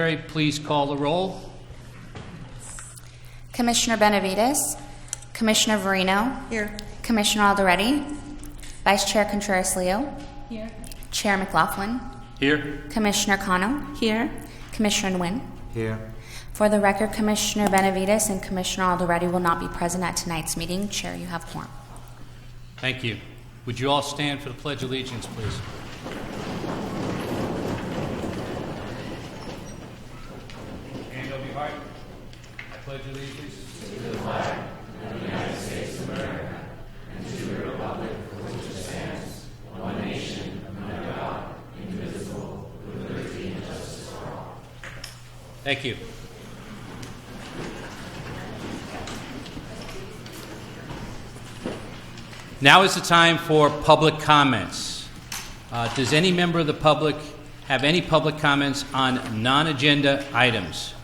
Please call the roll. Commissioner Benavides, Commissioner Verino. Here. Commissioner Alderetti, Vice Chair Contreras-Leo. Here. Chair McLaughlin. Here. Commissioner Cano. Here. Commissioner Nguyen. Here. For the record, Commissioner Benavides and Commissioner Alderetti will not be present at tonight's meeting. Chair, you have quorum. Thank you. Would you all stand for the Pledge of Allegiance, please? Hand over your heart. I pledge allegiance to the flag of the United States of America and to the republic for which it stands, one nation, under God, indivisible, with liberty and justice for all. Thank you. Now is the time for public comments. Does any member of the public have any public comments on non-agenda items?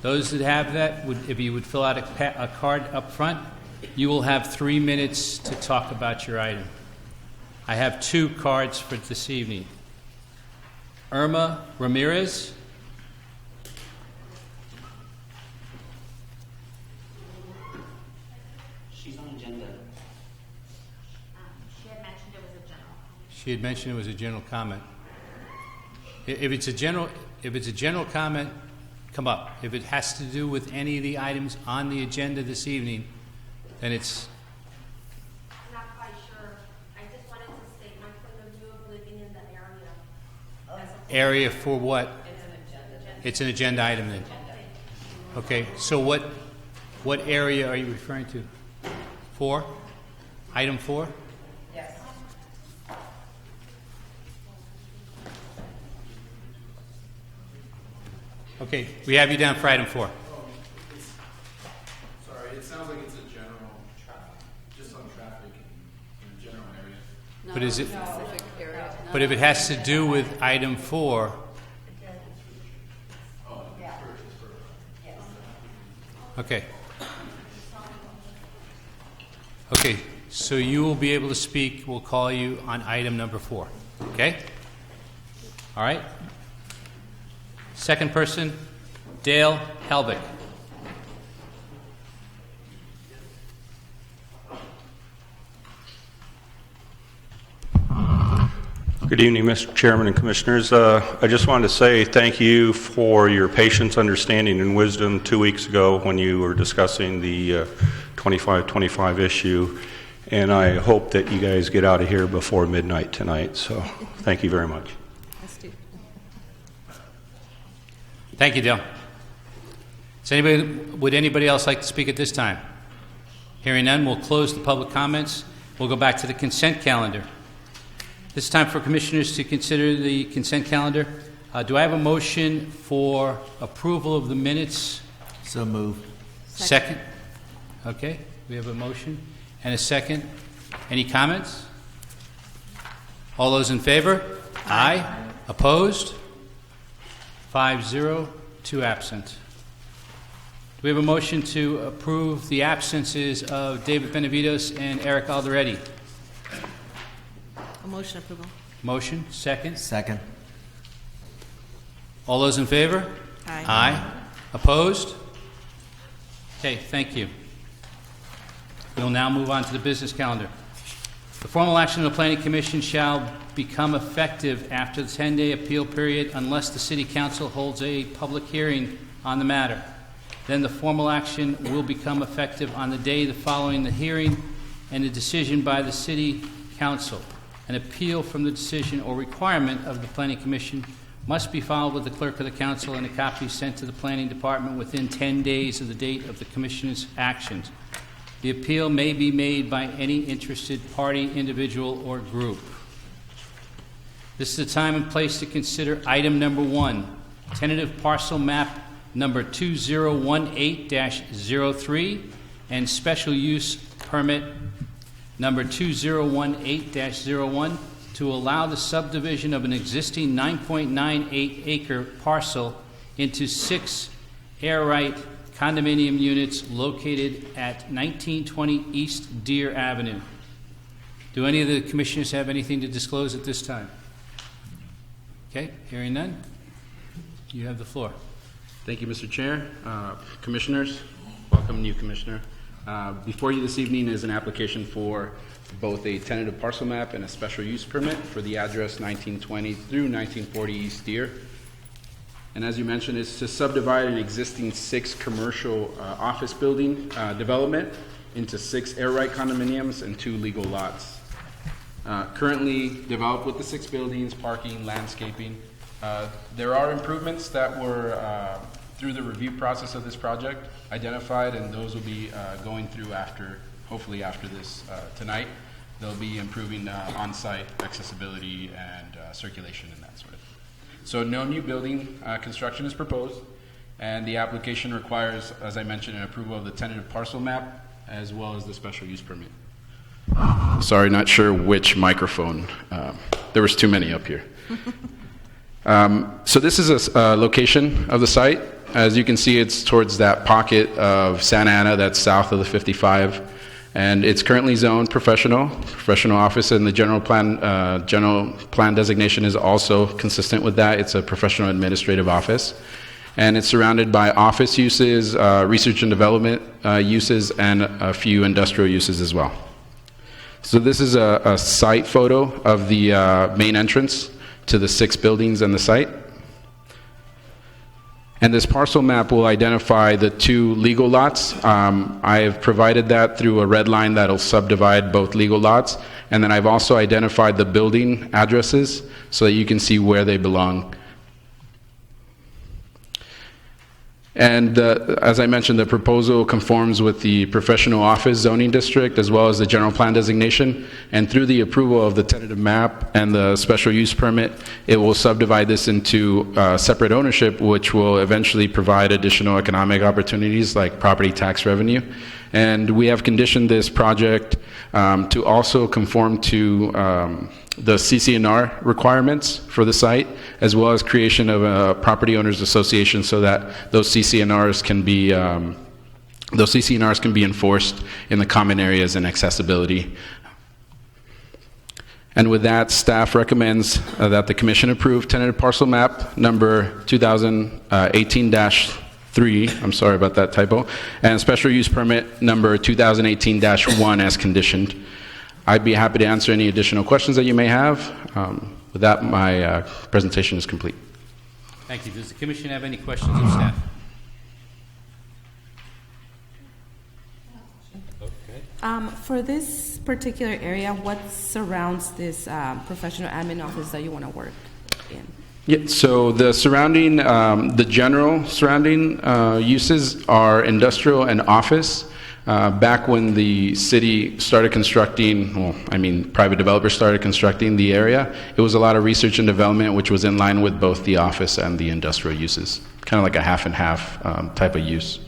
Those that have that, if you would fill out a card up front, you will have 3 minutes to talk about your item. I have 2 cards for this evening. Irma Ramirez. She's on agenda. She had mentioned it was a general. She had mentioned it was a general comment. If it's a general comment, come up. If it has to do with any of the items on the agenda this evening, then it's... I'm not quite sure. I just wanted to state my point of view of living in the area. Area for what? It's an agenda item then. Okay, so what area are you referring to? 4? Item 4? Yes. Okay, we have you down for item 4. Sorry, it sounds like it's a general traffic, just on traffic in a general area. But is it? Specific area. But if it has to do with item 4, okay. Okay, so you will be able to speak. We'll call you on item number 4. Okay? All right? Second person, Dale Helbig. Good evening, Mr. Chairman and Commissioners. I just wanted to say thank you for your patience, understanding, and wisdom 2 weeks ago when you were discussing the 2525 issue, and I hope that you guys get out of here before midnight tonight. So thank you very much. Thank you, Dale. Would anybody else like to speak at this time? Hearing none, we'll close the public comments. We'll go back to the consent calendar. This is time for commissioners to consider the consent calendar. Do I have a motion for approval of the minutes? So moved. Second? Okay, we have a motion and a second. Any comments? All those in favor? Aye. Opposed? 5-0, 2 absent. Do we have a motion to approve the absences of David Benavides and Eric Alderetti? A motion approval. Motion, second. Second. All those in favor? Aye. Aye. Opposed? Okay, thank you. We'll now move on to the business calendar. The formal action of the Planning Commission shall become effective after the 10-day appeal period unless the City Council holds a public hearing on the matter. Then the formal action will become effective on the day following the hearing and the decision by the City Council. An appeal from the decision or requirement of the Planning Commission must be filed with the Clerk of the Council and a copy sent to the Planning Department within 10 days of the date of the Commission's actions. The appeal may be made by any interested party, individual, or group. This is the time and place to consider item number 1, tentative parcel map number 2018-03 and special use permit number 2018-01 to allow the subdivision of an existing 9.98 acre parcel into 6 air right condominium units located at 1920 East Deer Avenue. Do any of the commissioners have anything to disclose at this time? Okay, hearing none. You have the floor. Thank you, Mr. Chair. Commissioners, welcome, new commissioner. Before you this evening is an application for both a tentative parcel map and a special use permit for the address 1920 through 1940 East Deer. And as you mentioned, it's to subdivide an existing 6 commercial office building development into 6 air right condominiums and 2 legal lots. Currently developed with the 6 buildings, parking, landscaping. There are improvements that were, through the review process of this project, identified, and those will be going through hopefully after this tonight. They'll be improving on-site accessibility and circulation and that sort of thing. So no new building construction is proposed, and the application requires, as I mentioned, an approval of the tentative parcel map as well as the special use permit. Sorry, not sure which microphone. There was too many up here. So this is a location of the site. As you can see, it's towards that pocket of Santa Ana that's south of the 55, and it's currently zoned professional office, and the general plan designation is also consistent with that. It's a professional administrative office, and it's surrounded by office uses, research and development uses, and a few industrial uses as well. So this is a site photo of the main entrance to the 6 buildings and the site. And this parcel map will identify the 2 legal lots. I have provided that through a red line that'll subdivide both legal lots. And then I've also identified the building addresses so that you can see where they belong. And as I mentioned, the proposal conforms with the professional office zoning district as well as the general plan designation. And through the approval of the tentative map and the special use permit, it will subdivide this into separate ownership, which will eventually provide additional economic opportunities like property tax revenue. And we have conditioned this project to also conform to the CC&R requirements for the site, as well as creation of a property owners association, so that those CC&Rs can be enforced in the common areas and accessibility. And with that, staff recommends that the commission approve tentative parcel map number 2018-3. I'm sorry about that typo, and special use permit number 2018-1 as conditioned. I'd be happy to answer any additional questions that you may have. With that, my presentation is complete. Thank you. Does the commission have any questions of staff? Okay. For this particular area, what surrounds this professional admin office that you want to work in? Yeah, so the surrounding, the general surrounding uses are industrial and office. Back when the city started constructing, private developers started constructing the area, it was a lot of research and development, which was in line with both the office and the industrial uses, kind of like a half and half type of use.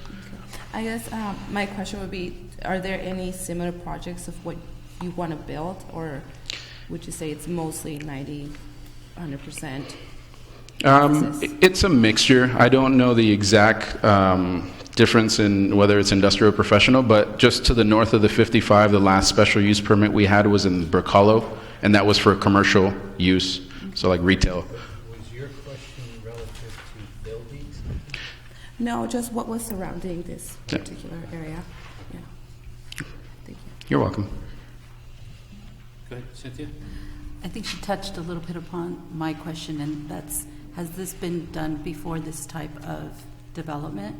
I guess my question would be, are there any similar projects of what you want to build, or would you say it's mostly 100%? It's a mixture. I don't know the exact difference in whether it's industrial or professional, but just to the north of the 55, the last special use permit we had was in Brook Hollow, and that was for commercial use, so like retail. Was your question relative to buildings? No, just what was surrounding this particular area. Yeah. Thank you. You're welcome. Go ahead, Cynthia. I think she touched a little bit upon my question, and that's, has this been done before this type of development,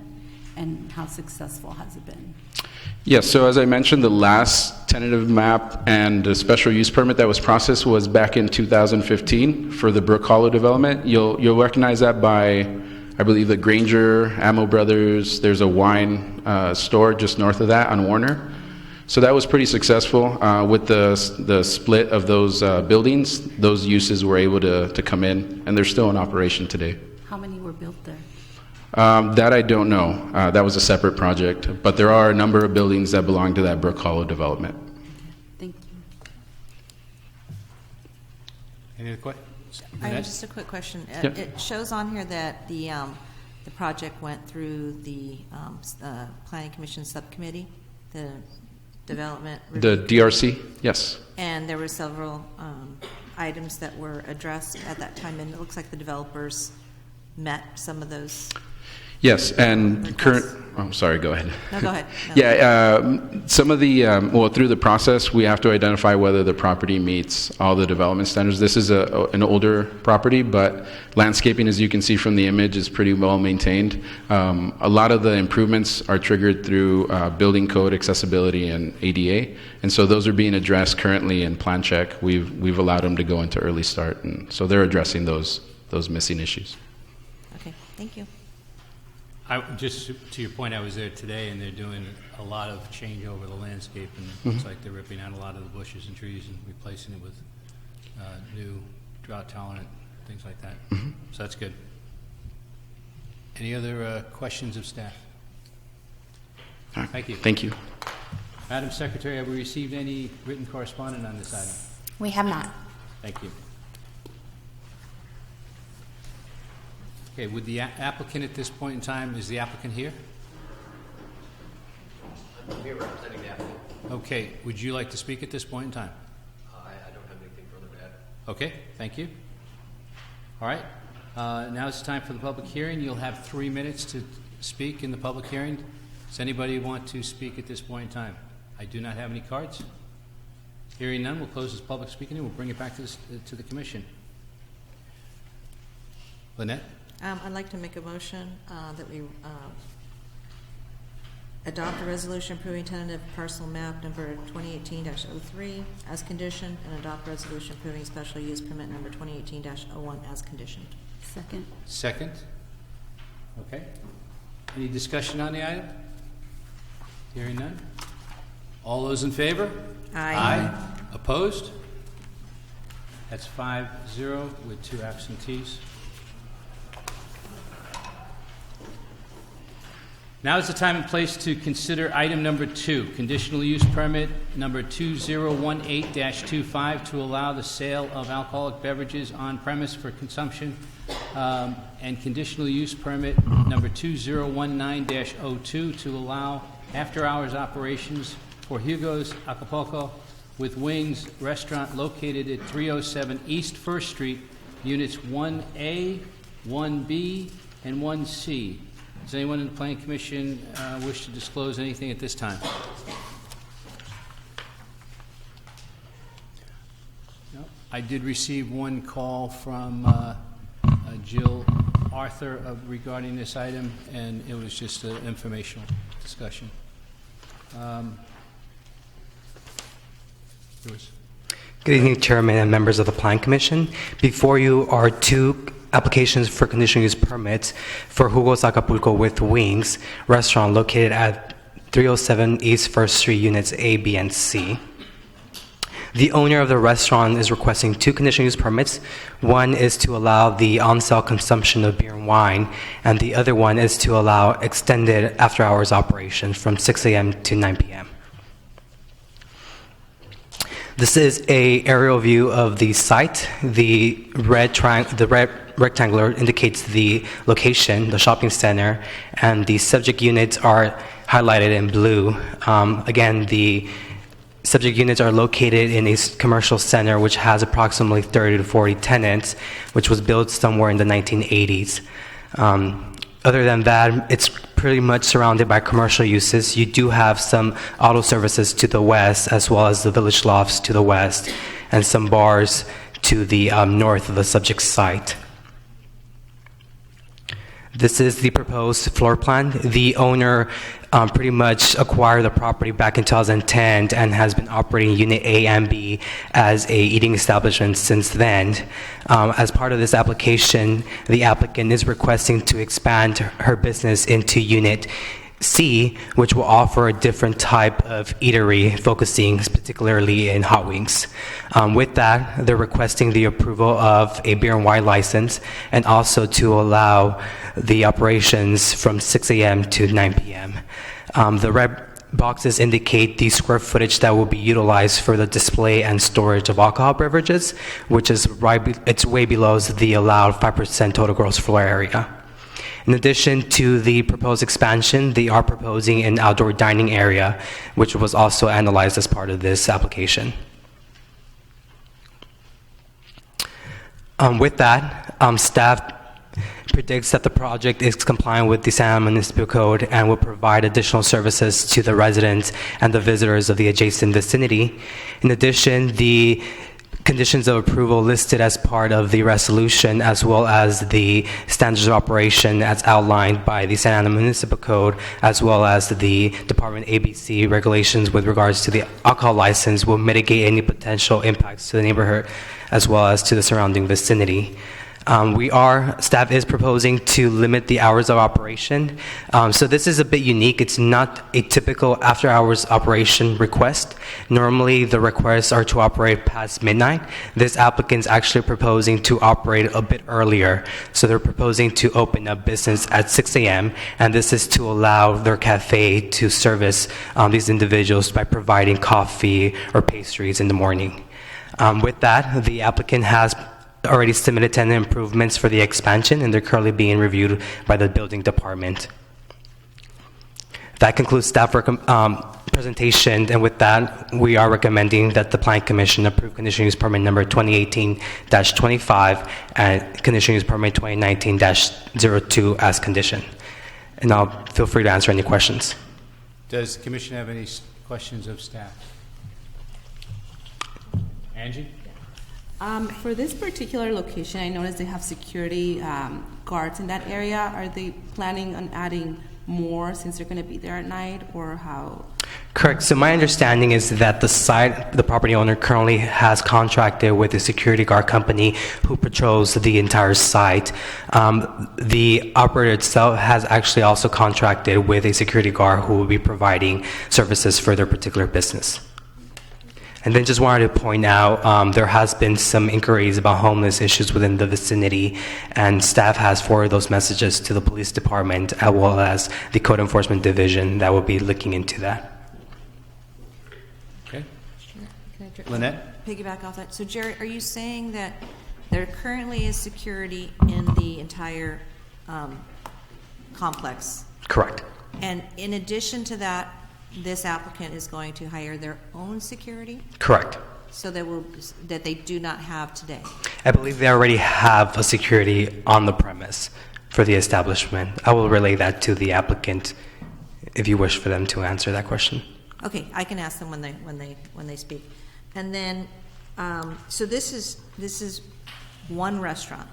and how successful has it been? Yes, so as I mentioned, the last tentative map and the special use permit that was processed was back in 2015 for the Brook Hollow development. You'll recognize that by, I believe, the Granger, Ammo Brothers. There's a wine store just north of that on Warner. So that was pretty successful. With the split of those buildings, those uses were able to come in, and they're still in operation today. How many were built there? That I don't know. That was a separate project, but there are a number of buildings that belong to that Brook Hollow development. Thank you. Any other questions? I have just a quick question. Yep. It shows on here that the project went through the Planning Commission subcommittee, the development The review. DRC, yes. And there were several items that were addressed at that time, and it looks like the developers met some of those? Yes, and Requests. I'm sorry, go ahead. No, go ahead. No. Yeah, some of the, well, through the process, we have to identify whether the property meets all the development standards. This is an older property, but landscaping, as you can see from the image, is pretty well maintained. A lot of the improvements are triggered through building code, accessibility, and ADA, and so those are being addressed currently in plan check. We've allowed them to go into early start, and so they're addressing those missing issues. Okay, thank you. Just to your point, I was there today, and they're doing a lot of change over the landscape, and it looks like they're ripping out a lot of the bushes and trees and replacing it with new drought-tolerant things like that. So that's good. Any other questions of staff? All right. Thank you. Thank you. Madam Secretary, have we received any written correspondence on this item? We have not. Thank you. Okay, would the applicant at this point in time, is the applicant here? I'm here representing the applicant. Okay, would you like to speak at this point in time? I don't have anything further to add. Okay, thank you. All right, now it's time for the public hearing. You'll have 3 minutes to speak in the public hearing. Does anybody want to speak at this point in time? I do not have any cards. Hearing none, we'll close this public speaking and we'll bring it back to the commission. Lynette? I'd like to make a motion that we adopt a resolution approving tentative parcel map number 2018-03 as conditioned, and adopt resolution approving special use permit number 2018-01 as conditioned. Second. Second. Okay. Any discussion on the item? Hearing none. All those in favor? Aye. Opposed? That's 5-0 with 2 absentees. Now is the time and place to consider item number 2, conditional use permit number 2018-25 to allow the sale of alcoholic beverages on premise for consumption, and conditional use permit number 2019-02 to allow after-hours operations for Hugo's Acapulco with Wings restaurant located at 307 East 1st Street, units 1A, 1B, and 1C. Does anyone in the Planning Commission wish to disclose anything at this time? No. I did receive one call from Jill Arthur regarding this item, and it was just an informational discussion. Yours. Good evening, Chairman and members of the Planning Commission. Before you are 2 applications for conditional use permits for Hugo's Acapulco with Wings restaurant located at 307 East 1st Street, units A, B, and C. The owner of the restaurant is requesting 2 conditional use permits. One is to allow the on-sale consumption of beer and wine, and the other one is to allow extended after-hours operation from 6 a.m. to 9 p.m. This is a aerial view of the site. The red rectangular indicates the location, the shopping center, and the subject units are highlighted in blue. Again, the subject units are located in a commercial center which has approximately 30 to 40 tenants, which was built somewhere in the 1980s. Other than that, it's pretty much surrounded by commercial uses. You do have some auto services to the west, as well as the village lofts to the west, and some bars to the north of the subject site. This is the proposed floor plan. The owner pretty much acquired the property back in 2010 and has been operating Unit A and B as a eating establishment since then. As part of this application, the applicant is requesting to expand her business into Unit C, which will offer a different type of eatery, focusing particularly in hot wings. With that, they're requesting the approval of a beer and wine license, and also to allow the operations from 6 a.m. to 9 p.m. The red boxes indicate the square footage that will be utilized for the display and storage of alcohol beverages, which is it's way below the allowed 5% total gross floor area. In addition to the proposed expansion, they are proposing an outdoor dining area, which was also analyzed as part of this application. With that, staff predicts that the project is compliant with the Santa Ana Municipal Code and will provide additional services to the residents and the visitors of the adjacent vicinity. In addition, the conditions of approval listed as part of the resolution, as well as the standards of operation as outlined by the Santa Ana Municipal Code, as well as the Department ABC regulations with regards to the alcohol license, will mitigate any potential impacts to the neighborhood as well as to the surrounding vicinity. Staff is proposing to limit the hours of operation. So this is a bit unique. It's not a typical after-hours operation request. Normally, the requests are to operate past midnight. This applicant's actually proposing to operate a bit earlier. So they're proposing to open up business at 6 a.m., and this is to allow their cafe to service these individuals by providing coffee or pastries in the morning. With that, the applicant has already submitted tenant improvements for the expansion, and they're currently being reviewed by the building department. That concludes staff presentation, and with that, we are recommending that the Planning Commission approve conditional use permit number 2018-25 and conditional use permit 2019-02 as condition. And I'll feel free to answer any questions. Does the commission have any questions of staff? Angie? For this particular location, I noticed they have security guards in that area. Are they planning on adding more since they're going to be there at night, or how? Correct. So my understanding is that the property owner currently has contracted with a security guard company who patrols the entire site. The operator itself has actually also contracted with a security guard who will be providing services for their particular business. And then just wanted to point out, there has been some inquiries about homeless issues within the vicinity, and staff has forwarded those messages to the police department as well as the code enforcement division that will be looking into that. Okay. Can I Lynette? piggyback off that? So Jerry, are you saying that there currently is security in the entire complex? Correct. And in addition to that, this applicant is going to hire their own security? Correct. So that they do not have today? I believe they already have a security on the premise for the establishment. I will relay that to the applicant if you wish for them to answer that question. Okay, I can ask them when they speak. And then, so this is one restaurant,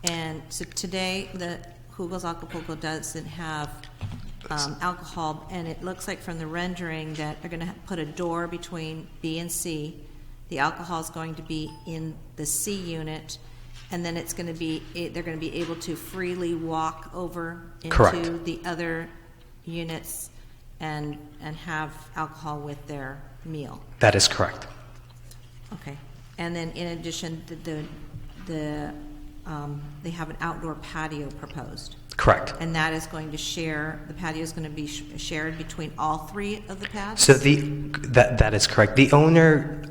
and so today the Jugos Acapulco doesn't have alcohol, and it looks like from the rendering that they're going to put a door between B and C. The alcohol is going to be in the C unit, and then it's going to be they're going to be able to freely walk over into Correct. the other units and have alcohol with their meal. That is correct. Okay, and then in addition, they have an outdoor patio proposed. Correct. And that is going to the patio is going to be shared between all three of the pads? So that is correct. The owner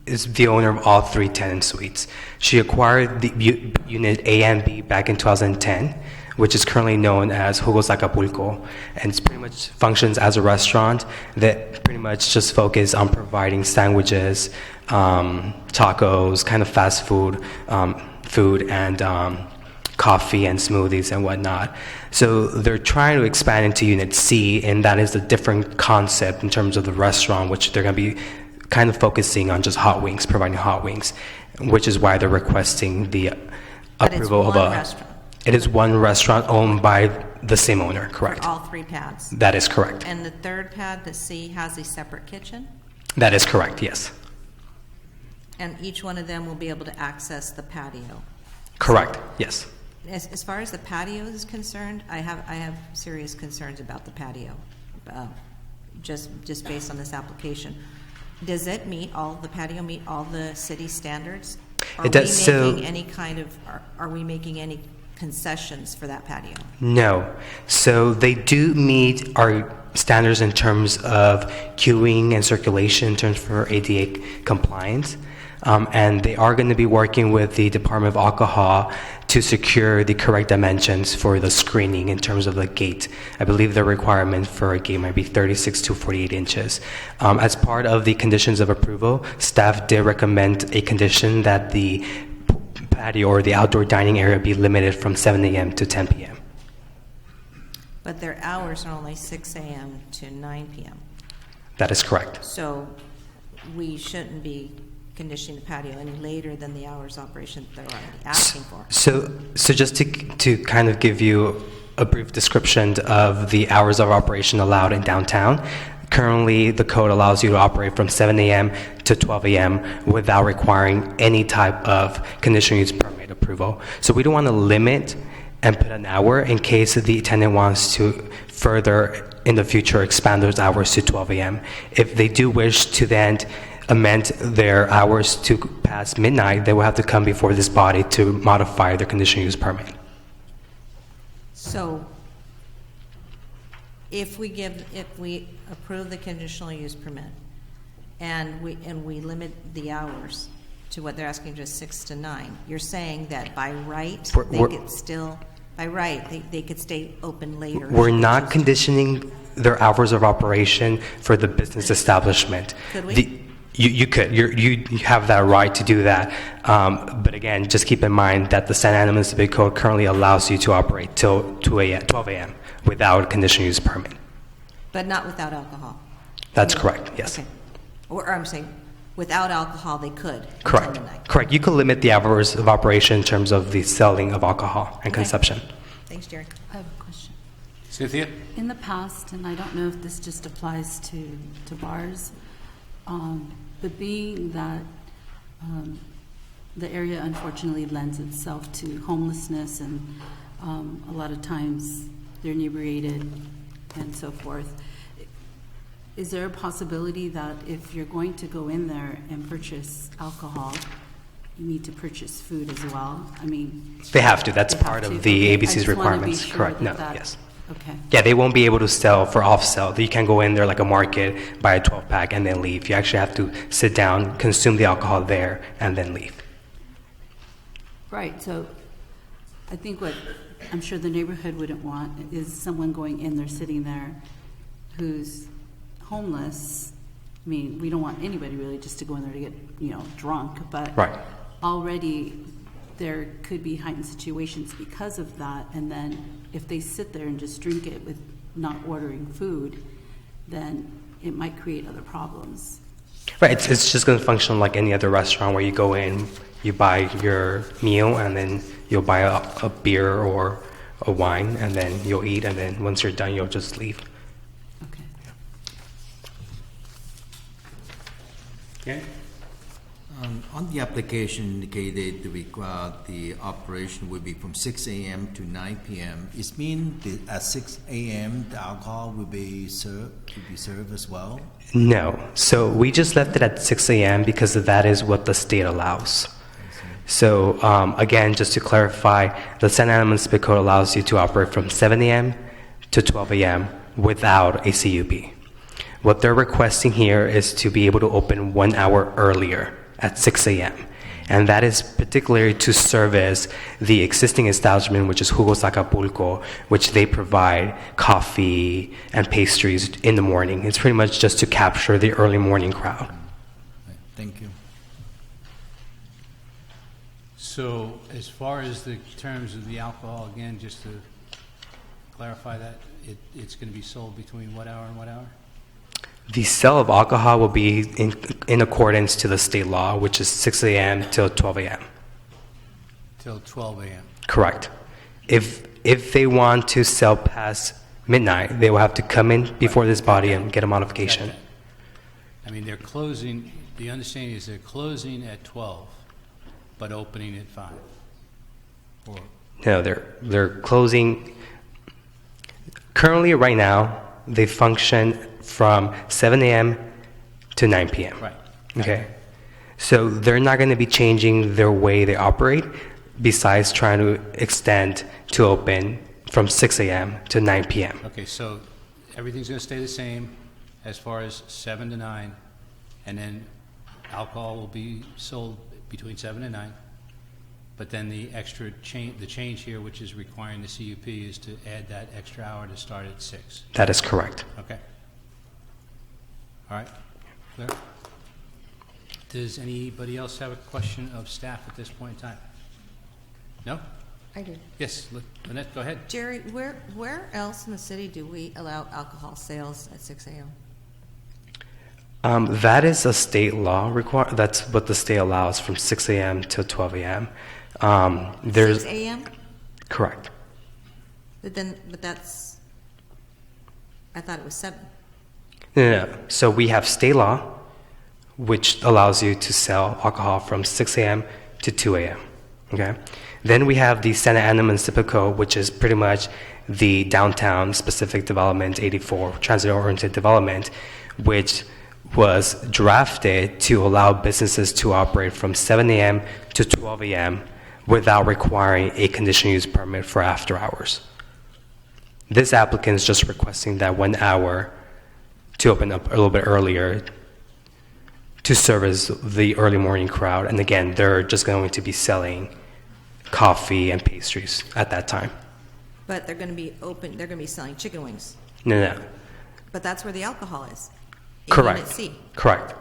is the owner of all three tenant suites. She acquired the unit A and B back in 2010, which is currently known as Jugos Acapulco, and it pretty much functions as a restaurant that pretty much just focuses on providing sandwiches, tacos, kind of fast food, and coffee and smoothies and whatnot. So they're trying to expand into Unit C, and that is a different concept in terms of the restaurant, which they're going to be kind of focusing on just hot wings, providing hot wings, which is why they're requesting the approval of a restaurant. It is one restaurant owned by the same owner, correct? For all three pads. That is correct. And the third pad, the C, has a separate kitchen? That is correct, yes. And each one of them will be able to access the patio? Correct, yes. As far as the patio is concerned, I have serious concerns about the patio, just based on this application. Does the patio meet all the city standards? It does. Are we making any concessions for that patio? No. So they do meet our standards in terms of queuing and circulation in terms for ADA compliance. And they are going to be working with the Department of Alcohol to secure the correct dimensions for the screening in terms of the gate. I believe the requirement for a gate might be 36 to 48 inches. As part of the conditions of approval, staff did recommend a condition that the patio or the outdoor dining area be limited from 7 a.m. to 10 p.m. But their hours are only 6 a.m. to 9 p.m. That is correct. So we shouldn't be conditioning the patio any later than the hours of operation that they're already asking for. So just to kind of give you a brief description of the hours of operation allowed in downtown, currently the code allows you to operate from 7 a.m. to 12 a.m. without requiring any type of conditional use permit approval. So we don't want to limit and put an hour in case the tenant wants to further in the future expand those hours to 12 a.m. If they do wish to then amend their hours to past midnight, they will have to come before this body to modify their conditional use permit. So if we approve the conditional use permit and we limit the hours to what they're asking, just 6 to 9, you're saying that by right they could stay open later. We're not conditioning their hours of operation for the business establishment. Could we? You could. You have that right to do that. But again, just keep in mind that the Santa Ana Municipal Code currently allows you to operate till 12 a.m. without conditional use permit. But not without alcohol. That's correct, yes. Okay. Or I'm saying, without alcohol, they could. Correct. Until midnight. Correct. You could limit the hours of operation in terms of the selling of alcohol and Okay. consumption. Thanks, Jerry. I have a question. Cynthia? In the past, and I don't know if this just applies to bars, but being that the area unfortunately lends itself to homelessness and a lot of times they're inebriated and so forth, is there a possibility that if you're going to go in there and purchase alcohol, you need to purchase food as well? I mean... They have to. That's they have part to. of the Okay. ABC's requirements. Sure Correct. No, that, yes. Okay. Yeah, they won't be able to sell for off-sale. You can't go in there like a market, buy a 12-pack, and then leave. You actually have to sit down, consume the alcohol there, and then leave. Right, so I think what I'm sure the neighborhood wouldn't want is someone going in there, sitting there, who's homeless. I mean, we don't want anybody really just to go in there to get, drunk, but Right. already there could be heightened situations because of that, and then if they sit there and just drink it with not ordering food, then it might create other problems. Right, it's just going to function like any other restaurant where you go in, you buy your meal, and then you'll buy a beer or a wine, and then you'll eat, and then once you're done, you'll just leave. Okay. Okay. On the application indicated the operation will be from 6 a.m. to 9 p.m. It means that at 6 a.m. the alcohol will be served as well? No. So we just left it at 6 a.m. because that is what the state allows. So again, just to clarify, the Santa Ana Municipal Code allows you to operate from 7 a.m. to 12 a.m. without a CUP. What they're requesting here is to be able to open 1 hour earlier at 6 a.m. And that is particularly to service the existing establishment, which is Jugos Acapulco, which they provide coffee and pastries in the morning. It's pretty much just to capture the early morning crowd. Thank you. So as far as the terms of the alcohol, again, just to clarify that, it's going to be sold between what hour and what hour? The sale of alcohol will be in accordance to the state law, which is 6 a.m. till 12 a.m. Till 12 a.m. Correct. If they want to sell past midnight, they will have to come in before this body and get a modification. I mean, they're closing, the understanding is they're closing at 12, but opening at 5. Or No, they're closing. Currently, right now, they function from 7 a.m. to 9 p.m. Right. Okay. So they're not going to be changing their way they operate, besides trying to extend to open from 6 a.m. to 9 p.m. Okay, so everything's going to stay the same as far as 7 to 9, and then alcohol will be sold between 7 and 9. But then the extra the change here, which is requiring the CUP, is to add that extra hour to start at 6. That is correct. Okay. All right. Clear? Does anybody else have a question of staff at this point in time? No? I do. Yes, Lynette, go ahead. Jerry, where else in the city do we allow alcohol sales at 6 a.m.? That is a state law that's what the state allows from 6 a.m. to 12 a.m. 6 a.m.? Correct. But that's, I thought it was 7. No. So we have state law, which allows you to sell alcohol from 6 a.m. to 2 a.m. Okay. Then we have the Santa Ana Municipal Code, which is pretty much the downtown specific development 84 transit-oriented development, which was drafted to allow businesses to operate from 7 a.m. to 12 a.m. without requiring a conditional use permit for after hours. This applicant is just requesting that 1 hour to open up a little bit earlier to service the early morning crowd. And again, they're just going to be selling coffee and pastries at that time. But they're going to be open, they're going to be selling chicken wings. No. But that's where the alcohol is. In Correct. Unit C. Correct.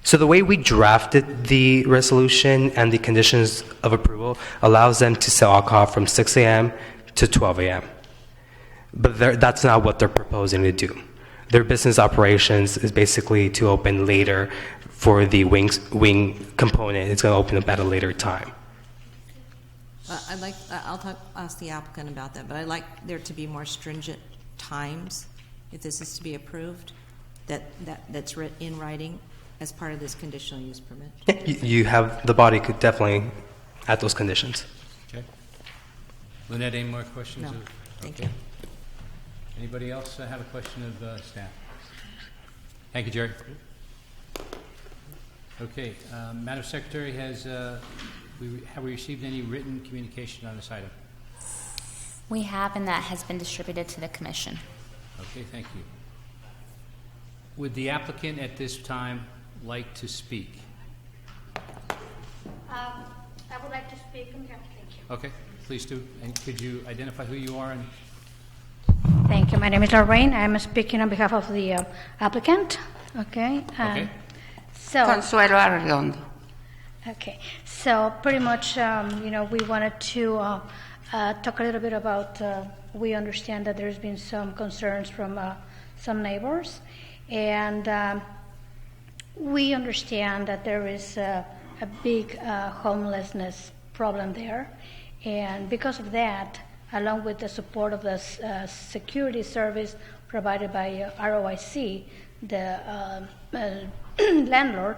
So the way we drafted the resolution and the conditions of approval allows them to sell alcohol from 6 a.m. to 12 a.m. But that's not what they're proposing to do. Their business operations is basically to open later for the wing component. It's going to open up at a later time. Ask the applicant about that, but I'd like there to be more stringent times, if this is to be approved, that's written in writing as part of this conditional use permit. You have, the body could definitely add those conditions. Okay. Lynette, any more questions? No, thank you. Anybody else have a question of staff? Thank you, Jerry. Okay, Madam Secretary, have we received any written communication on this item? We have, and that has been distributed to the commission. Okay, thank you. Would the applicant at this time like to speak? I would like to speak on behalf. Thank you. Okay, please do. And could you identify who you are? And Thank you. My name is Lorraine. I am speaking on behalf of the applicant. Okay. Okay. So Consuelo Arredondo. Okay. So pretty much, we wanted to talk a little bit about. We understand that there's been some concerns from some neighbors, and we understand that there is a big homelessness problem there, and because of that, along with the support of the security service provided by ROIC, the landlord,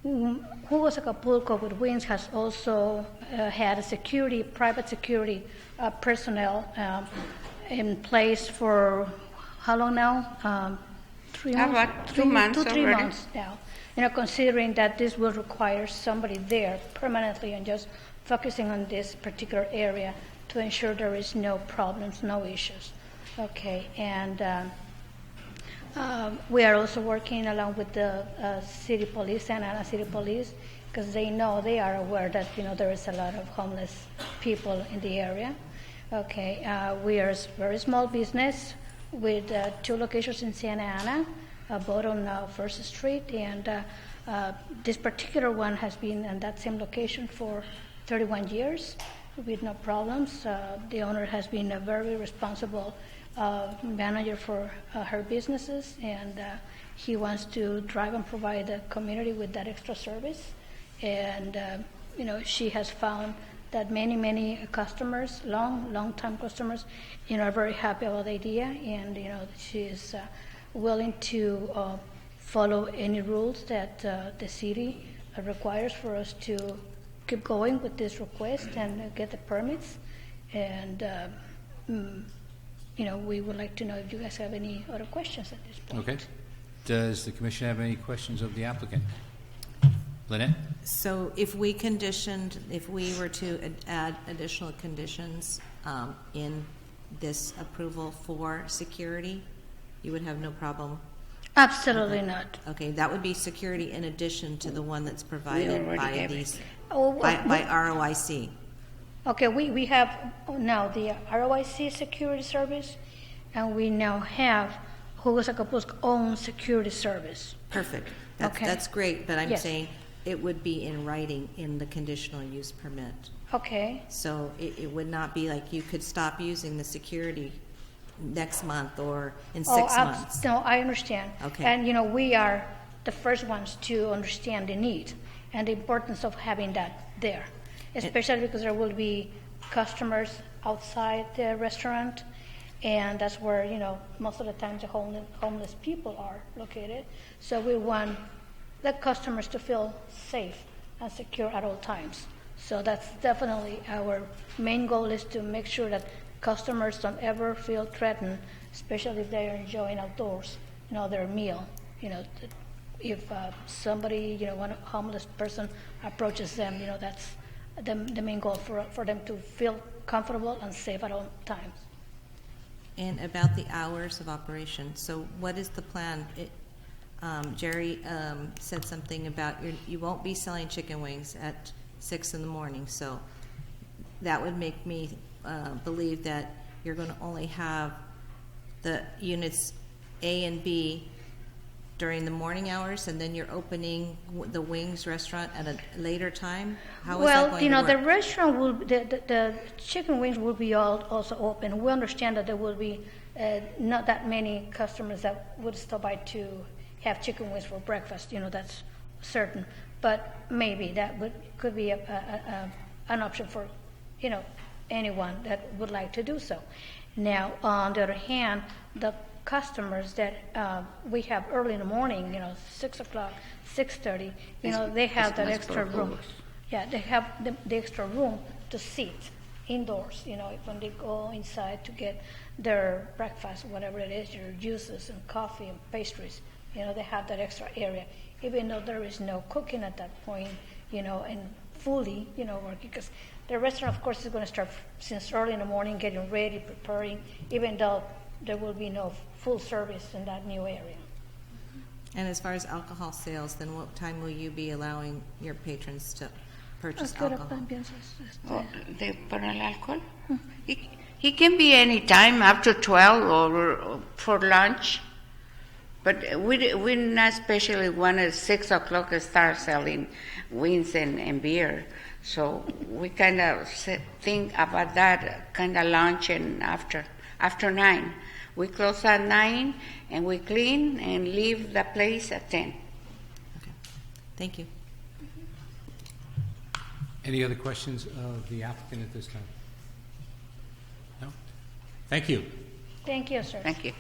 who was Acapulco with Wings, has also had a private security personnel in place for how long now? 3 months? About 2 months 3 already. months now. Considering that this will require somebody there permanently and just focusing on this particular area to ensure there is no problems, no issues. Okay, and we are also working along with the city police, Santa Ana City Police, because they are aware that there is a lot of homeless people in the area. Okay, we are a very small business with 2 locations in Santa Ana, both on First Street, and this particular one has been in that same location for 31 years with no problems. The owner has been a very responsible manager for her businesses, and he wants to drive and provide the community with that extra service. And she has found that many customers, long-time customers, are very happy about the idea, and she is willing to follow any rules that the city requires for us to keep going with this request and get the permits. And we would like to know if you guys have any other questions at this point. okay. Does the commission have any questions of the applicant? Lynette? So if we were to add additional conditions in this approval for security, you would have no problem? Absolutely not. Okay, that would be security in addition to the one that's provided by these, Oh, by ROIC. Okay, we have now the ROIC security service, and we now have Jugos Acapulco's own security service. Perfect. Okay. That's great, but I'm Yes. saying it would be in writing in the conditional use permit. Okay. So it would not be like you could stop using the security next month or in 6 months. No, I understand. Okay. And, we are the first ones to understand the need and the importance of having that there, especially because there will be customers outside the restaurant, and that's where, most of the time the homeless people are located. So we want the customers to feel safe and secure at all times. So that's definitely our main goal, is to make sure that customers don't ever feel threatened, especially if they are enjoying outdoors, their meal. If somebody, one homeless person approaches them, that's the main goal for them to feel comfortable and safe at all times. And about the hours of operation, so what is the plan? Jerry said something about you won't be selling chicken wings at 6 in the morning, so that would make me believe that you're going to only have the units A and B during the morning hours, and then you're opening the wings restaurant at a later time? How is that going to work? The restaurant will, the chicken wings will be also open. We understand that there will be not that many customers that would stop by to have chicken wings for breakfast. That's certain. But maybe that could be an option for, anyone that would like to do so. Now, on the other hand, the customers that we have early in the morning, 6 o'clock, 6:30, they have that extra room. Yeah, they have the extra room to sit indoors, when they go inside to get their breakfast, whatever it is, your juices and coffee and pastries, they have that extra area, even though there is no cooking at that point, and fully, working, because the restaurant, of course, is going to start since early in the morning, getting ready, preparing, even though there will be no full service in that new area. And as far as alcohol sales, then what time will you be allowing your patrons to purchase alcohol? ¿Para el alcohol? It can be any time after 12 or for lunch. But we not especially want at 6 o'clock to start selling wings and beer. So we kind of think about that kind of lunch and after 9. We close at 9 and we clean and leave the place at 10. Okay. Thank you. Any other questions of the applicant at this time? No? Thank you. Thank you, sir. Thank you.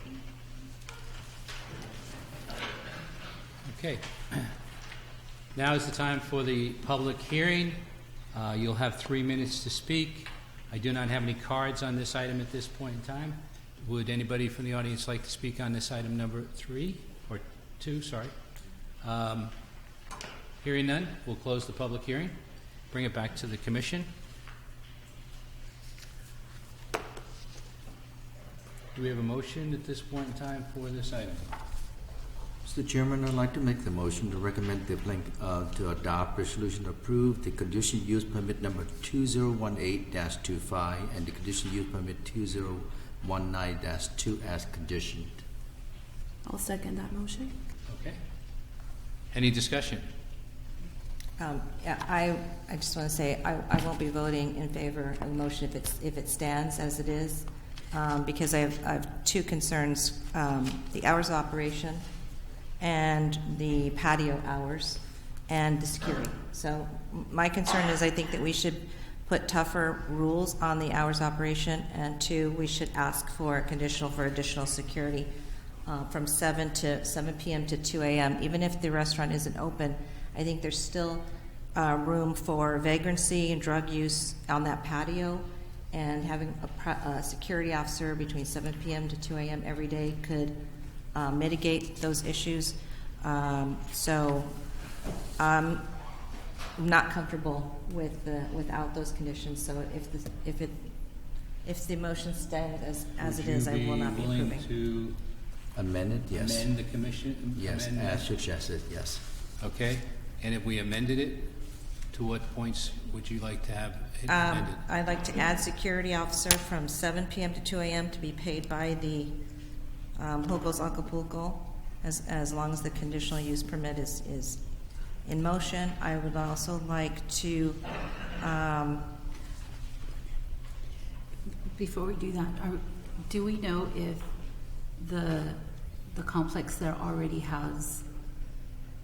Okay. Now is the time for the public hearing. You'll have 3 minutes to speak. I do not have any cards on this item at this point in time. Would anybody from the audience like to speak on this item number 3 or 2? Sorry. Hearing none, we'll close the public hearing. Bring it back to the commission. Do we have a motion at this point in time for this item? Mr. Chairman, I'd like to make the motion to recommend the to adopt resolution to approve the conditional use permit number 2018-25 and the conditional use permit 2019-2 as conditioned. I'll second that motion. Okay. Any discussion? I just want to say I won't be voting in favor of the motion if it stands as it is, because I have 2 concerns: the hours of operation and the patio hours and the security. So my concern is I think that we should put tougher rules on the hours of operation, and 2, we should ask for a conditional for additional security from 7 p.m. to 2 a.m. Even if the restaurant isn't open, I think there's still room for vagrancy and drug use on that patio, and having a security officer between 7 p.m. to 2 a.m. every day could mitigate those issues. So I'm not comfortable without those conditions. So if the motion stands as it is, I will not be approving. Would you be willing to amend it? Yes. Amend the commission? Yes, as suggested. Yes. Okay. And if we amended it, to what points would you like to have it amended? I'd like to add security officer from 7 p.m. to 2 a.m. to be paid by the Jugos Acapulco, as long as the conditional use permit is in motion. I would also like to Before we do that, do we know if the complex there already has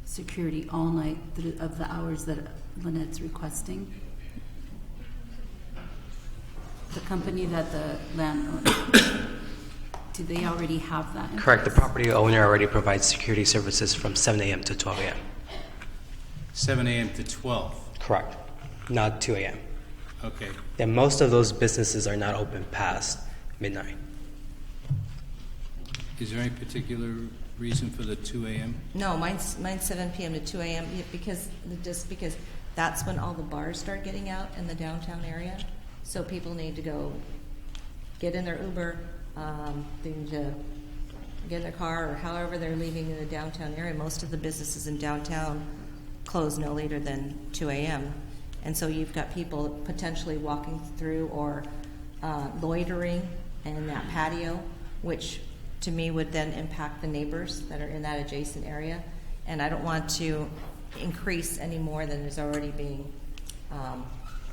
security all night of the hours that Lynette's requesting? The company that the landlord, do they already have that? Correct. The property owner already provides security services from 7 a.m. to 12 a.m. 7 a.m. to 12. Correct. Not 2 a.m. Okay. And most of those businesses are not open past midnight. Is there any particular reason for the 2 a.m.? No, mine's 7 p.m. to 2 a.m. because that's when all the bars start getting out in the downtown area. So people need to go get in their Uber, they need to get in their car, or however they're leaving in the downtown area. Most of the businesses in downtown close no later than 2 a.m. And so you've got people potentially walking through or loitering in that patio, which to me would then impact the neighbors that are in that adjacent area. And I don't want to increase any more than is already being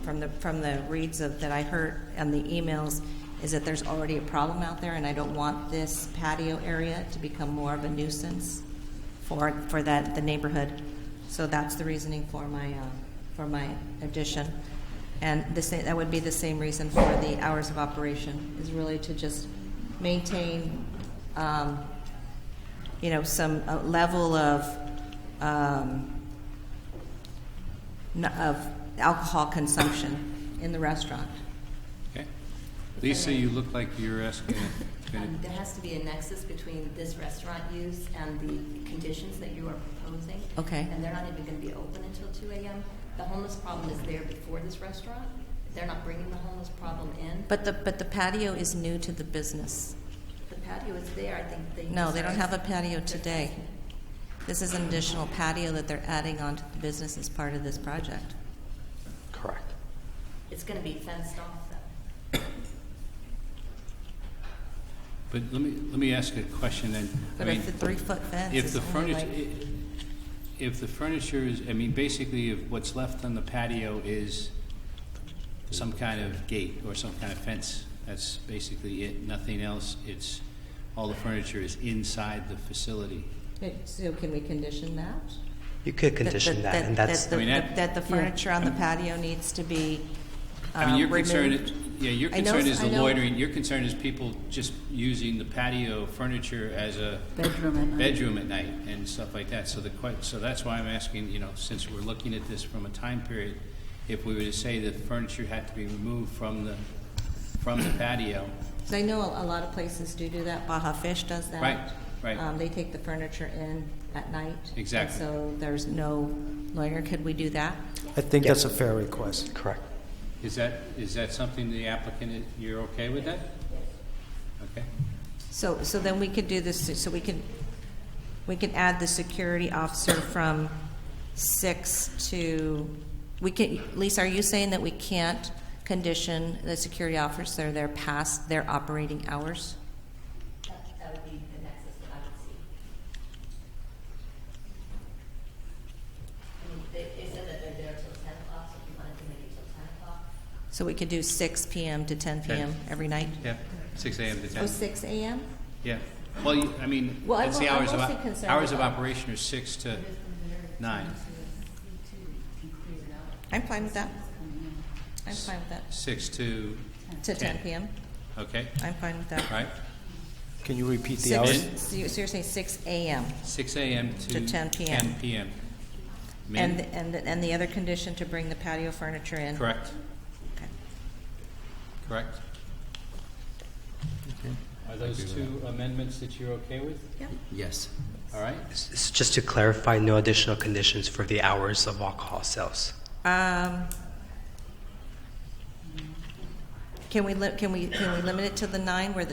from the reads that I heard and the emails, is that there's already a problem out there, and I don't want this patio area to become more of a nuisance for the neighborhood. So that's the reasoning for my addition, and that would be the same reason for the hours of operation, is really to just maintain, some level of alcohol consumption in the restaurant. Okay. Lisa, you look like you're asking. There has to be a nexus between this restaurant use and the conditions that you are proposing. Okay. And they're not even going to be open until 2 a.m. The homeless problem is there before this restaurant. They're not bringing the homeless problem in. But the patio is new to the business. The patio is there. I think they don't have a patio today. This is an additional patio that they're adding onto the business as part of this project. Correct. It's going to be fenced off, though. But let me ask a question then. But if the 3-foot fence if is the only furniture, if the furniture is, basically, if what's left on the patio is some kind of gate or some kind of fence, that's basically it. Nothing else. It's all the furniture is inside the facility. So can we condition that? You could condition that, and that's that the furniture on the patio needs to be your removed. concern. Your concern is the I know. loitering. Your concern is people just using the patio furniture as a bedroom at night and stuff like that. So that's why I'm asking. Since we're looking at this from a time period, if we were to say that the furniture had to be removed from the patio. I know a lot of places do that. Baja Fish does that. Right. They take the furniture in at night. Exactly. And so there's no loiter. Could we do that? I think that's a fair request. correct. Is that something the applicant, you're okay with that? Okay. So then we could do this. So we can add the security officer from 6 to. We can. Lisa, are you saying that we can't condition the security officer there past their operating hours? That would be the nexus that I would see. They said that they're there till 10 o'clock, so if you wanted to make it till 10 o'clock. So we could do 6 p.m. to 10 p.m. every night? Yeah, 6 a.m. to 10. 6 a.m.? Yeah. Well, that's the I'm hours mostly concerned hours of about- operation are 6 to 9. I'm fine with that. I'm fine with that. 6 to 10 p.m.? Okay. I'm fine with that. Right. Can you repeat the hours? So you're saying 6 a.m. 6 a.m. To 10 p.m. 10 p.m. And the other condition to bring the patio furniture in? Correct. Okay. Correct. Are those two amendments that you're okay with? Yeah. Yes. All right. So just to clarify, no additional conditions for the hours of alcohol sales. Can we limit it to the 9?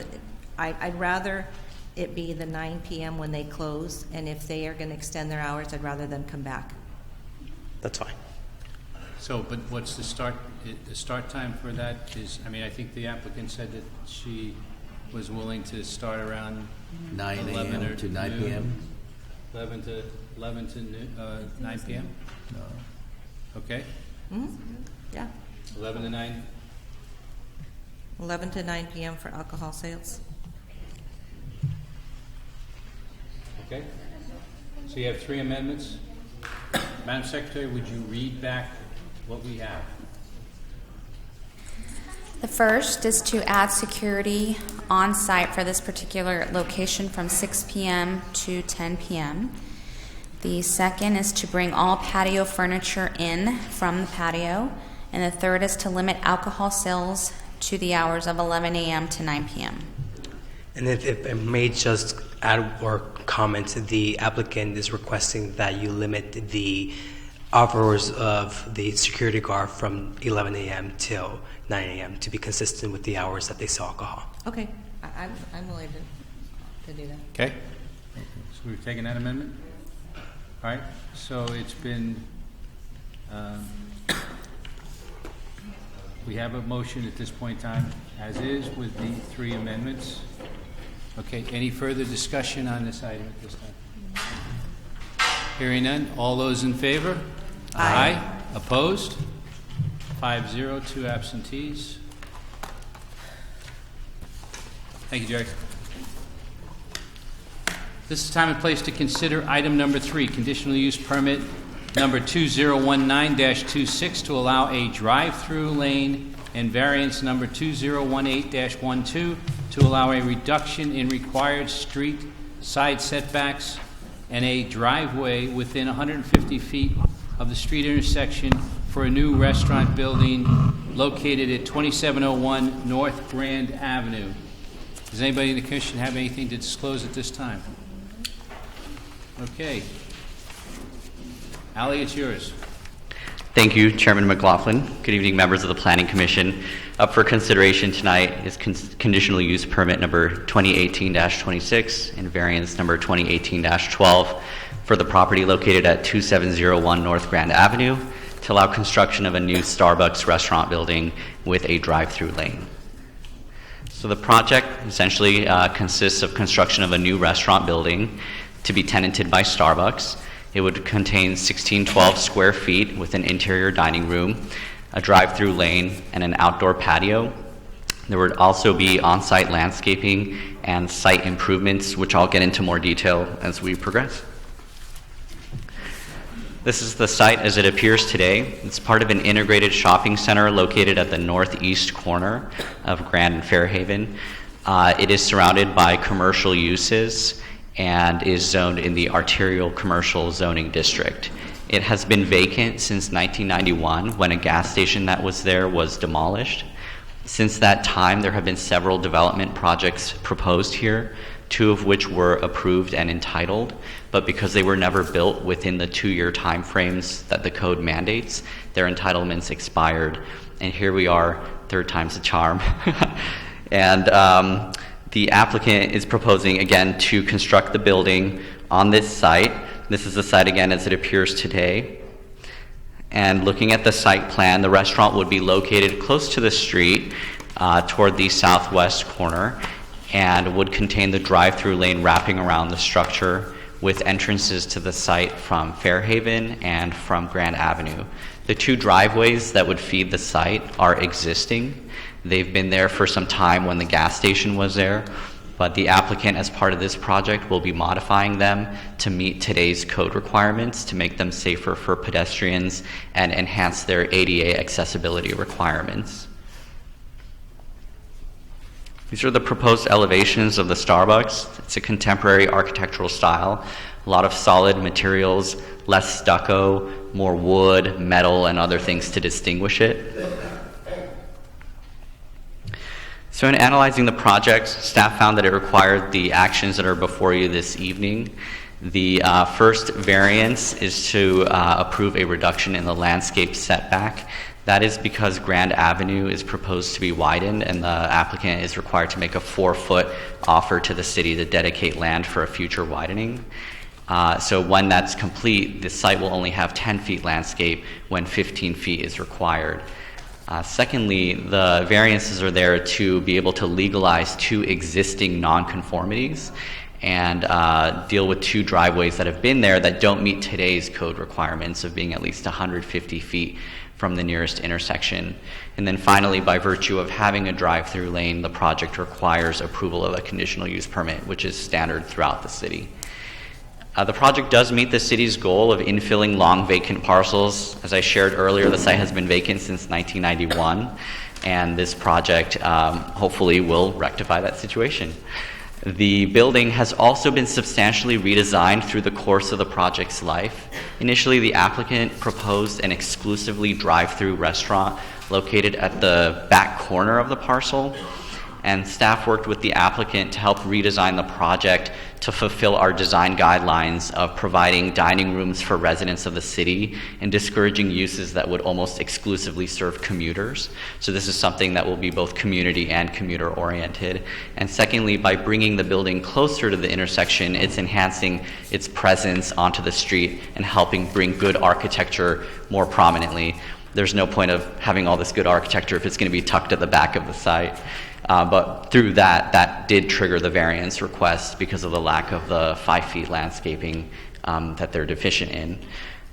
I'd rather it be the 9 p.m. when they close, and if they are going to extend their hours, I'd rather them come back. That's fine. So, but what's the start time for that is, I think the applicant said that she was willing to start around 9 11 a.m. or to 9 noon? p.m. 11 to noon, 9 p.m.? No. Okay. Mm-hmm. Yeah. 11 to 9. 11 to 9 p.m. for alcohol sales. Okay? So you have 3 amendments. Madam Secretary, would you read back what we have? The first is to add security on site for this particular location from 6 p.m. to 10 p.m. The second is to bring all patio furniture in from the patio. And the third is to limit alcohol sales to the hours of 11 a.m. to 9 p.m. And if I may just add or comment, the applicant is requesting that you limit the hours of the security guard from 11 a.m. till 9 a.m. to be consistent with the hours that they sell alcohol. Okay, I'm willing to do that. Okay. So we've taken that amendment? All right. So it's been, we have a motion at this point in time, as is, with the 3 amendments. Okay, any further discussion on this item at this time? Hearing none, all those in favor? Aye. Opposed? 5-0, 2 absentees. Thank you, Jerry. This is time and place to consider item number 3, conditional use permit number 2019-26 to allow a drive-through lane, and variance number 2018-12 to allow a reduction in required street side setbacks and a driveway within 150 feet of the street intersection for a new restaurant building located at 2701 North Grand Avenue. Does anybody in the commission have anything to disclose at this time? Okay. Ally, it's yours. Thank you, Chairman McLaughlin. Good evening, members of the Planning Commission. Up for consideration tonight is conditional use permit number 2018-26 and variance number 2018-12 for the property located at 2701 North Grand Avenue to allow construction of a new Starbucks restaurant building with a drive-through lane. So the project essentially consists of construction of a new restaurant building to be tenanted by Starbucks. It would contain 1612 square feet with an interior dining room, a drive-through lane, and an outdoor patio. There would also be on-site landscaping and site improvements, which I'll get into more detail as we progress. This is the site as it appears today. It's part of an integrated shopping center located at the northeast corner of Grand and Fairhaven. It is surrounded by commercial uses and is zoned in the arterial commercial zoning district. It has been vacant since 1991 when a gas station that was there was demolished. Since that time, there have been several development projects proposed here, 2 of which were approved and entitled, but because they were never built within the 2-year time frames that the code mandates, their entitlements expired. And here we are, 3rd time's a charm. And the applicant is proposing, again, to construct the building on this site. This is the site, again, as it appears today. And looking at the site plan, the restaurant would be located close to the street toward the southwest corner and would contain the drive-through lane wrapping around the structure with entrances to the site from Fairhaven and from Grand Avenue. The 2 driveways that would feed the site are existing. They've been there for some time when the gas station was there, but the applicant, as part of this project, will be modifying them to meet today's code requirements to make them safer for pedestrians and enhance their ADA accessibility requirements. These are the proposed elevations of the Starbucks. It's a contemporary architectural style, a lot of solid materials, less stucco, more wood, metal, and other things to distinguish it. So in analyzing the project, staff found that it required the actions that are before you this evening. The first variance is to approve a reduction in the landscape setback. That is because Grand Avenue is proposed to be widened and the applicant is required to make a 4-foot offer to the city to dedicate land for a future widening. So when that's complete, the site will only have 10 feet landscape when 15 feet is required. Secondly, the variances are there to be able to legalize 2 existing nonconformities, and deal with 2 driveways that have been there that don't meet today's code requirements of being at least 150 feet from the nearest intersection. And then finally, by virtue of having a drive-through lane, the project requires approval of a conditional use permit, which is standard throughout the city. The project does meet the city's goal of infilling long vacant parcels. As I shared earlier, the site has been vacant since 1991, and this project hopefully will rectify that situation. The building has also been substantially redesigned through the course of the project's life. Initially, the applicant proposed an exclusively drive-through restaurant located at the back corner of the parcel, and staff worked with the applicant to help redesign the project to fulfill our design guidelines of providing dining rooms for residents of the city and discouraging uses that would almost exclusively serve commuters. So this is something that will be both community and commuter oriented. And secondly, by bringing the building closer to the intersection, it's enhancing its presence onto the street and helping bring good architecture more prominently. There's no point of having all this good architecture if it's going to be tucked at the back of the site. But through that did trigger the variance request because of the lack of the 5 feet landscaping that they're deficient in.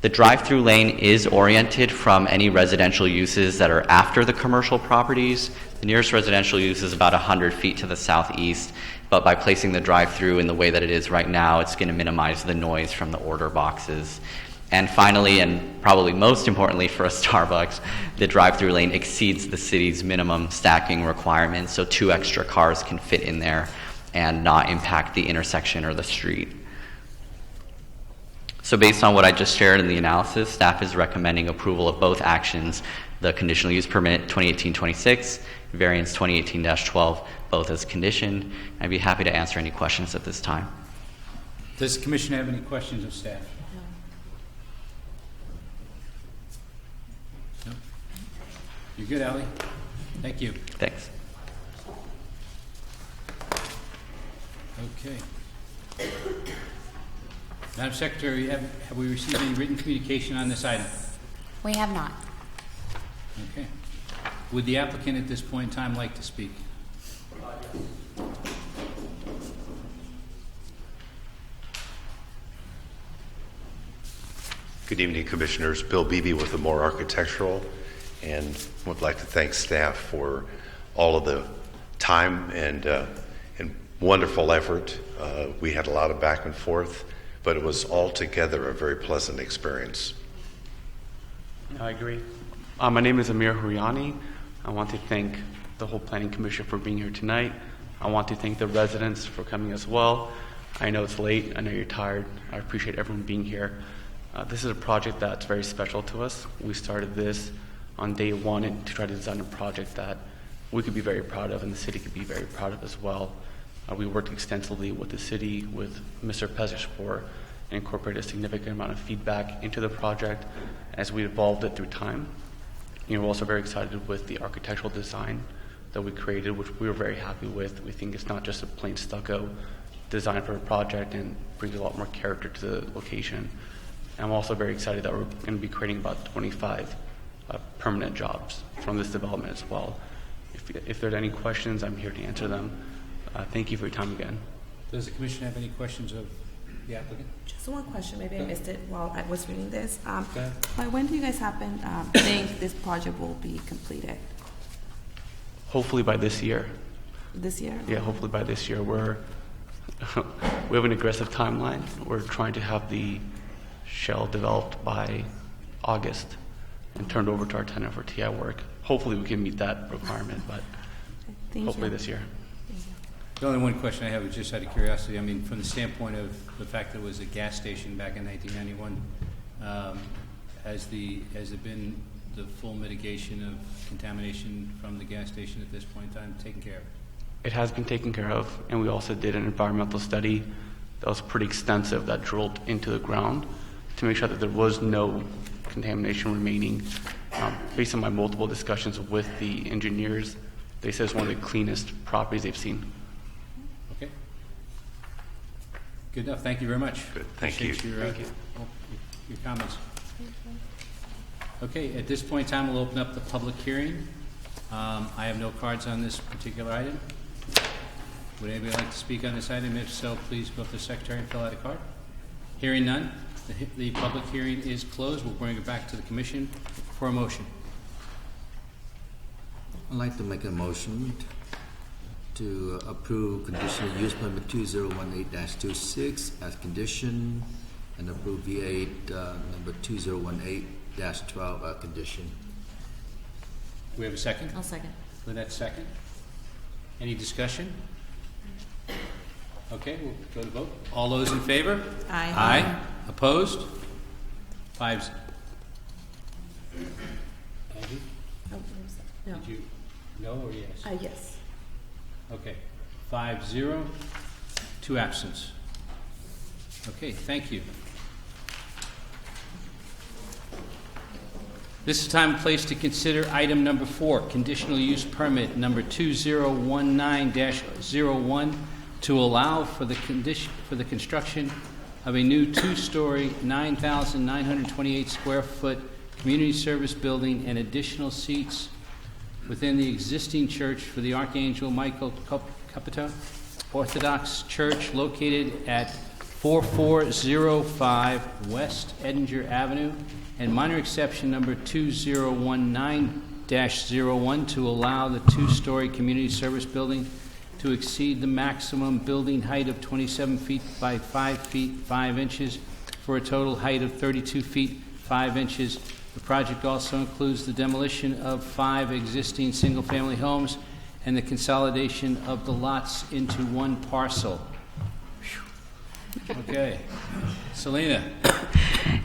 The drive-through lane is oriented from any residential uses that are after the commercial properties. The nearest residential use is about 100 feet to the southeast, but by placing the drive-through in the way that it is right now, it's going to minimize the noise from the order boxes. And finally, and probably most importantly for a Starbucks, the drive-through lane exceeds the city's minimum stacking requirements, so 2 extra cars can fit in there and not impact the intersection or the street. So based on what I just shared in the analysis, staff is recommending approval of both actions, the conditional use permit 2018-26, variance 2018-12, both as conditioned. I'd be happy to answer any questions at this time. Does the commission have any questions of staff? You're good, Ally. Thank you. Thanks. Okay. Madam Secretary, have we received any written communication on this item? We have not. Okay. Would the applicant at this point in time like to speak? Good evening, Commissioners. Bill Beebe with the Moore Architectural, and would like to thank staff for all of the time and wonderful effort. We had a lot of back and forth, but it was altogether a very pleasant experience. I agree. My name is Amir Huriani. I want to thank the whole Planning Commission for being here tonight. I want to thank the residents for coming as well. I know it's late. I know you're tired. I appreciate everyone being here. This is a project that's very special to us. We started this on day one and to try to design a project that we could be very proud of and the city could be very proud of as well. We worked extensively with the city, with Mr. Pezeshpour, and incorporated a significant amount of feedback into the project as we evolved it through time. We're also very excited with the architectural design that we created, which we were very happy with. We think it's not just a plain stucco design for a project and brings a lot more character to the location. And I'm also very excited that we're going to be creating about 25 permanent jobs from this development as well. If there's any questions, I'm here to answer them. Thank you for your time again. Does the commission have any questions of the applicant? Just one question, maybe I missed it while I was reading this. By when do you guys think this project will be completed? Hopefully by this year. This year? Yeah, hopefully by this year. We have an aggressive timeline. We're trying to have the shell developed by August and turned over to our tenant for TI work. Hopefully we can meet that requirement, but hopefully this year. The only one question I have is just out of curiosity. I mean, from the standpoint of the fact that it was a gas station back in 1991, has it been the full mitigation of contamination from the gas station at this point in time taken care of? It has been taken care of, and we also did an environmental study that was pretty extensive that drilled into the ground to make sure that there was no contamination remaining. Based on my multiple discussions with the engineers, they said it's one of the cleanest properties they've seen. Okay. Good enough. Thank you very much. Good. Thank you. Your comments. Okay. At this point in time, we'll open up the public hearing. I have no cards on this particular item. Would anybody like to speak on this item? If so, please go up to the secretary and fill out a card. Hearing none, the public hearing is closed. We'll bring it back to the commission for a motion. I'd like to make a motion to approve conditional use permit 2018-26 as condition and approve V8 number 2018-12 as condition. We have a second? I'll second. Lynette, second. Any discussion? Okay, we'll go to vote. All those in favor? Aye. Aye. Opposed? 5. Angie? No. Did you no or yes? Yes. Okay. 5-0. 2 absence. Okay, thank you. This is time and place to consider item number 4, conditional use permit number 2019-01 to allow for the construction of a new 2-story, 9,928 square foot community service building and additional seats within the existing church for the Archangel Michael Capito Orthodox Church located at 4405 West Edinger Avenue, and minor exception number 2019-01 to allow the 2-story community service building to exceed the maximum building height of 27 feet by 5 feet 5 inches for a total height of 32 feet 5 inches. The project also includes the demolition of 5 existing single-family homes and the consolidation of the lots into one parcel. Okay. Selena.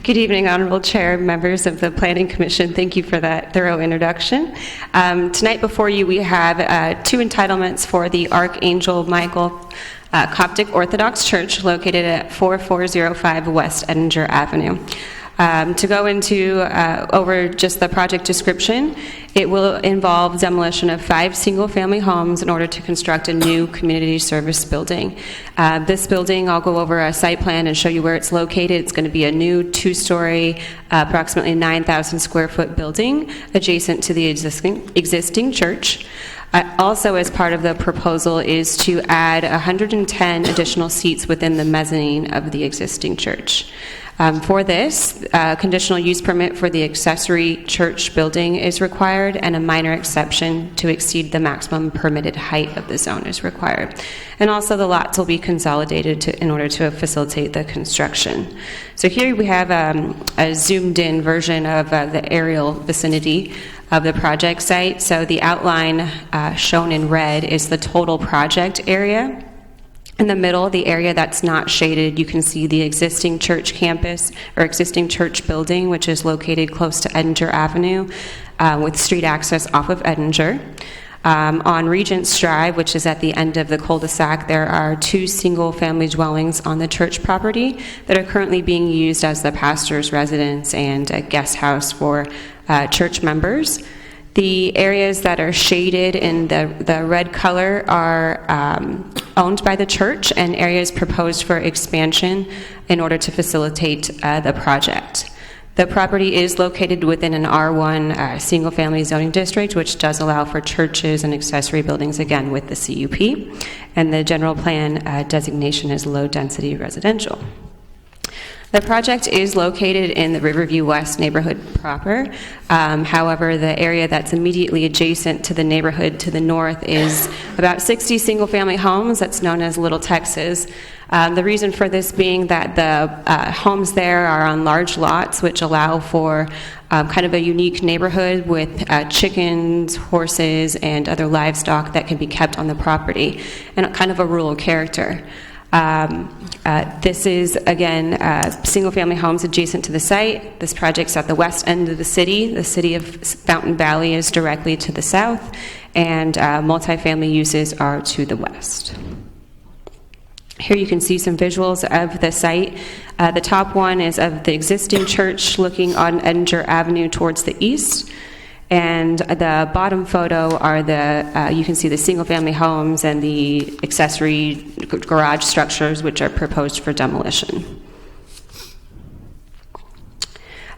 Good evening, Honorable Chair, members of the Planning Commission. Thank you for that thorough introduction. Tonight before you, we have 2 entitlements for the Archangel Michael Coptic Orthodox Church located at 4405 West Edinger Avenue. To go into over just the project description, it will involve demolition of 5 single-family homes in order to construct a new community service building. This building, I'll go over a site plan and show you where it's located. It's going to be a new 2-story, approximately 9,000 square foot building adjacent to the existing church. Also, as part of the proposal is to add 110 additional seats within the mezzanine of the existing church. For this, conditional use permit for the accessory church building is required, and a minor exception to exceed the maximum permitted height of the zone is required. And also the lots will be consolidated in order to facilitate the construction. So here we have a zoomed-in version of the aerial vicinity of the project site. So the outline shown in red is the total project area. In the middle, the area that's not shaded, you can see the existing church campus or existing church building, which is located close to Edinger Avenue with street access off of Edinger. On Regent's Drive, which is at the end of the cul-de-sac, there are 2 single-family dwellings on the church property that are currently being used as the pastor's residence and a guest house for church members. The areas that are shaded in the red color are owned by the church, and areas proposed for expansion in order to facilitate the project. The property is located within an R1 single-family zoning district, which does allow for churches and accessory buildings, again, with the CUP. And the general plan designation is low-density residential. The project is located in the Riverview West neighborhood proper. However, the area that's immediately adjacent to the neighborhood to the north is about 60 single-family homes. That's known as Little Texas. The reason for this being that the homes there are on large lots, which allow for kind of a unique neighborhood with chickens, horses, and other livestock that can be kept on the property, and kind of a rural character. This is, again, single-family homes adjacent to the site. This project's at the west end of the city. The city of Fountain Valley is directly to the south, and multifamily uses are to the west. Here you can see some visuals of the site. The top one is of the existing church looking on Edinger Avenue towards the east. And the bottom photo are you can see the single-family homes and the accessory garage structures which are proposed for demolition.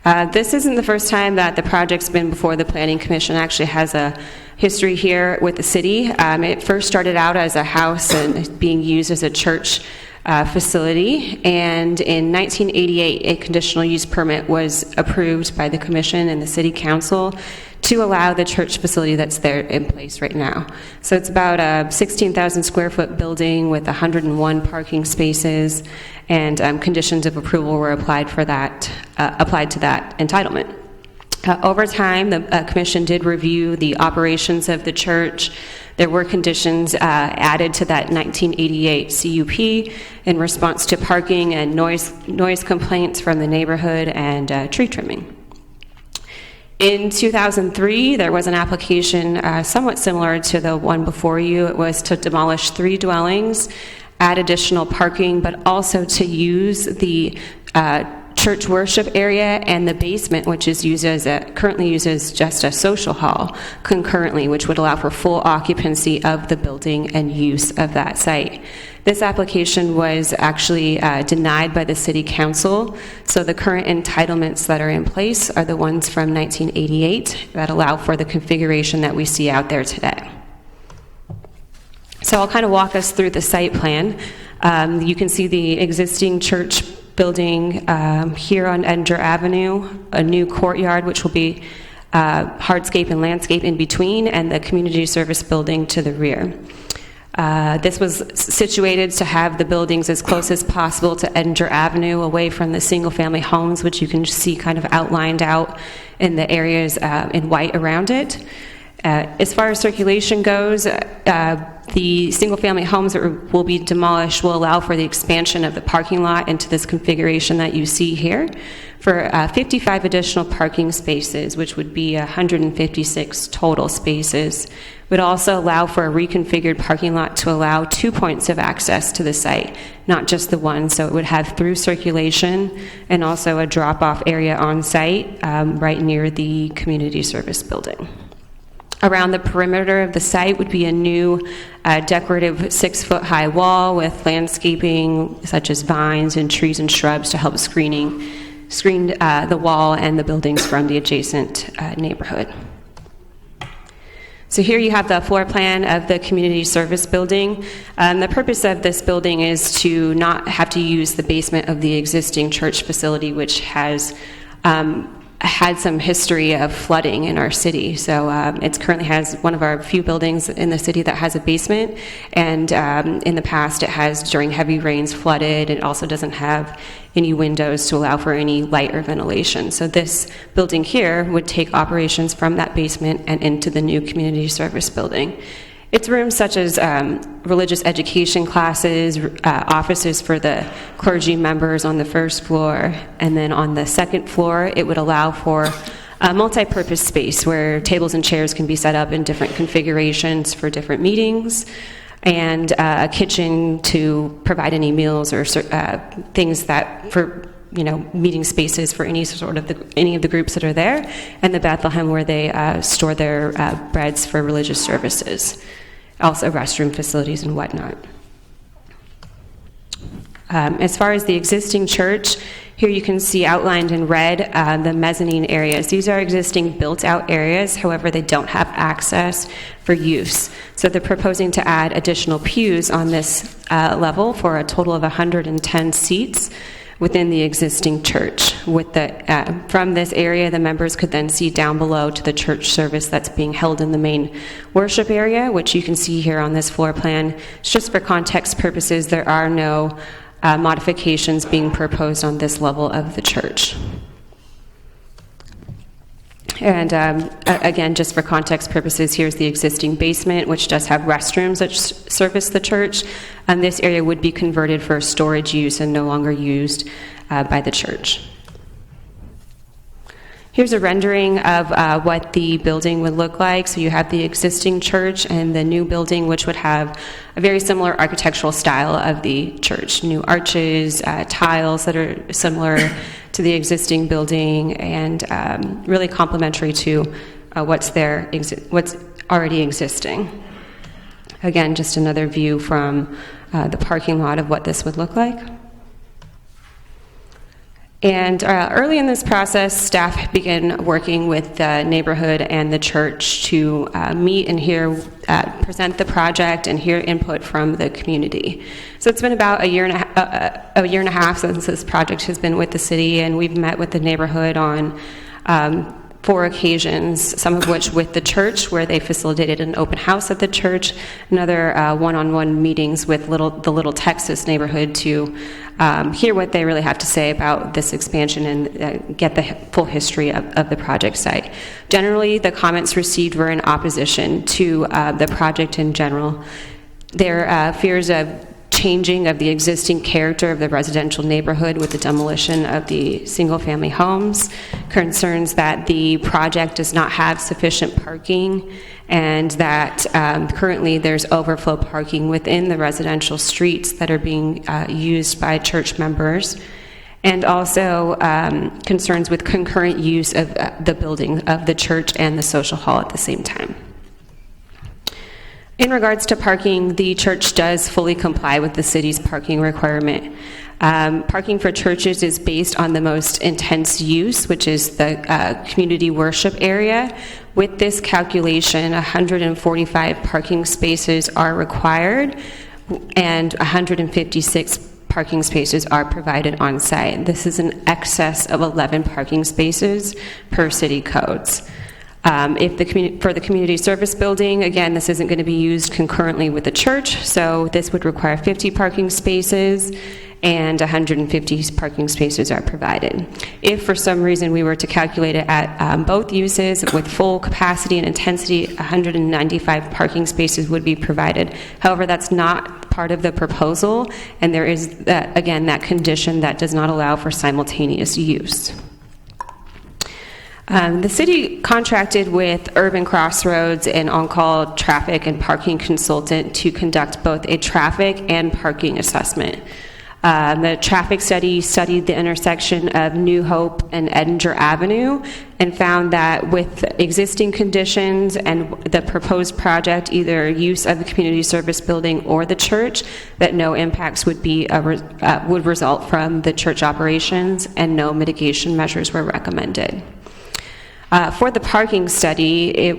This isn't the first time that the project's been before the Planning Commission. It actually has a history here with the city. It first started out as a house and being used as a church facility, and in 1988 a conditional use permit was approved by the Commission and the City Council to allow the church facility that's there in place right now. So it's about a 16,000 square foot building with 101 parking spaces, and conditions of approval were applied to that entitlement. Over time, the Commission did review the operations of the church. There were conditions added to that 1988 CUP in response to parking and noise complaints from the neighborhood and tree trimming. In 2003, there was an application somewhat similar to the one before you. It was to demolish 3 dwellings, add additional parking, but also to use the church worship area and the basement, which is currently used as just a social hall, concurrently, which would allow for full occupancy of the building and use of that site. This application was actually denied by the City Council, so the current entitlements that are in place are the ones from 1988 that allow for the configuration that we see out there today. So I'll kind of walk us through the site plan. You can see the existing church building here on Edgar Avenue, a new courtyard which will be hardscape and landscape in between, and the community service building to the rear. This was situated to have the buildings as close as possible to Edgar Avenue, away from the single-family homes, which you can see kind of outlined out in the areas in white around it. As far as circulation goes, the single-family homes that will be demolished will allow for the expansion of the parking lot into this configuration that you see here for 55 additional parking spaces, which would be 156 total spaces. It would also allow for a reconfigured parking lot to allow 2 points of access to the site, not just the one. So it would have through circulation and also a drop-off area on site right near the community service building. Around the perimeter of the site would be a new decorative 6-foot-high wall with landscaping such as vines and trees and shrubs to help screen the wall and the buildings from the adjacent neighborhood. So here you have the floor plan of the community service building. The purpose of this building is to not have to use the basement of the existing church facility, which has had some history of flooding in our city. So it currently has one of our few buildings in the city that has a basement, and in the past it has, during heavy rains, flooded. It also doesn't have any windows to allow for any light or ventilation. So this building here would take operations from that basement and into the new community service building. It's rooms such as religious education classes, offices for the clergy members on the first floor, and then on the second floor it would allow for a multi-purpose space where tables and chairs can be set up in different configurations for different meetings, and a kitchen to provide any meals or things that for meeting spaces for any of the groups that are there, and the Bethlehem where they store their breads for religious services. Also restroom facilities and whatnot. As far as the existing church, here you can see outlined in red the mezzanine areas. These are existing built-out areas, however, they don't have access for use. So they're proposing to add additional pews on this level for a total of 110 seats within the existing church. From this area, the members could then see down below to the church service that's being held in the main worship area, which you can see here on this floor plan. It's just for context purposes, there are no modifications being proposed on this level of the church. And again, just for context purposes, here's the existing basement, which does have restrooms that service the church. And this area would be converted for storage use and no longer used by the church. Here's a rendering of what the building would look like. So you have the existing church and the new building, which would have a very similar architectural style of the church. New arches, tiles that are similar to the existing building, and really complementary to what's already existing. Again, just another view from the parking lot of what this would look like. And early in this process, staff began working with the neighborhood and the church to meet and present the project and hear input from the community. So it's been about a year and a half since this project has been with the city, and we've met with the neighborhood on 4 occasions, some of which with the church, where they facilitated an open house at the church, another one-on-one meetings with the Little Texas neighborhood to hear what they really have to say about this expansion and get the full history of the project site. Generally, the comments received were in opposition to the project in general. Their fears of changing of the existing character of the residential neighborhood with the demolition of the single-family homes, concerns that the project does not have sufficient parking, and that currently there's overflow parking within the residential streets that are being used by church members, and also concerns with concurrent use of the building of the church and the social hall at the same time. In regards to parking, the church does fully comply with the city's parking requirement. Parking for churches is based on the most intense use, which is the community worship area. With this calculation, 145 parking spaces are required, and 156 parking spaces are provided on site. This is an excess of 11 parking spaces per city codes. For the community service building, again, this isn't going to be used concurrently with the church, so this would require 50 parking spaces, and 150 parking spaces are provided. If for some reason we were to calculate it at both uses with full capacity and intensity, 195 parking spaces would be provided. However, that's not part of the proposal, and there is, again, that condition that does not allow for simultaneous use. The city contracted with Urban Crossroads, an on-call traffic and parking consultant, to conduct both a traffic and parking assessment. The traffic study studied the intersection of New Hope and Edinger Avenue and found that with existing conditions and the proposed project, either use of the community service building or the church, that no impacts would result from the church operations, and no mitigation measures were recommended. For the parking study,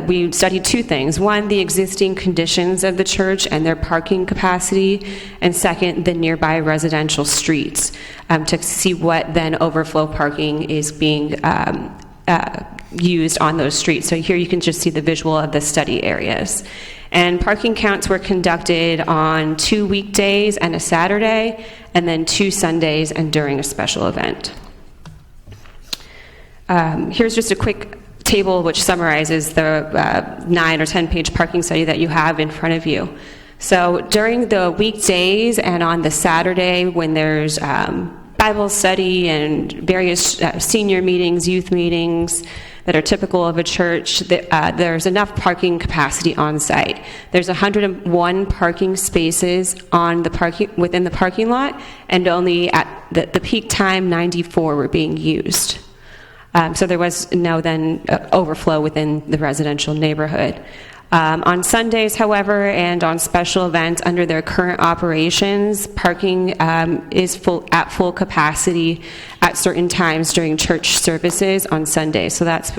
we studied 2 things. One, the existing conditions of the church and their parking capacity, and second, the nearby residential streets, to see what then overflow parking is being used on those streets. So here you can just see the visual of the study areas. And parking counts were conducted on 2 weekdays and a Saturday, and then 2 Sundays and during a special event. Here's just a quick table which summarizes the 9 or 10-page parking study that you have in front of you. So during the weekdays and on the Saturday, when there's Bible study and various senior meetings, youth meetings that are typical of a church, there's enough parking capacity on site. There's 101 parking spaces within the parking lot, and only at the peak time, 94 were being used. So there was no then overflow within the residential neighborhood. On Sundays, however, and on special events under their current operations, parking is at full capacity at certain times during church services on Sundays. So that's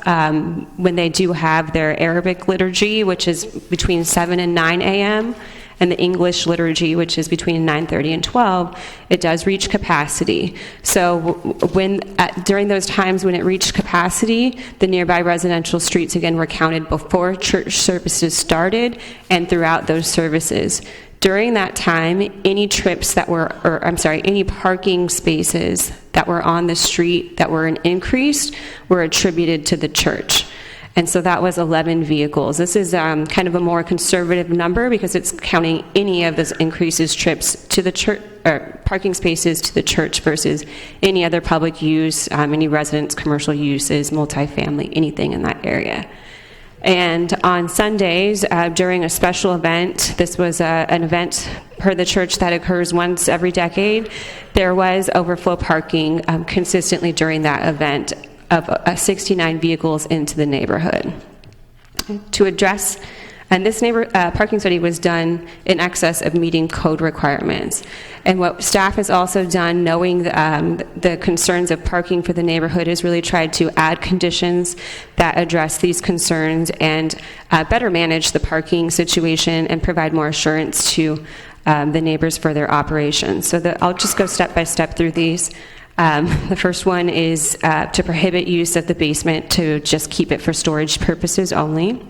when they do have their Arabic liturgy, which is between 7 and 9 a.m., and the English liturgy, which is between 9:30 and 12, it does reach capacity. So during those times when it reached capacity, the nearby residential streets again were counted before church services started and throughout those services. During that time, any parking spaces that were on the street that were increased were attributed to the church. And so that was 11 vehicles. This is kind of a more conservative number because it's counting any of those increases trips to the church, or parking spaces to the church versus any other public use, any residence, commercial uses, multifamily, anything in that area. And on Sundays, during a special event, this was an event per the church that occurs once every decade, there was overflow parking consistently during that event of 69 vehicles into the neighborhood. To address And this parking study was done in excess of meeting code requirements. And what staff has also done, knowing the concerns of parking for the neighborhood, is really tried to add conditions that address these concerns and better manage the parking situation and provide more assurance to the neighbors for their operations. So I'll just go step by step through these. The first one is to prohibit use of the basement, to just keep it for storage purposes only.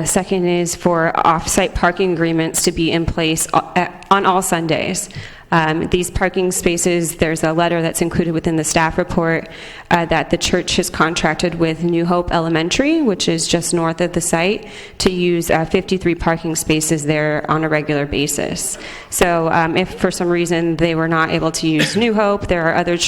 Second is for off-site parking agreements to be in place on all Sundays. These parking spaces, there's a letter that's included within the staff report that the church has contracted with New Hope Elementary, which is just north of the site, to use 53 parking spaces there on a regular basis. So if for some reason they were not able to use New Hope, there are other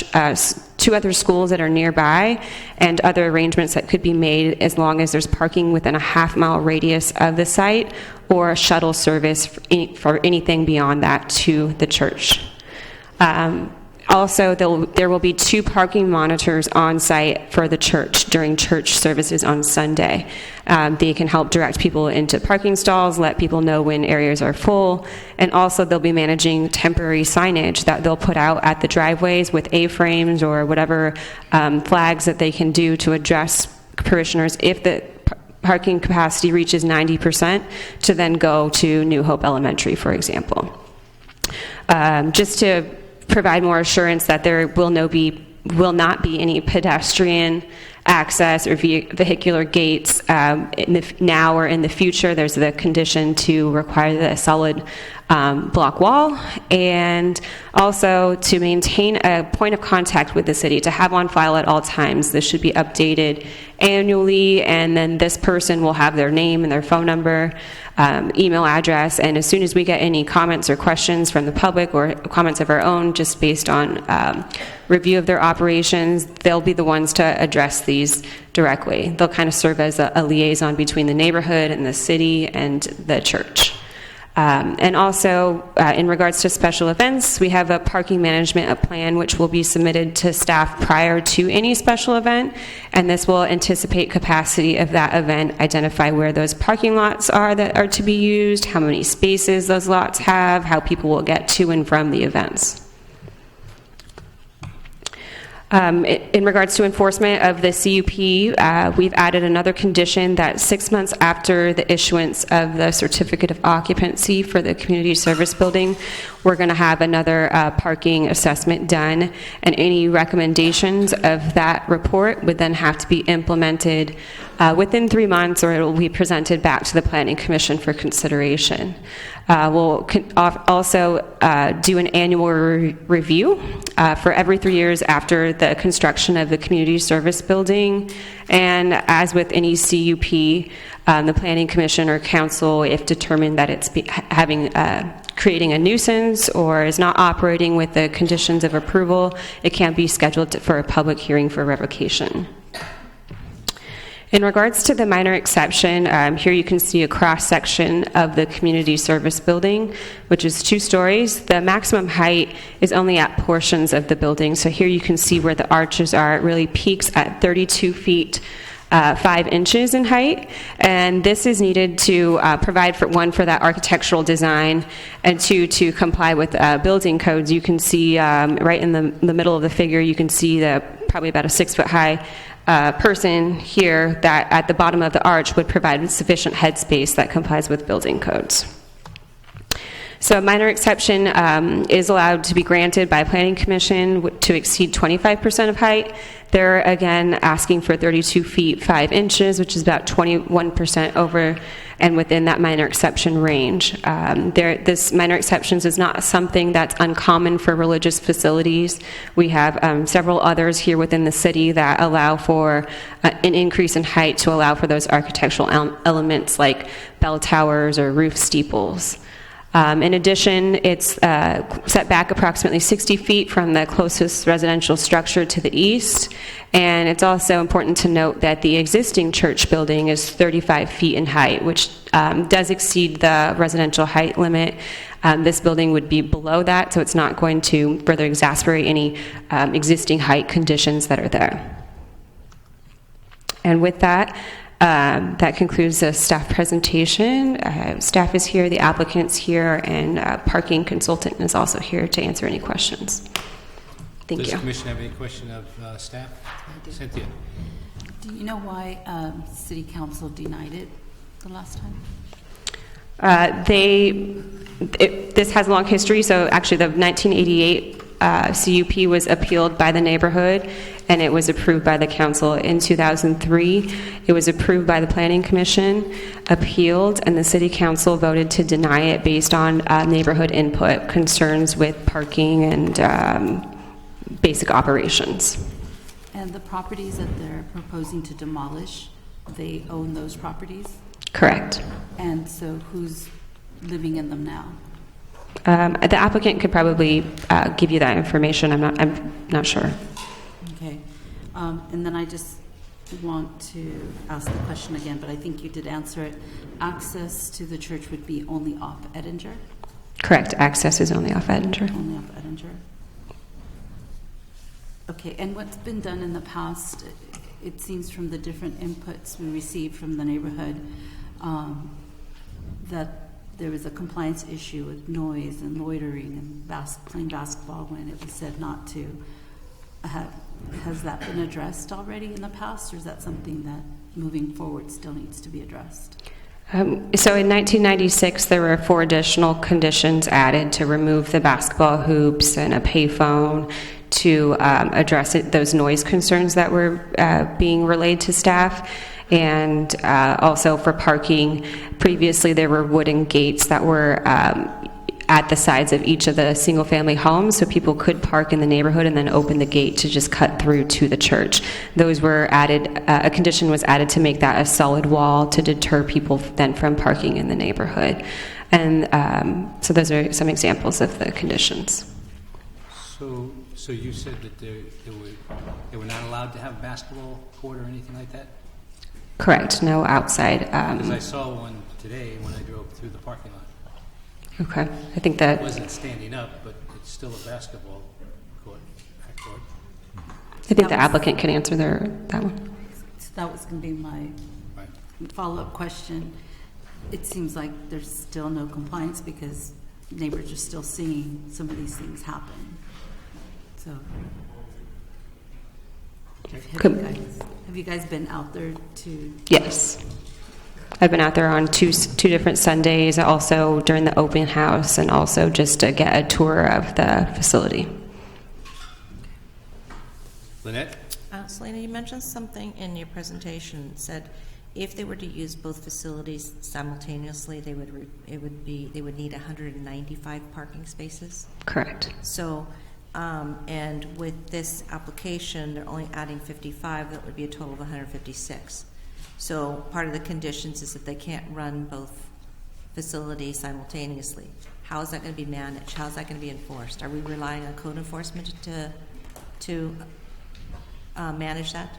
two other schools that are nearby and other arrangements that could be made as long as there's parking within a half-mile radius of the site or a shuttle service for anything beyond that to the church. Also, there will be 2 parking monitors on site for the church during church services on Sunday. They can help direct people into parking stalls, let people know when areas are full, and also they'll be managing temporary signage that they'll put out at the driveways with A-frames or whatever flags that they can do to address parishioners if the parking capacity reaches 90%, to then go to New Hope Elementary, for example. Just to provide more assurance that there will not be any pedestrian access or vehicular gates now or in the future. There's the condition to require the solid block wall, and also to maintain a point of contact with the city, to have on file at all times. This should be updated annually, and then this person will have their name and their phone number, email address, and as soon as we get any comments or questions from the public or comments of our own just based on review of their operations, they'll be the ones to address these directly. They'll kind of serve as a liaison between the neighborhood and the city and the church. And also, in regards to special events, we have a parking management plan which will be submitted to staff prior to any special event, and this will anticipate capacity of that event, identify where those parking lots are that are to be used, how many spaces those lots have, how people will get to and from the events. In regards to enforcement of the CUP, we've added another condition that 6 months after the issuance of the certificate of occupancy for the community service building, we're going to have another parking assessment done, and any recommendations of that report would then have to be implemented within 3 months, or it will be presented back to the Planning Commission for consideration. We'll also do an annual review for every 3 years after the construction of the community service building, and as with any CUP, the Planning Commission or Council, if determined that it's creating a nuisance or is not operating with the conditions of approval, it can be scheduled for a public hearing for revocation. In regards to the minor exception, here you can see a cross-section of the community service building, which is 2 stories. The maximum height is only at portions of the building. So here you can see where the arches are. It really peaks at 32 feet 5 inches in height, and this is needed to provide for that architectural design, and to comply with building codes. You can see right in the middle of the figure, you can see probably about a 6 foot high person here that at the bottom of the arch would provide sufficient headspace that complies with building codes. So a minor exception is allowed to be granted by Planning Commission to exceed 25% of height. They're again asking for 32 feet 5 inches, which is about 21% over and within that minor exception range. This minor exceptions is not something that's uncommon for religious facilities. We have several others here within the city that allow for an increase in height to allow for those architectural elements like bell towers or roof steeples. In addition, it's set back approximately 60 feet from the closest residential structure to the east, and it's also important to note that the existing church building is 35 feet in height, which does exceed the residential height limit. This building would be below that, so it's not going to further exacerbate any existing height conditions that are there. And with that, That concludes the staff presentation. Staff is here, the applicant's here, and parking consultant is also here to answer any questions. Thank Does you. the commission have any question of staff? Cynthia? Do you know why City Council denied it the last time? This has a long history, so actually the 1988 CUP was appealed by the neighborhood, and it was approved by the council in 2003. It was approved by the Planning Commission, appealed, and the City Council voted to deny it based on neighborhood input, concerns with parking and basic operations. And the properties that they're proposing to demolish, they own those properties? Correct. And so who's living in them now? The applicant could probably give you that information. I'm not sure. Okay. And then I just want to ask the question again, but I think you did answer it. Access to the church would be only off Edinger? Correct. Access is only off Edinger. Only off Edinger. Okay, and what's been done in the past, it seems from the different inputs we received from the neighborhood, that there was a compliance issue with noise and loitering and playing basketball when it was said not to. Has that been addressed already in the past, or is that something that moving forward still needs to be addressed? So in 1996, there were 4 additional conditions added to remove the basketball hoops and a payphone to address those noise concerns that were being relayed to staff. And also for parking, previously there were wooden gates that were at the sides of each of the single-family homes, so people could park in the neighborhood and then open the gate to just cut through to the church. Those were added, a condition was added to make that a solid wall to deter people then from parking in the neighborhood. And so those are some examples of the conditions. So you said that they were not allowed to have a basketball court or anything like that? Correct, no outside. Because I saw one today when I drove through the parking lot. Okay, I think that... It wasn't standing up, but it's still a basketball court. I think the applicant can answer that one. So that was going to be my follow-up question. It seems like there's still no compliance because neighbors are still seeing some of these things happen. So, have you guys been out there to? Yes. I've been out there on two different Sundays, also during the open house, and also just to get a tour of the facility. Lynette? Selena, you mentioned something in your presentation that said if they were to use both facilities simultaneously, they would need 195 parking spaces. Correct. So, and with this application, they're only adding 55. That would be a total of 156. So part of the conditions is that they can't run both facilities simultaneously. How is that going to be managed? How is that going to be enforced? Are we relying on code enforcement to manage that?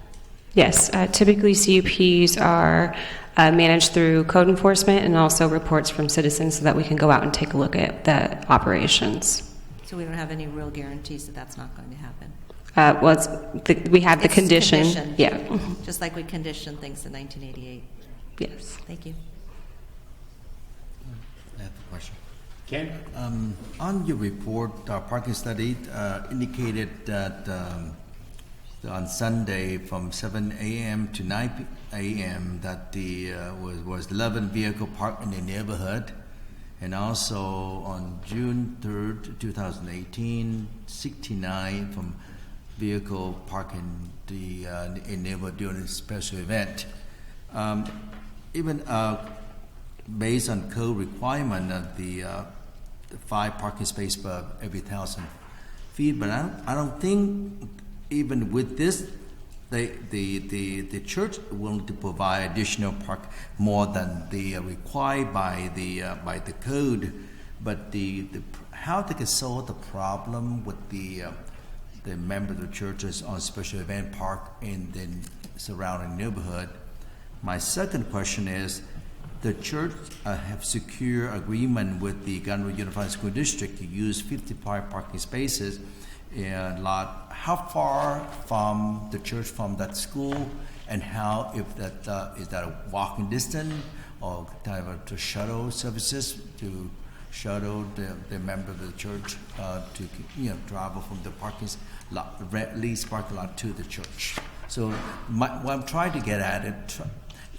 Yes, typically CUPs are managed through code enforcement and also reports from citizens so that we can go out and take a look at the operations. So we don't have any real guarantees that that's not going to happen? We have the condition. Conditioned. Yeah. Just like we conditioned things in 1988. Yes. Thank you. I have a question. Ken? On your report, our parking study indicated that on Sunday from 7 a.m. to 9 a.m. that was 11 vehicle parked in the neighborhood, and also on June 3rd, 2018, 69 from vehicle parking in neighborhood during a special event. Even based on code requirement of the 5 parking space per every 1,000 feet, but I don't think even with this, the church willing to provide additional park more than the required by the code, but how they can solve the problem with the members of the churches on special event park in the surrounding neighborhood. My second question is, the church have secure agreement with the Gunnery Unified School District to use 55 parking spaces, and lot, how far from the church from that school, and how, if that is that a walking distance or kind of to shuttle services to shuttle the member of the church to travel from the parking lot, lease parking lot to the church. So what I'm trying to get at it,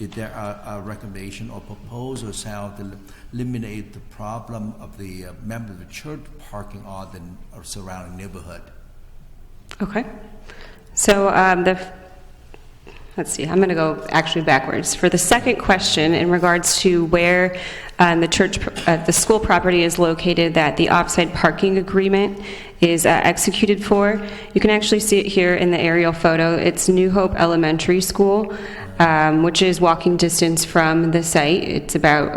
if there are a recommendation or proposals how to eliminate the problem of the member of the church parking on the surrounding neighborhood. Okay. So let's see, I'm going to go actually backwards. For the second question, in regards to where the school property is located that the offsite parking agreement is executed for, you can actually see it here in the aerial photo. It's New Hope Elementary School, which is walking distance from the site. It's about,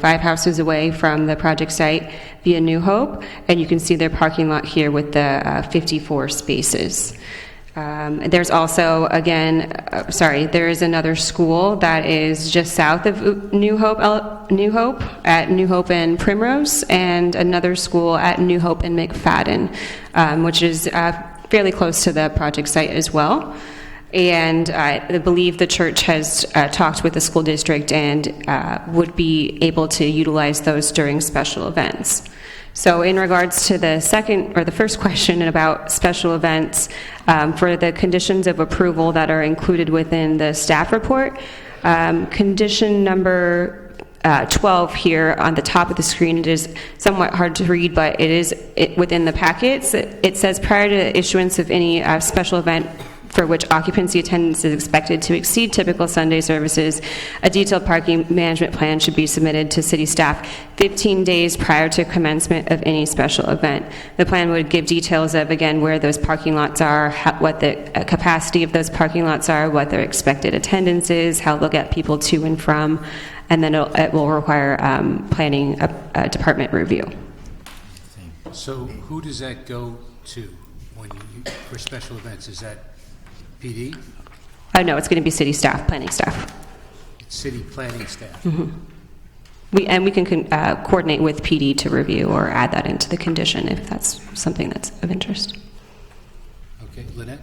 5 houses away from the project site via New Hope, and you can see their parking lot here with the 54 spaces. There's also, there is another school that is just south of New Hope at New Hope and Primrose, and another school at New Hope and McFadden, which is fairly close to the project site as well. And I believe the church has talked with the school district and would be able to utilize those during special events. So in regards to the first question about special events, for the conditions of approval that are included within the staff report, condition number 12 here on the top of the screen, it is somewhat hard to read, but it is within the packets. It says prior to issuance of any special event for which occupancy attendance is expected to exceed typical Sunday services, a detailed parking management plan should be submitted to city staff 15 days prior to commencement of any special event. The plan would give details of, again, where those parking lots are, what the capacity of those parking lots are, what their expected attendance is, how they'll get people to and from, and then it will require planning department review. So who does that go to for special events? Is that PD? No, it's going to be city staff, planning staff. City planning staff. Mm-hmm. We can coordinate with PD to review or add that into the condition if that's something that's of interest. Okay, Lynette?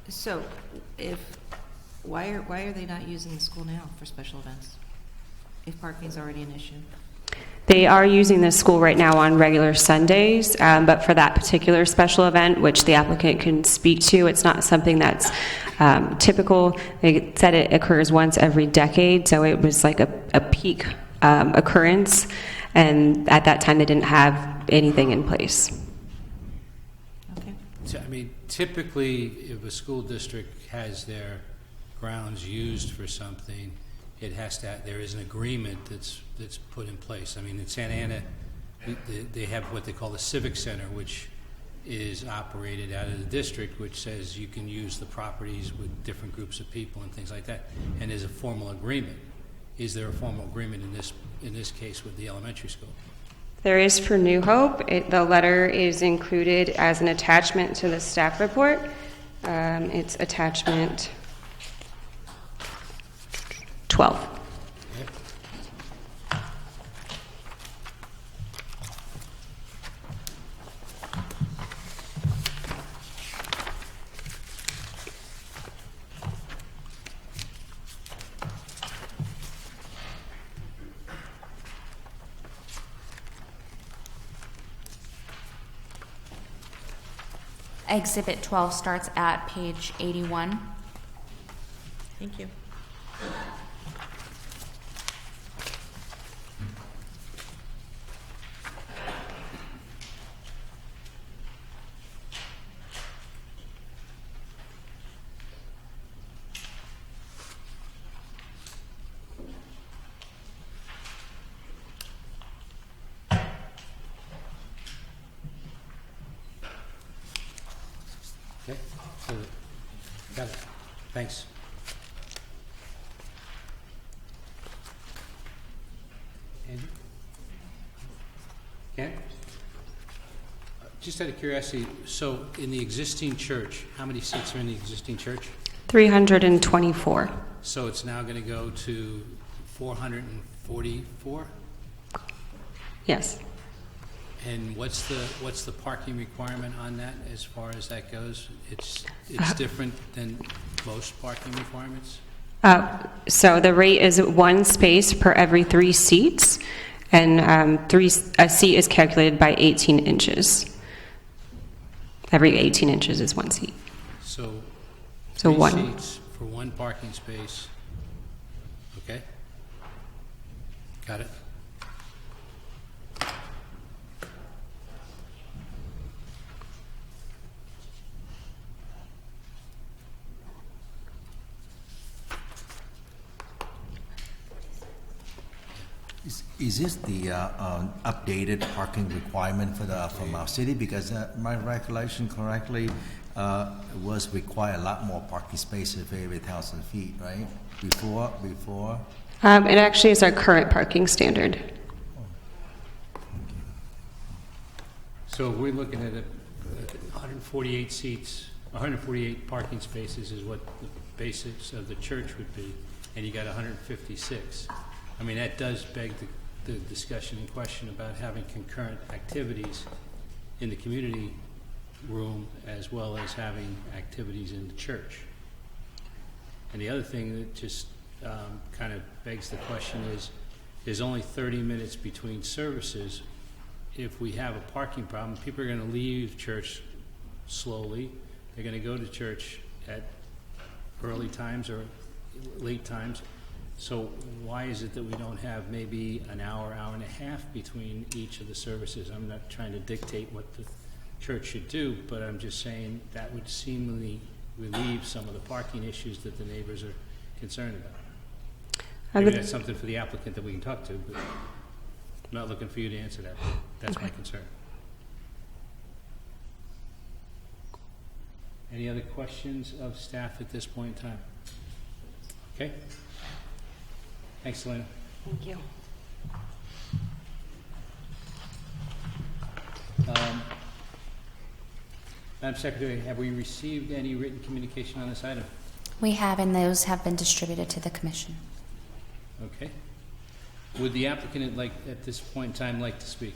So, why are they not using the school now for special events if parking is already an issue? They are using the school right now on regular Sundays, but for that particular special event, which the applicant can speak to, it's not something that's typical. They said it occurs once every decade, so it was like a peak occurrence, and at that time they didn't have anything in place. Okay. So, I mean, typically, if a school district has their grounds used for something, it has to. There is an agreement that's put in place. I mean, in Santa Ana, they have what they call the Civic Center, which is operated out of the district, which says you can use the properties with different groups of people and things like that. And there's a formal agreement. Is there a formal agreement in this case with the elementary school? There is for New Hope. The letter is included as an attachment to the staff report. It's attachment 12. Exhibit 12 starts at page 81. Thank you. Okay, so got it. Thanks. Andrew? Ken? Just out of curiosity, so in the existing church, how many seats are in the existing church? 324. So it's now going to go to 444? Yes. And what's the parking requirement on that as far as that goes? It's different than most parking requirements? So the rate is 1 space per every 3 seats, and a seat is calculated by 18 inches. Every 18 inches is 1 seat. So 3 1 seats for 1 parking space. Okay? Got it? Is this the updated parking requirement from our city? Because my recollection correctly, it was require a lot more parking spaces for every 1,000 feet, right? Before. It actually is our current parking standard. So if we're looking at 148 seats, 148 parking spaces is what the basics of the church would be, and you got 156. I mean, that does beg the discussion in question about having concurrent activities in the community room as well as having activities in the church. And the other thing that just kind of begs the question is, there's only 30 minutes between services. If we have a parking problem, people are going to leave church slowly. They're going to go to church at early times or late times. So why is it that we don't have maybe an hour, hour and a half between each of the services? I'm not trying to dictate what the church should do, but I'm just saying that would seemingly relieve some of the parking issues that the neighbors are concerned about. Maybe that's something for the applicant that we can talk to, but I'm not looking for you to answer that. That's my concern. Any other questions of staff at this point in time? Okay. Thanks, Selena. Thank you. Madam Secretary, have we received any written communication on this item? We have, and those have been distributed to the commission. Okay. Would the applicant at this point in time like to speak?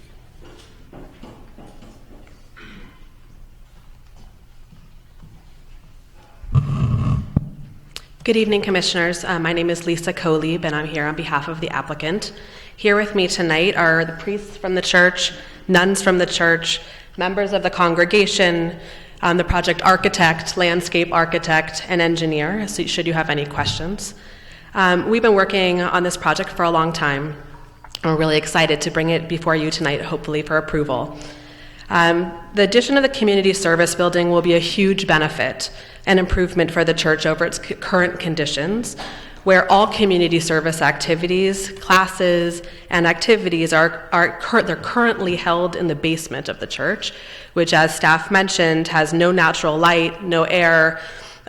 Good evening, Commissioners. My name is Lisa Coleb, and I'm here on behalf of the applicant. Here with me tonight are the priests from the church, nuns from the church, members of the congregation, the project architect, landscape architect, and engineer, so should you have any questions. We've been working on this project for a long time. We're really excited to bring it before you tonight, hopefully for approval. The addition of the community service building will be a huge benefit and improvement for the church over its current conditions, where all community service activities, classes, and activities they're currently held in the basement of the church, which, as staff mentioned, has no natural light, no air,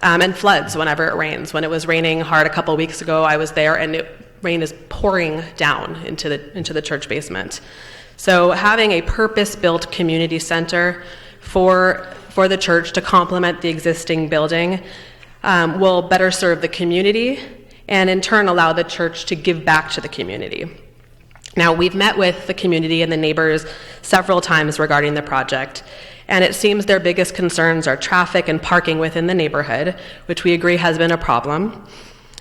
and floods whenever it rains. When it was raining hard a couple weeks ago, I was there, and rain is pouring down into the church basement. So having a purpose-built community center for the church to complement the existing building will better serve the community and in turn allow the church to give back to the community. Now, we've met with the community and the neighbors several times regarding the project, and it seems their biggest concerns are traffic and parking within the neighborhood, which we agree has been a problem.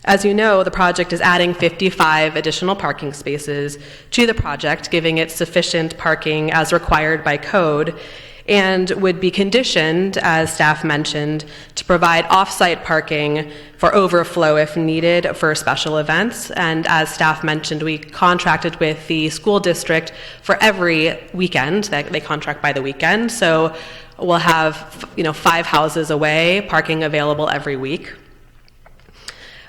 As you know, the project is adding 55 additional parking spaces to the project, giving it sufficient parking as required by code, and would be conditioned, as staff mentioned, to provide off-site parking for overflow if needed for special events. And as staff mentioned, we contracted with the school district for every weekend. They contract by the weekend, so we'll have 5 houses away, parking available every week.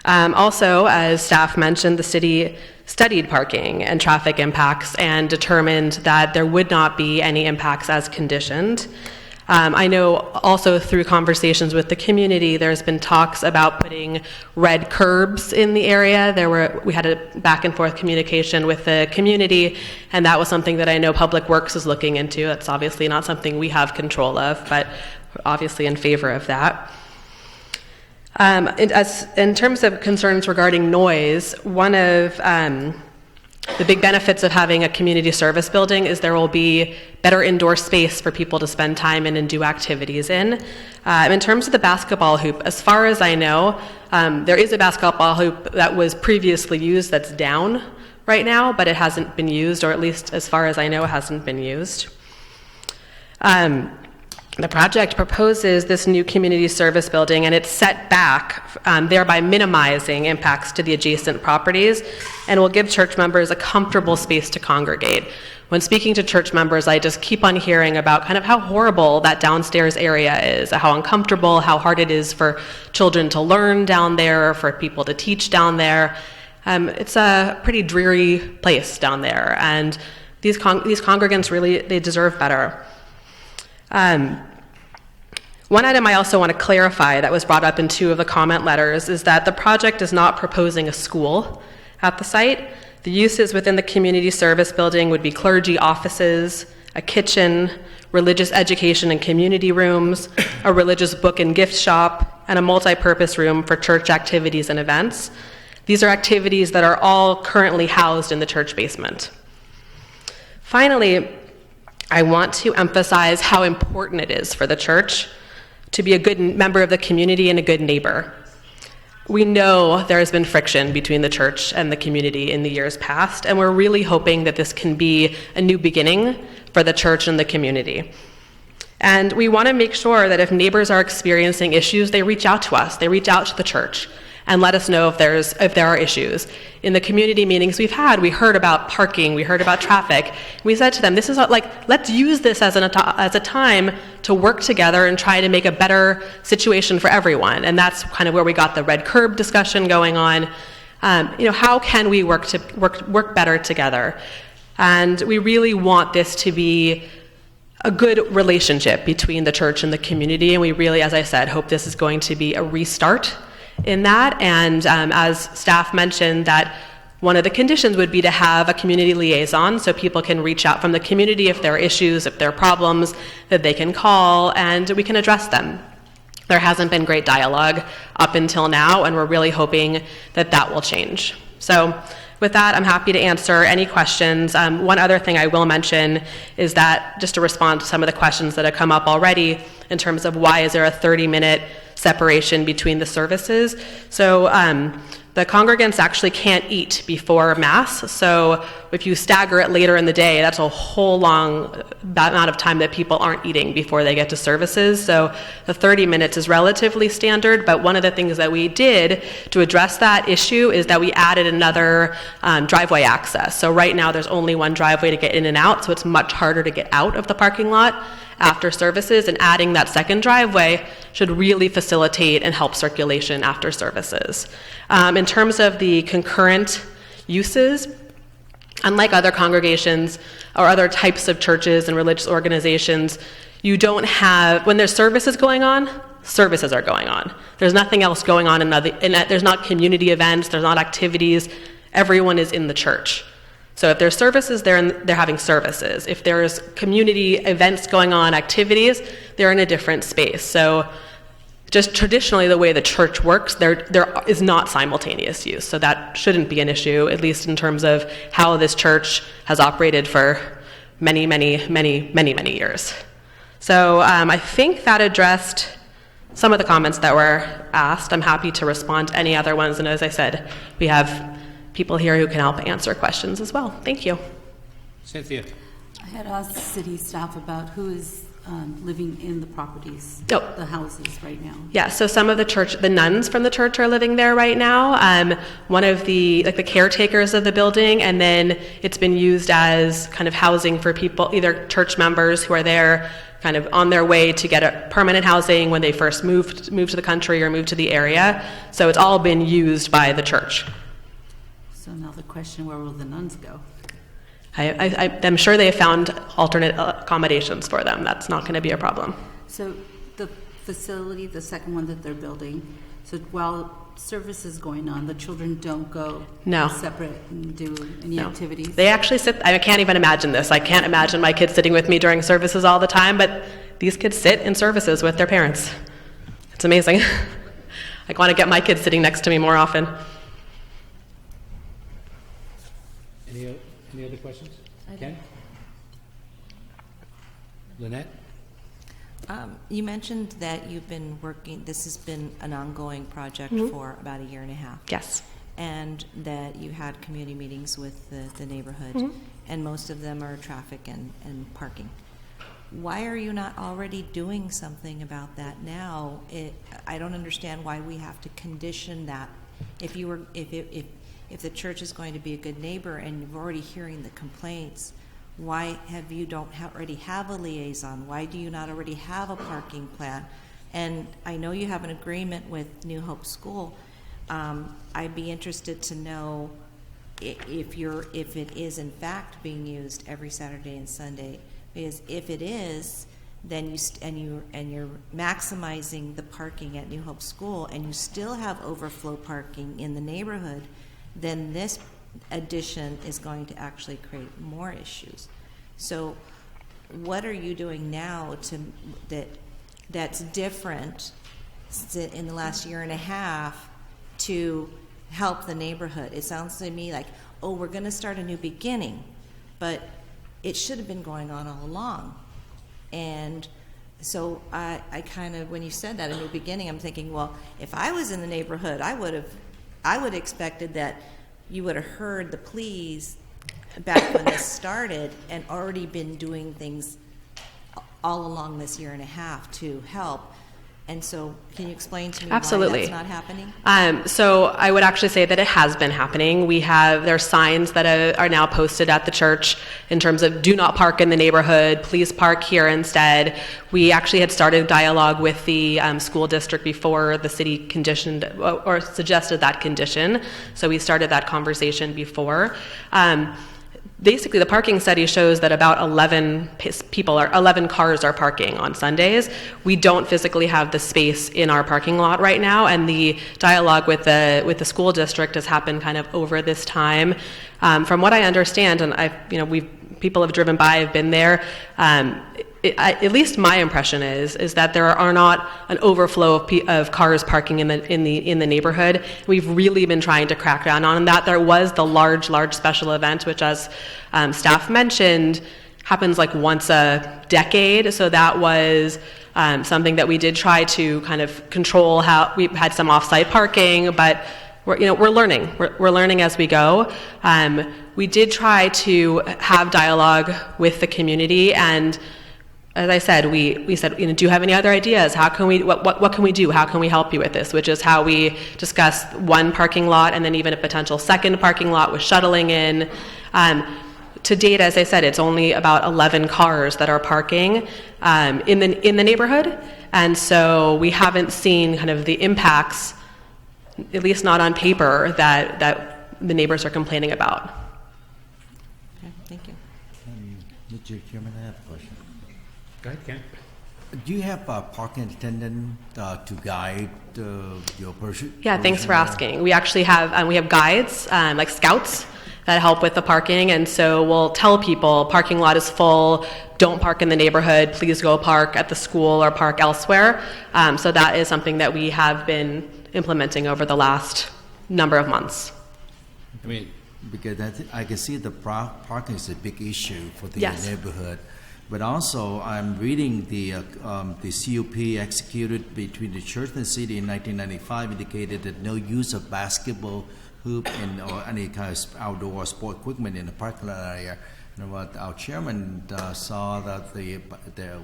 Also, as staff mentioned, the city studied parking and traffic impacts and determined that there would not be any impacts as conditioned. I know also through conversations with the community, there's been talks about putting red curbs in the area. We had a back and forth communication with the community, and that was something that I know Public Works is looking into. It's obviously not something we have control of, but we're obviously in favor of that. In terms of concerns regarding noise, one of The big benefits of having a community service building is there will be better indoor space for people to spend time in and do activities in. In terms of the basketball hoop, as far as I know, there is a basketball hoop that was previously used that's down right now, but it hasn't been used, or at least as far as I know, it hasn't been used. The project proposes this new community service building, and it's set back, thereby minimizing impacts to the adjacent properties, and will give church members a comfortable space to congregate. When speaking to church members, I just keep on hearing about kind of how horrible that downstairs area is, how uncomfortable, how hard it is for children to learn down there, for people to teach down there. It's a pretty dreary place down there, and these congregants really, they deserve better. One item I also want to clarify that was brought up in 2 of the comment letters is that the project is not proposing a school at the site. The uses within the community service building would be clergy offices, a kitchen, religious education and community rooms, a religious book and gift shop, and a multi-purpose room for church activities and events. These are activities that are all currently housed in the church basement. Finally, I want to emphasize how important it is for the church to be a good member of the community and a good neighbor. We know there has been friction between the church and the community in the years past, and we're really hoping that this can be a new beginning for the church and the community. And we want to make sure that if neighbors are experiencing issues, they reach out to us, they reach out to the church, and let us know if there are issues. In the community meetings we've had, we heard about parking, we heard about traffic. We said to them, this is let's use this as a time to work together and try to make a better situation for everyone. And that's kind of where we got the red curb discussion going on. How can we work better together? And we really want this to be a good relationship between the church and the community. And we really, as I said, hope this is going to be a restart in that, and as staff mentioned, that one of the conditions would be to have a community liaison so people can reach out from the community if there are issues, if there are problems, that they can call and we can address them. There hasn't been great dialogue up until now, and we're really hoping that that will change. So with that, I'm happy to answer any questions. One other thing I will mention is that, just to respond to some of the questions that have come up already in terms of why is there a 30-minute separation between the services. So the congregants actually can't eat before Mass, so if you stagger it later in the day, that's a whole long amount of time that people aren't eating before they get to services. So the 30 minutes is relatively standard, but one of the things that we did to address that issue is that we added another driveway access. So right now there's only one driveway to get in and out, so it's much harder to get out of the parking lot after services, and adding that second driveway should really facilitate and help circulation after services. In terms of the concurrent uses, unlike other congregations or other types of churches and religious organizations, you don't have, when there's services going on, services are going on. There's nothing else going on there's not community events, there's not activities, everyone is in the church. So if there's services, they're having services. If there's community events going on, activities, they're in a different space. So just traditionally the way the church works, there is not simultaneous use. So that shouldn't be an issue, at least in terms of how this church has operated for many, many, many, many, many years. So I think that addressed some of the comments that were asked. I'm happy to respond to any other ones. And as I said, we have people here who can help answer questions as well. Thank you. Cynthia. I had asked city staff about who is living in the properties, the houses right now. Yeah, so some of the nuns from the church are living there right now. One of the caretakers of the building, and then it's been used as kind of housing for people, either church members who are there kind of on their way to get a permanent housing when they first moved to the country or moved to the area. So it's all been used by the church. So now the question, where will the nuns go? I'm sure they have found alternate accommodations for them. That's not going to be a problem. So the facility, the second one that they're building, so while service is going on, the children don't go separate and do any activities? They actually sit, I can't even imagine this. I can't imagine my kids sitting with me during services all the time, but these kids sit in services with their parents. It's amazing. I want to get my kids sitting next to me more often. Any other questions? I Ken? Lynette? You mentioned that you've been working, this has been an ongoing project Mhm. for about a year and a half. Yes. And that you had community meetings with the neighborhood, Mhm. and most of them are traffic and parking. Why are you not already doing something about that now? I don't understand why we have to condition that. If the church is going to be a good neighbor and you're already hearing the complaints, why already have a liaison? Why do you not already have a parking plan? And I know you have an agreement with New Hope School. I'd be interested to know if it is in fact being used every Saturday and Sunday. Because if it is, then you're maximizing the parking at New Hope School, and you still have overflow parking in the neighborhood, then this addition is going to actually create more issues. So what are you doing now that's different in the last year and a half to help the neighborhood? It sounds to me like, oh, we're going to start a new beginning, but it should have been going on all along. And so I kind of, when you said that, a new beginning, I'm thinking, well, if I was in the neighborhood, I would have expected that you would have heard the pleas back when this started and already been doing things all along this year and a half to help. And so can you explain to me Absolutely. why that's not happening? So I would actually say that it has been happening. There are signs that are now posted at the church in terms of do not park in the neighborhood, please park here instead. We actually had started dialogue with the school district before the city conditioned or suggested that condition. So we started that conversation before. Basically, the parking study shows that about 11 cars are parking on Sundays. We don't physically have the space in our parking lot right now, and the dialogue with the school district has happened kind of over this time. From what I understand, and people have driven by, have been there. At least my impression is that there are not an overflow of cars parking in the neighborhood. We've really been trying to crack down on that. There was the large special event, which, as staff mentioned, happens like once a decade. So that was something that we did try to kind of control. How we had some off-site parking, but we're learning. We're learning as we go. We did try to have dialogue with the community, and as I said, we said, do you have any other ideas? How can we, what can we do? How can we help you with this? Which is how we discussed one parking lot and then even a potential second parking lot with shuttling in. To date, as I said, it's only about 11 cars that are parking in the neighborhood. And so we haven't seen kind of the impacts, at least not on paper, that the neighbors are complaining about. Okay, thank you. Mr. Chairman, I have a question. Go ahead, Ken. Do you have a parking attendant to guide your person? Yeah, thanks for asking. We actually have guides, like scouts, that help with the parking, and so we'll tell people parking lot is full, don't park in the neighborhood, please go park at the school or park elsewhere. So that is something that we have been implementing over the last number of months. Because I can see the parking is a big issue for the Yes. neighborhood. But also, I'm reading the CUP executed between the church and the city in 1995 indicated that no use of basketball hoop or any kind of outdoor sport equipment in the parking lot area. And what our chairman saw that there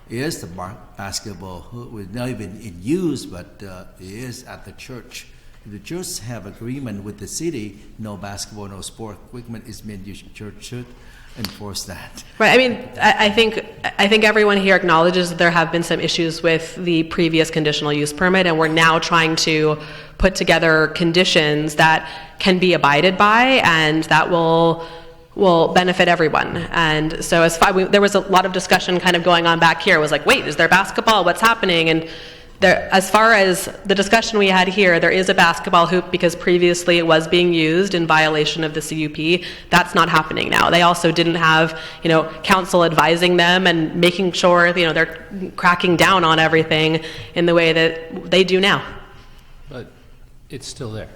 is the basketball hoop, not even in use, but it is at the church. The church have agreement with the city, no basketball, no sport equipment. It means the church should enforce that. Right. I mean, I think everyone here acknowledges that there have been some issues with the previous conditional use permit, and we're now trying to put together conditions that can be abided by and that will benefit everyone. And so there was a lot of discussion kind of going on back here. It was like, wait, is there basketball? What's happening? And as far as the discussion we had here, there is a basketball hoop because previously it was being used in violation of the CUP. That's not happening now. They also didn't have, council advising them and making sure, they're cracking down on everything in the way that they do now. But it's still there.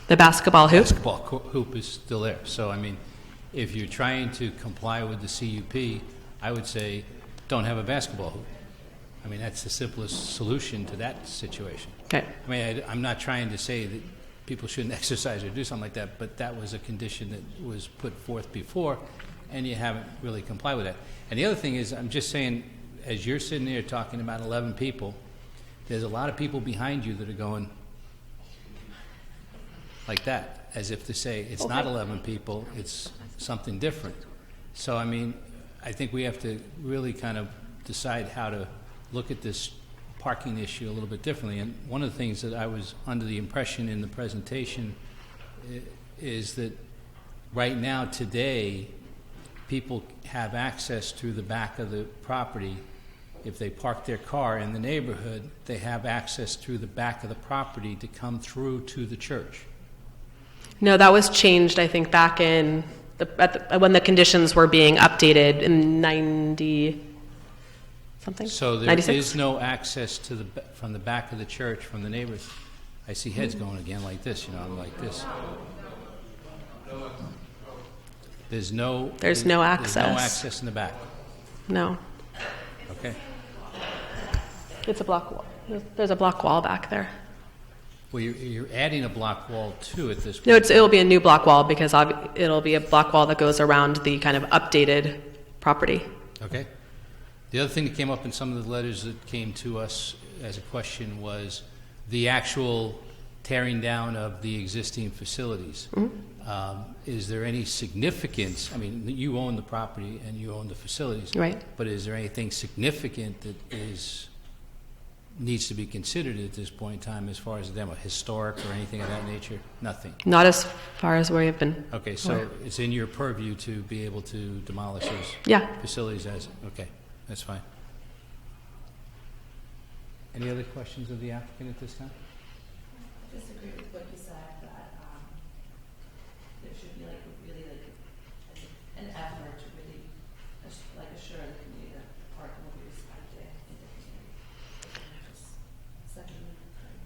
The basketball hoop? Basketball hoop is still there. So, I mean, If you're trying to comply with the CUP, I would say don't have a basketball hoop. I mean, that's the simplest solution to that situation. Okay. I mean, I'm not trying to say that people shouldn't exercise or do something like that, but that was a condition that was put forth before, and you haven't really complied with that. And the other thing is, I'm just saying, as you're sitting there talking about 11 people, there's a lot of people behind you that are going like that, as if to say, it's not 11 people, it's something different. So, I mean, I think we have to really kind of decide how to look at this parking issue a little bit differently. And one of the things that I was under the impression in the presentation is that right now, today, people have access through the back of the property. If they park their car in the neighborhood, they have access through the back of the property to come through to the church. No, that was changed, I think, back in when the conditions were being updated in 90 something. So there 96? is no access to from the back of the church from the neighbors. I see heads going again like this, you know, like this. There's no access. There's no access in the back. No. Okay. It's a block wall. There's a block wall back there. Well, you're adding a block wall too at this point. No, it'll be a new block wall because it'll be a block wall that goes around the kind of updated property. Okay. The other thing that came up in some of the letters that came to us as a question was the actual tearing down of the existing facilities. Mm-hmm. Is there any significance? I mean, you own the property and you own the facilities. Right. But is there anything significant that needs to be considered at this point in time as far as the demo, historic or anything of that nature? Nothing. Not as far as where you've been. Okay, so it's in your purview to be able to demolish those facilities as, okay, that's fine. Any other questions of the applicant at this time? I disagree with what you said, that there should be really an effort to really assure the community that parking will be respected in the community.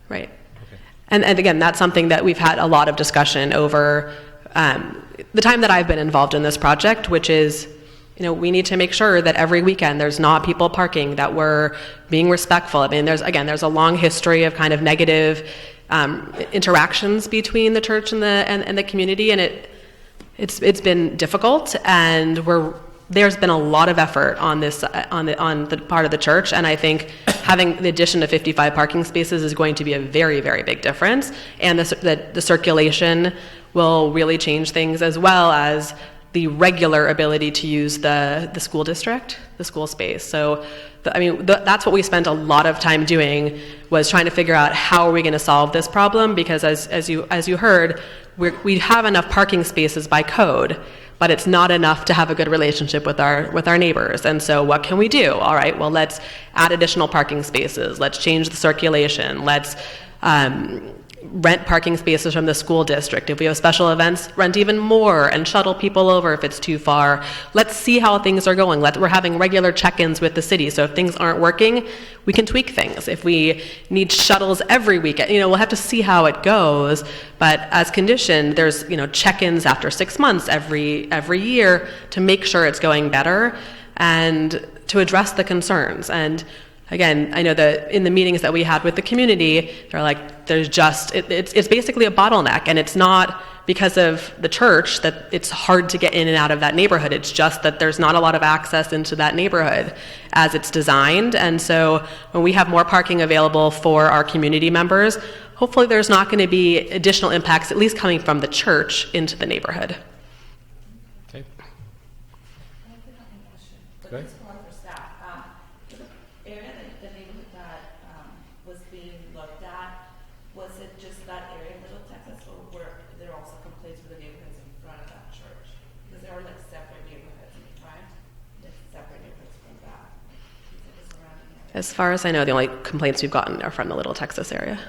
Right. Okay. And again, that's something that we've had a lot of discussion over the time that I've been involved in this project, which is, we need to make sure that every weekend there's not people parking, that we're being respectful. I mean, there's a long history of kind of negative interactions between the church and the community, and it's been difficult, and there's been a lot of effort on this on the part of the church, and I think having the addition of 55 parking spaces is going to be a very, very big difference, and the circulation will really change things, as well as the regular ability to use the school district, the school space. So, that's what we spent a lot of time doing, was trying to figure out how are we going to solve this problem, because as you heard, we have enough parking spaces by code, but it's not enough to have a good relationship with our neighbors. And so what can we do? All right, well, let's add additional parking spaces. Let's change the circulation. Let's rent parking spaces from the school district. If we have special events, rent even more and shuttle people over if it's too far. Let's see how things are going. We're having regular check-ins with the city, so if things aren't working, we can tweak things. If we need shuttles every weekend, we'll have to see how it goes. But as conditioned, there's check-ins after 6 months every year to make sure it's going better and to address the concerns. And again, I know that in the meetings that we had with the community, they're like, it's basically a bottleneck, and it's not because of the church that it's hard to get in and out of that neighborhood. It's just that there's not a lot of access into that neighborhood as it's designed. And so when we have more parking available for our community members, hopefully there's not going to be additional impacts, at least coming from the church, into the neighborhood. Okay. Go ahead. As far as I know, the only complaints we've gotten are from the Little Texas area.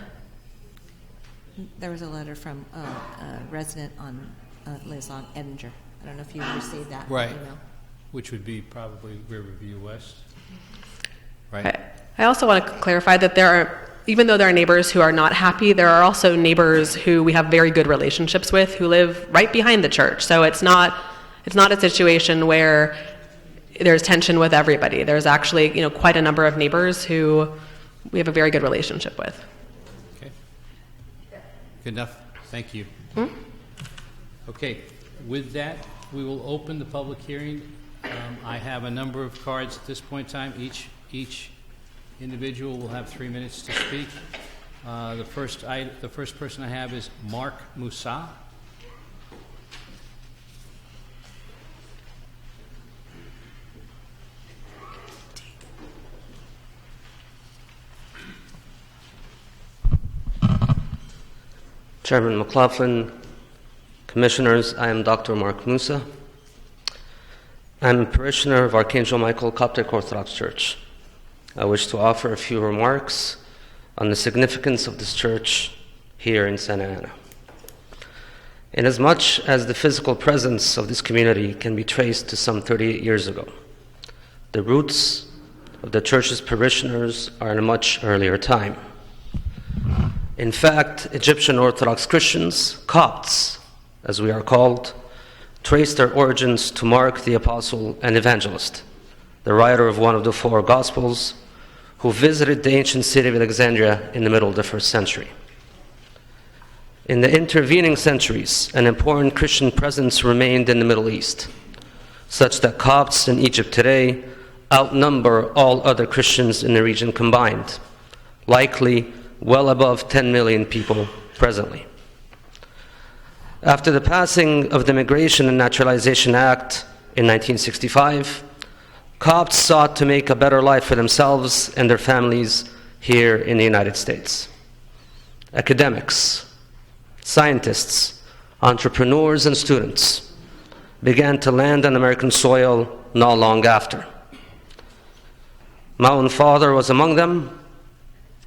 There was a letter from a resident lives on Edinger. I don't know if you received that email. Which would be probably Riverview West, right? I also want to clarify that even though there are neighbors who are not happy, there are also neighbors who we have very good relationships with who live right behind the church. So it's not It's not a situation where there's tension with everybody. There's actually, quite a number of neighbors who we have a very good relationship with. Okay. Good enough. Thank you. Okay. With that, we will open the public hearing. I have a number of cards at this point in time. Each individual will have 3 minutes to speak. The first person I have is Mark Moussa. Chairman McLaughlin, Commissioners, I am Dr. Mark Moussa. I'm a parishioner of Archangel Michael Coptic Orthodox Church. I wish to offer a few remarks on the significance of this church here in Santa Ana. Inasmuch as the physical presence of this community can be traced to some 38 years ago, the roots of the church's parishioners are in a much earlier time. In fact, Egyptian Orthodox Christians, Copts, as we are called, trace their origins to Mark the Apostle and Evangelist, the writer of one of the 4 Gospels, who visited the ancient city of Alexandria in the middle of the 1st century. In the intervening centuries, an important Christian presence remained in the Middle East, such that Copts in Egypt today outnumber all other Christians in the region combined, likely well above 10 million people presently. After the passing of the Immigration and Naturalization Act in 1965, Copts sought to make a better life for themselves and their families here in the United States. Academics, scientists, entrepreneurs, and students began to land on American soil not long after. My own father was among them,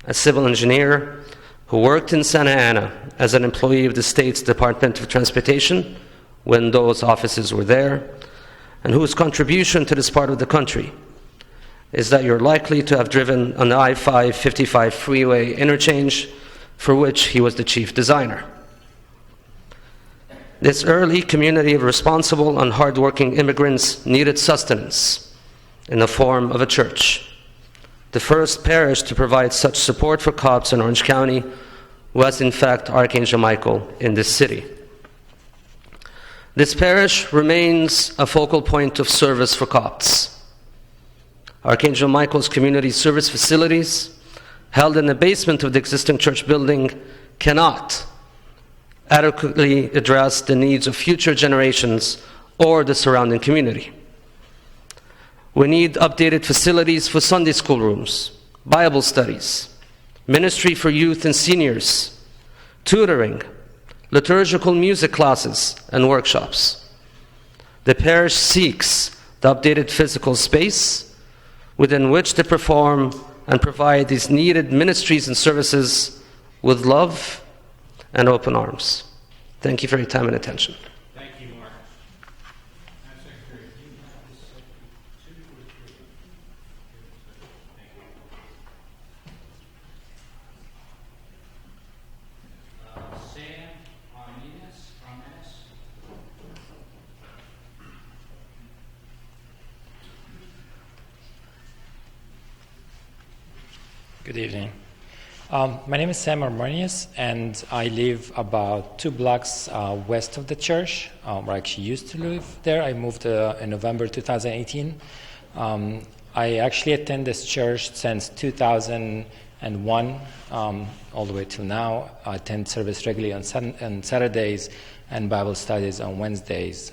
a civil engineer who worked in Santa Ana as an employee of the state's Department of Transportation when those offices were there, and whose contribution to this part of the country is that you're likely to have driven on the I-5-55 freeway interchange, for which he was the chief designer. This early community of responsible and hardworking immigrants needed sustenance in the form of a church. The first parish to provide such support for Copts in Orange County was, in fact, Archangel Michael in this city. This parish remains a focal point of service for Copts. Archangel Michael's community service facilities, held in the basement of the existing church building, cannot adequately address the needs of future generations or the surrounding community. We need updated facilities for Sunday school rooms, Bible studies, ministry for youth and seniors, tutoring, liturgical music classes, and workshops. The parish seeks the updated physical space within which to perform and provide these needed ministries and services with love and open arms. Thank you for your time and attention. Thank you, Mark. Madam Secretary, do you have this 2 or 3? Thank you. Sam Arminas. Good evening. My name is Sam Armonius, and I live about 2 blocks west of the church, where I actually used to live there. I moved in November 2018. I actually attend this church since 2001, all the way till now. I attend service regularly on Saturdays and Bible studies on Wednesdays.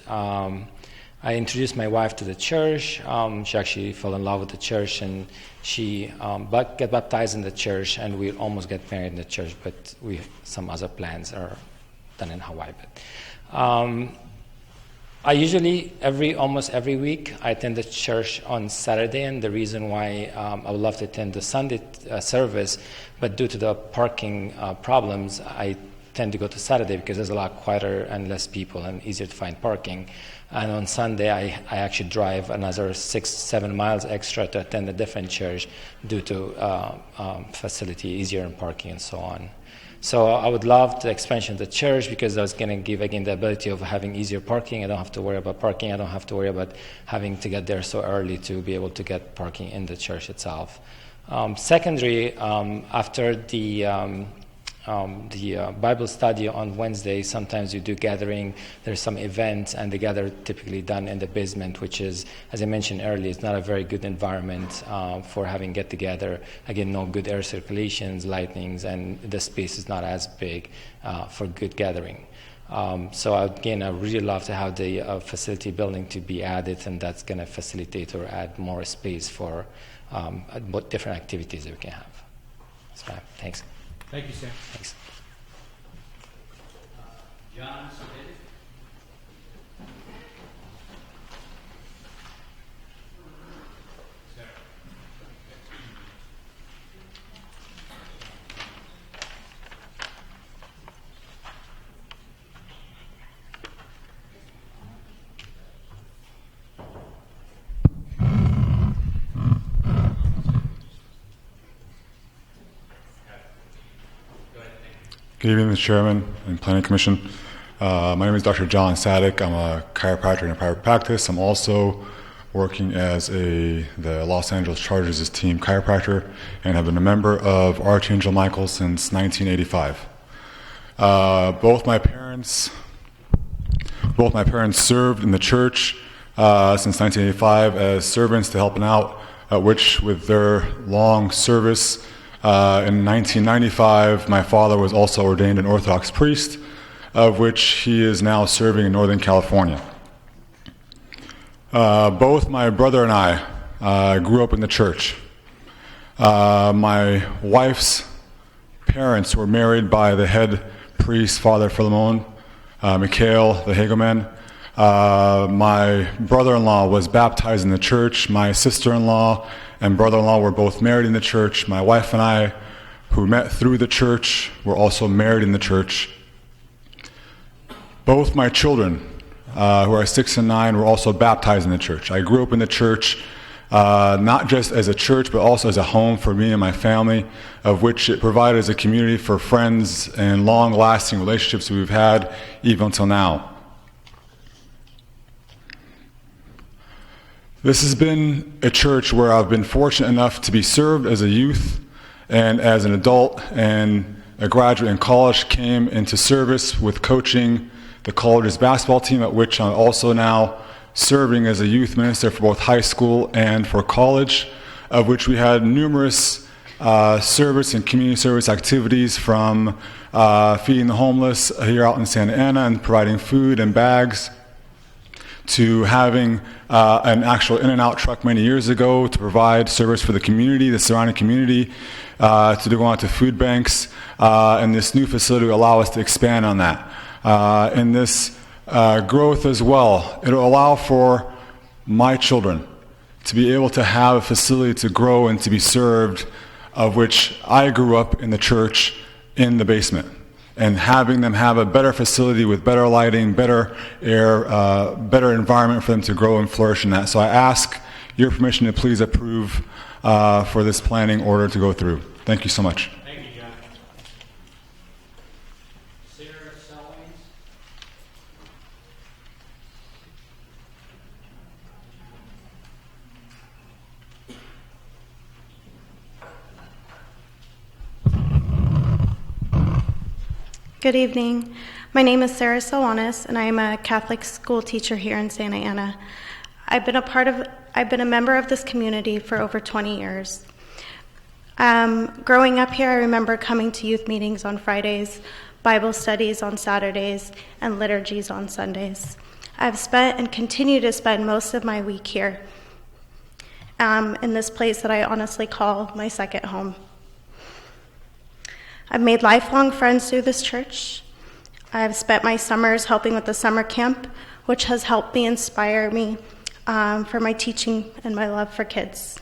I introduced my wife to the church. She actually fell in love with the church, and she got baptized in the church, and we almost get married in the church, but some other plans are done in Hawaii. But I usually, almost every week, I attend the church on Saturday, and the reason why I would love to attend the Sunday service, but due to the parking problems, I tend to go to Saturday because there's a lot quieter and less people and easier to find parking. And on Sunday, I actually drive another 6-7 miles extra to attend a different church due to facility, easier in parking and so on. So I would love the expansion of the church because that's going to give, again, the ability of having easier parking. I don't have to worry about parking. I don't have to worry about having to get there so early to be able to get parking in the church itself. Secondary, after the Bible study on Wednesday, sometimes you do gathering, there's some events, and the gather typically done in the basement, which is, as I mentioned earlier, it's not a very good environment for having get-together. Again, no good air circulations, lightnings, and the space is not as big for good gathering. So again, I really love to have the facility building to be added, and that's going to facilitate or add more space for what different activities that we can have. So, thanks. Thank you, Sam. Thanks. John, Good evening, Mr. Chairman and Planning Commission. My name is Dr. John Sadek. I'm a chiropractor in private practice. I'm also working as the Los Angeles Chargers' team chiropractor and have been a member of Archangel Michael since 1985. Both my parents served in the church since 1985 as servants to helping out, which with their long service, in 1995, my father was also ordained an Orthodox priest, of which he is now serving in Northern California. Both my brother and I grew up in the church. My wife's parents were married by the head priest, Father Philemon, Mikhail, the Hagelman. My brother-in-law was baptized in the church. My sister-in-law and brother-in-law were both married in the church. My wife and I, who met through the church, were also married in the church. Both my children, who are 6 and 9, were also baptized in the church. I grew up in the church, not just as a church, but also as a home for me and my family, of which it provided as a community for friends and long-lasting relationships we've had even until now. This has been a church where I've been fortunate enough to be served as a youth and as an adult, and a graduate in college came into service with coaching the college's basketball team, at which I'm also now serving as a youth minister for both high school and for college, of which we had numerous service and community service activities, from feeding the homeless here out in Santa Ana and providing food and bags, to having an actual in-and-out truck many years ago to provide service for the community, the surrounding community, to go out to food banks, and this new facility will allow us to expand on that. And this growth as well, it will allow for my children to be able to have a facility to grow and to be served, of which I grew up in the church in the basement. And having them have a better facility with better lighting, better air, better environment for them to grow and flourish in that. So I ask your permission to please approve for this planning order to go through. Thank you so much. Thank you, John. Sarah Sellings. Good evening. My name is Sarah Solonis, and I am a Catholic school teacher here in Santa Ana. I've been a member of this community for over 20 years. Growing up here, I remember coming to youth meetings on Fridays, Bible studies on Saturdays, and liturgies on Sundays. I've spent and continue to spend most of my week here in this place that I honestly call my second home. I've made lifelong friends through this church. I've spent my summers helping with the summer camp, which has helped me inspire me for my teaching and my love for kids.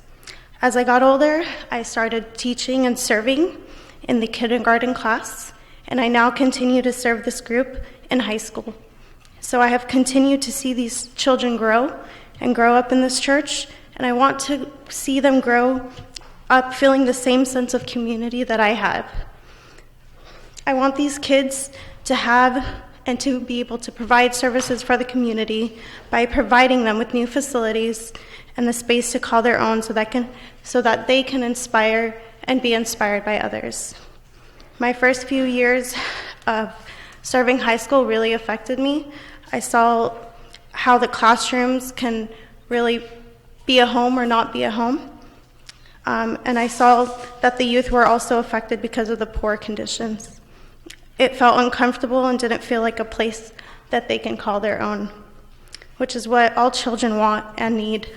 As I got older, I started teaching and serving in the kindergarten class and I now continue to serve this group in high school. So I have continued to see these children grow and grow up in this church, and I want to see them grow up feeling the same sense of community that I have. I want these kids to have and to be able to provide services for the community by providing them with new facilities and the space to call their own so that they can inspire and be inspired by others. My first few years of serving high school really affected me. I saw how the classrooms can really be a home or not be a home. And I saw that the youth were also affected because of the poor conditions. It felt uncomfortable and didn't feel like a place that they can call their own, which is what all children want and need.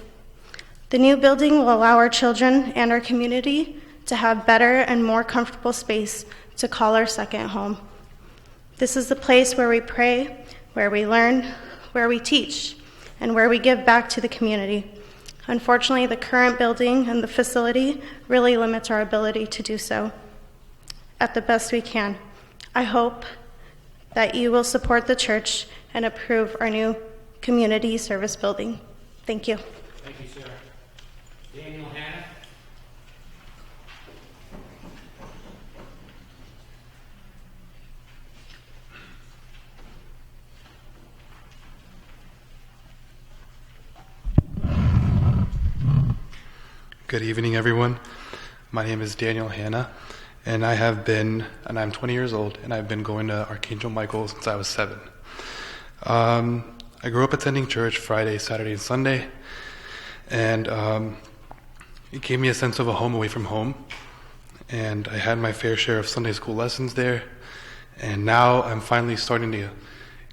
The new building will allow our children and our community to have better and more comfortable space to call our second home. This is the place where we pray, where we learn, where we teach, and where we give back to the community. Unfortunately, the current building and the facility really limits our ability to do so at the best we can. I hope that you will support the church and approve our new community service building. Thank you. Thank you, Sarah. Daniel, Hanna? Good evening, everyone. My name is Daniel Hanna, and I'm 20 years old, and I've been going to Archangel Michael since I was 7. I grew up attending church Friday, Saturday, and Sunday, and it gave me a sense of a home away from home, and I had my fair share of Sunday school lessons there, and now I'm finally starting to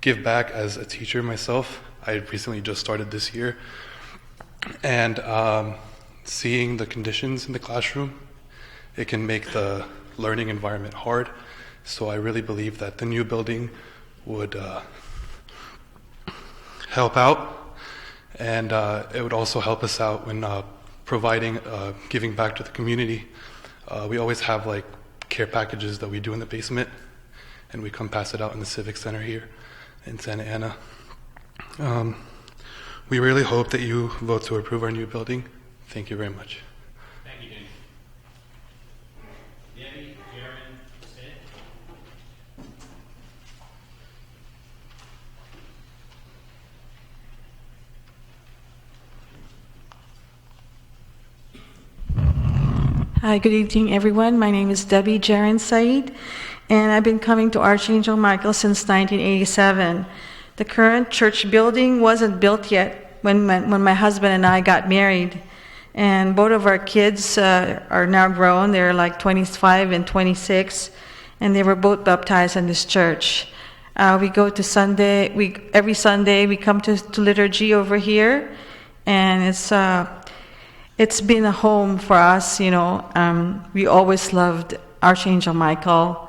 give back as a teacher myself. I recently just started this year, and seeing the conditions in the classroom, it can make the learning environment hard. So I really believe that the new building would help out, and it would also help us out when providing, giving back to the community. We always have like care packages that we do in the basement, and we come pass it out in the Civic Center here in Santa Ana. We really hope that you vote to approve our new building. Thank you very much. Thank you, Daniel. Debbie, Jaron, Sid? Hi, good evening, everyone. My name is Debbie Jaron Said, and I've been coming to Archangel Michael since 1987. The current church building wasn't built yet when my husband and I got married. And both of our kids are now grown. They're like 25 and 26, and they were both baptized in this church. We go to Sunday. Every Sunday we come to liturgy over here, and it's been a home for us. You know, we always loved Archangel Michael.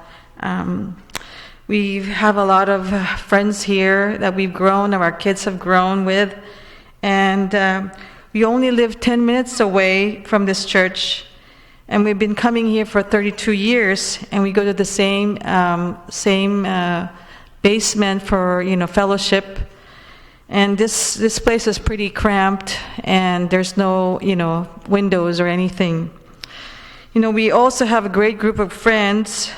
We have a lot of friends here that we've grown, or our kids have grown with, and we only live 10 minutes away from this church, and we've been coming here for 32 years, and we go to the same basement for fellowship. And this place is pretty cramped, and there's no windows or anything. We also have a great group of friends,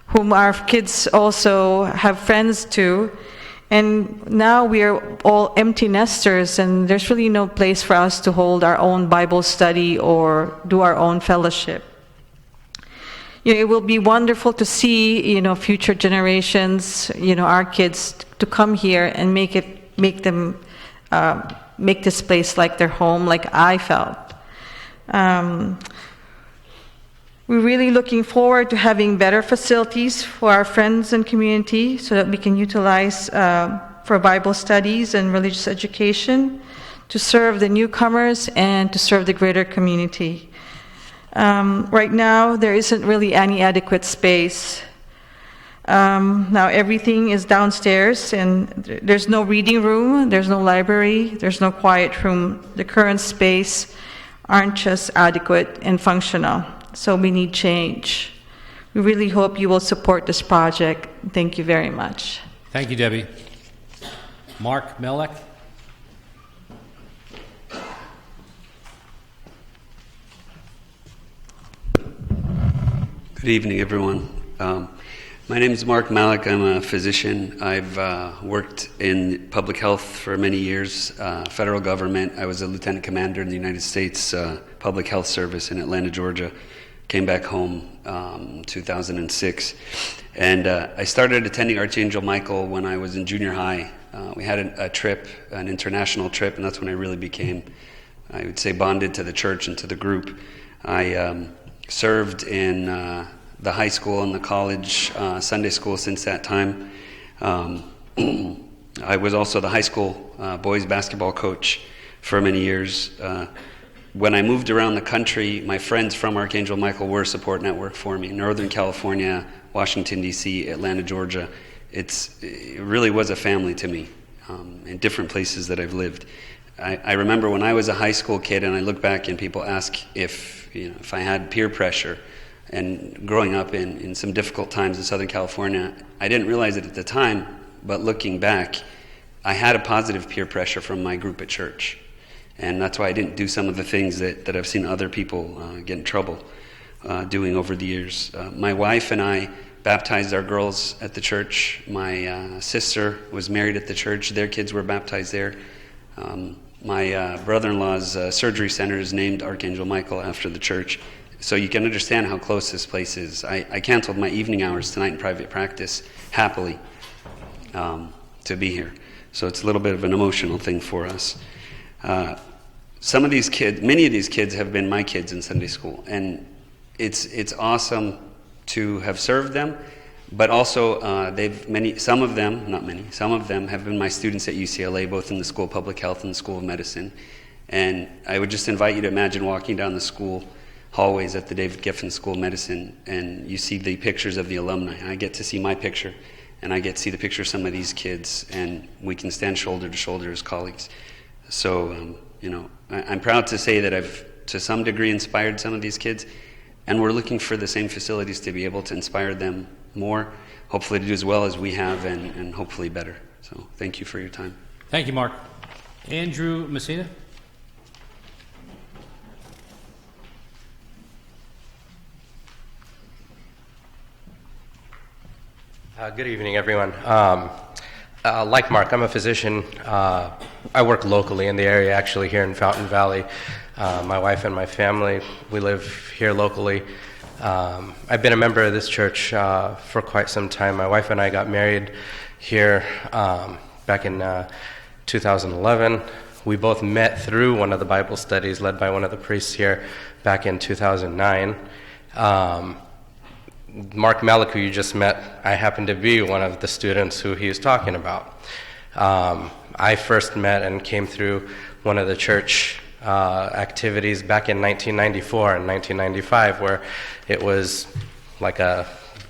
whom our kids also have friends too. And now we are all empty nesters, and there's really no place for us to hold our own Bible study or do our own fellowship. It will be wonderful to see, future generations, our kids, to come here and make this place like their home, like I felt. We're really looking forward to having better facilities for our friends and community so that we can utilize for Bible studies and religious education, to serve the newcomers and to serve the greater community. Right now, there isn't really any adequate space. Now everything is downstairs, and there's no reading room, there's no library, there's no quiet room. The current space aren't just adequate and functional. So we need change. We really hope you will support this project. Thank you very much. Thank you, Debbie. Mark Malik. Good evening, everyone. My name is Mark Malik. I'm a physician. I've worked in public health for many years, federal government. I was a lieutenant commander in the United States Public Health Service in Atlanta, Georgia. Came back home 2006. And I started attending Archangel Michael when I was in junior high. We had a trip, an international trip, and that's when I really became, I would say, bonded to the church and to the group. I served in the high school and the college Sunday school since that time. I was also the high school boys basketball coach for many years. When I moved around the country, my friends from Archangel Michael were a support network for me. Northern California, Washington, D.C., Atlanta, Georgia. It really was a family to me in different places that I've lived. I remember when I was a high school kid and I look back and people ask if I had peer pressure, and growing up in some difficult times in Southern California, I didn't realize it at the time, but looking back, I had a positive peer pressure from my group at church. And that's why I didn't do some of the things that I've seen other people get in trouble doing over the years. My wife and I baptized our girls at the church. My sister was married at the church. Their kids were baptized there. My brother-in-law's surgery center is named Archangel Michael after the church. So you can understand how close this place is. I canceled my evening hours tonight in private practice happily to be here. So it's a little bit of an emotional thing for us. Some of these kids, many of these kids have been my kids in Sunday school, and it's awesome to have served them. But also, some of them have been my students at UCLA, both in the School of Public Health and the School of Medicine. And I would just invite you to imagine walking down the school hallways at the David Geffen School of Medicine, and you see the pictures of the alumni. I get to see my picture, and I get to see the picture of some of these kids, and we can stand shoulder to shoulder as colleagues. So, I'm proud to say that I've, to some degree, inspired some of these kids, and we're looking for the same facilities to be able to inspire them more, hopefully to do as well as we have, and hopefully better. So, thank you for your time. Thank you, Mark. Andrew Messina. Good evening, everyone. Like Mark, I'm a physician. I work locally in the area, actually here in Fountain Valley. My wife and my family, we live here locally. I've been a member of this church for quite some time. My wife and I got married here back in 2011. We both met through one of the Bible studies led by one of the priests here back in 2009. Mark Malik, who you just met, I happened to be one of the students who he was talking about. I first met and came through one of the church activities back in 1994 and 1995, where it was like a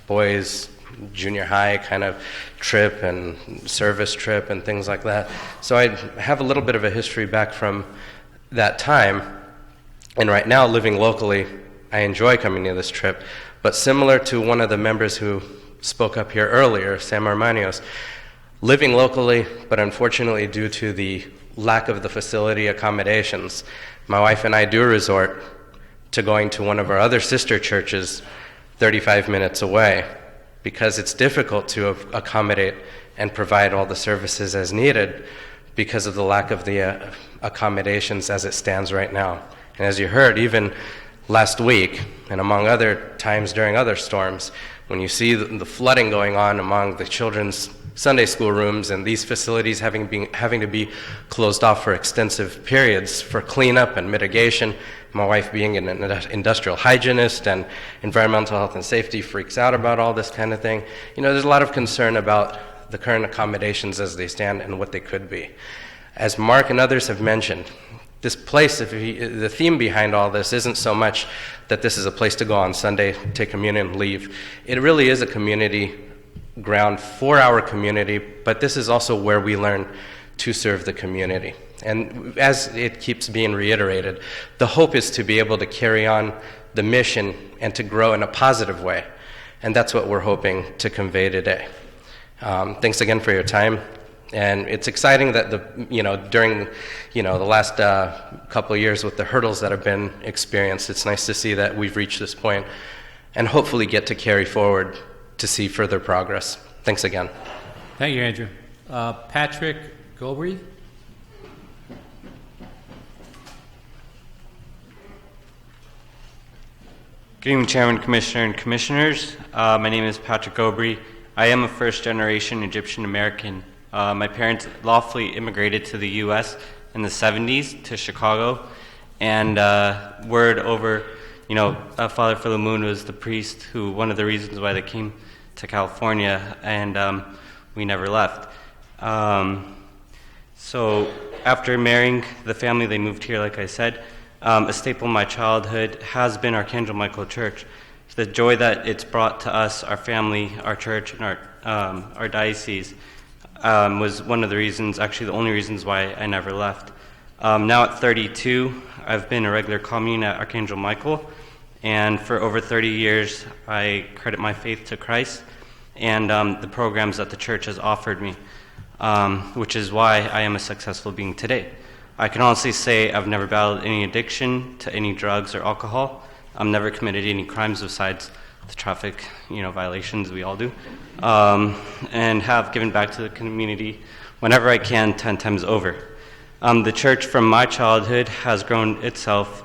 boys' junior high kind of trip and service trip and things like that. So I have a little bit of a history back from that time. And right now, living locally, I enjoy coming to this trip. But similar to one of the members who spoke up here earlier, Sam Armanios, living locally, but unfortunately due to the lack of the facility accommodations, my wife and I do resort to going to one of our other sister churches 35 minutes away because it's difficult to accommodate and provide all the services as needed because of the lack of the accommodations as it stands right now. And as you heard, even last week, and among other times during other storms, when you see the flooding going on among the children's Sunday school rooms and these facilities having to be closed off for extensive periods for cleanup and mitigation, my wife being an industrial hygienist and environmental health and safety freaks out about all this kind of thing. There's a lot of concern about the current accommodations as they stand and what they could be. As Mark and others have mentioned, this place, the theme behind all this isn't so much that this is a place to go on Sunday, take communion, leave. It really is a community ground for our community, but this is also where we learn to serve the community. And as it keeps being reiterated, the hope is to be able to carry on the mission and to grow in a positive way. And that's what we're hoping to convey today. Thanks again for your time. And it's exciting that during the last couple of years with the hurdles that have been experienced, it's nice to see that we've reached this point and hopefully get to carry forward to see further progress. Thanks again. Thank you, Andrew. Patrick Gobry. Good evening, Chairman, Commissioner, and Commissioners. My name is Patrick Gobry. I am a first-generation Egyptian American. My parents lawfully immigrated to the U.S. in the 70s to Chicago, and word over, Father Philemon was the priest who, one of the reasons why they came to California, and we never left. So after marrying the family, they moved here, like I said. A staple in my childhood has been Archangel Michael Church. The joy that it's brought to us, our family, our church, and our diocese was one of the reasons, actually the only reasons why I never left. Now at 32, I've been a regular commune at Archangel Michael, and for over 30 years, I credit my faith to Christ and the programs that the church has offered me, which is why I am a successful being today. I can honestly say I've never battled any addiction to any drugs or alcohol. I've never committed any crimes besides the traffic, violations we all do, and have given back to the community whenever I can 10 times over. The church from my childhood has grown itself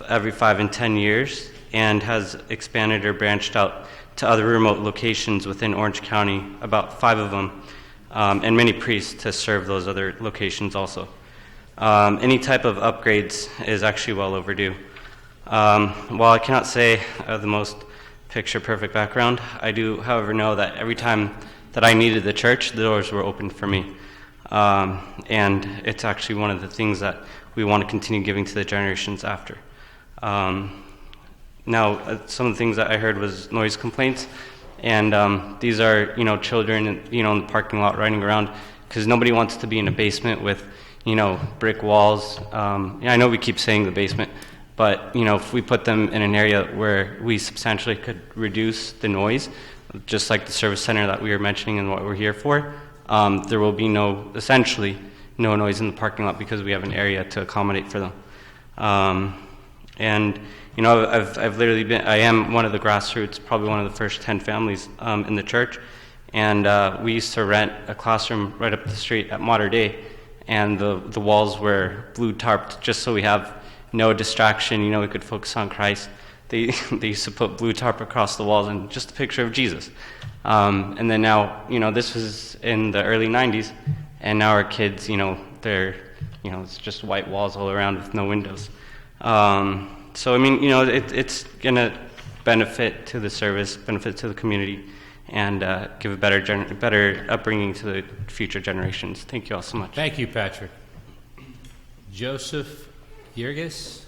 every 5 and 10 years and has expanded or branched out to other remote locations within Orange County, about 5 of them, and many priests to serve those other locations also. Any type of upgrades is actually well overdue. While I cannot say the most picture-perfect background, I do, however, know that every time that I needed the church, the doors were open for me. And it's actually one of the things that we want to continue giving to the generations after. Now, some of the things that I heard was noise complaints, and these are, children, in the parking lot running around, because nobody wants to be in a basement with brick walls. I know we keep saying the basement, but, if we put them in an area where we substantially could reduce the noise, just like the service center that we were mentioning and what we're here for, there will be essentially no noise in the parking lot because we have an area to accommodate for them. I've literally I am one of the grassroots, probably one of the first 10 families in the church, and we used to rent a classroom right up the street at Mater Dei, and the walls were blue tarped just so we have no distraction, we could focus on Christ. They used to put blue tarp across the walls and just a picture of Jesus. And then now, this was in the early 90s, and now our kids, they're, it's just white walls all around with no windows. So, it's going to benefit to the service, benefit to the community, and give a better upbringing to the future generations. Thank you all so much. Thank you, Patrick. Joseph Gargas.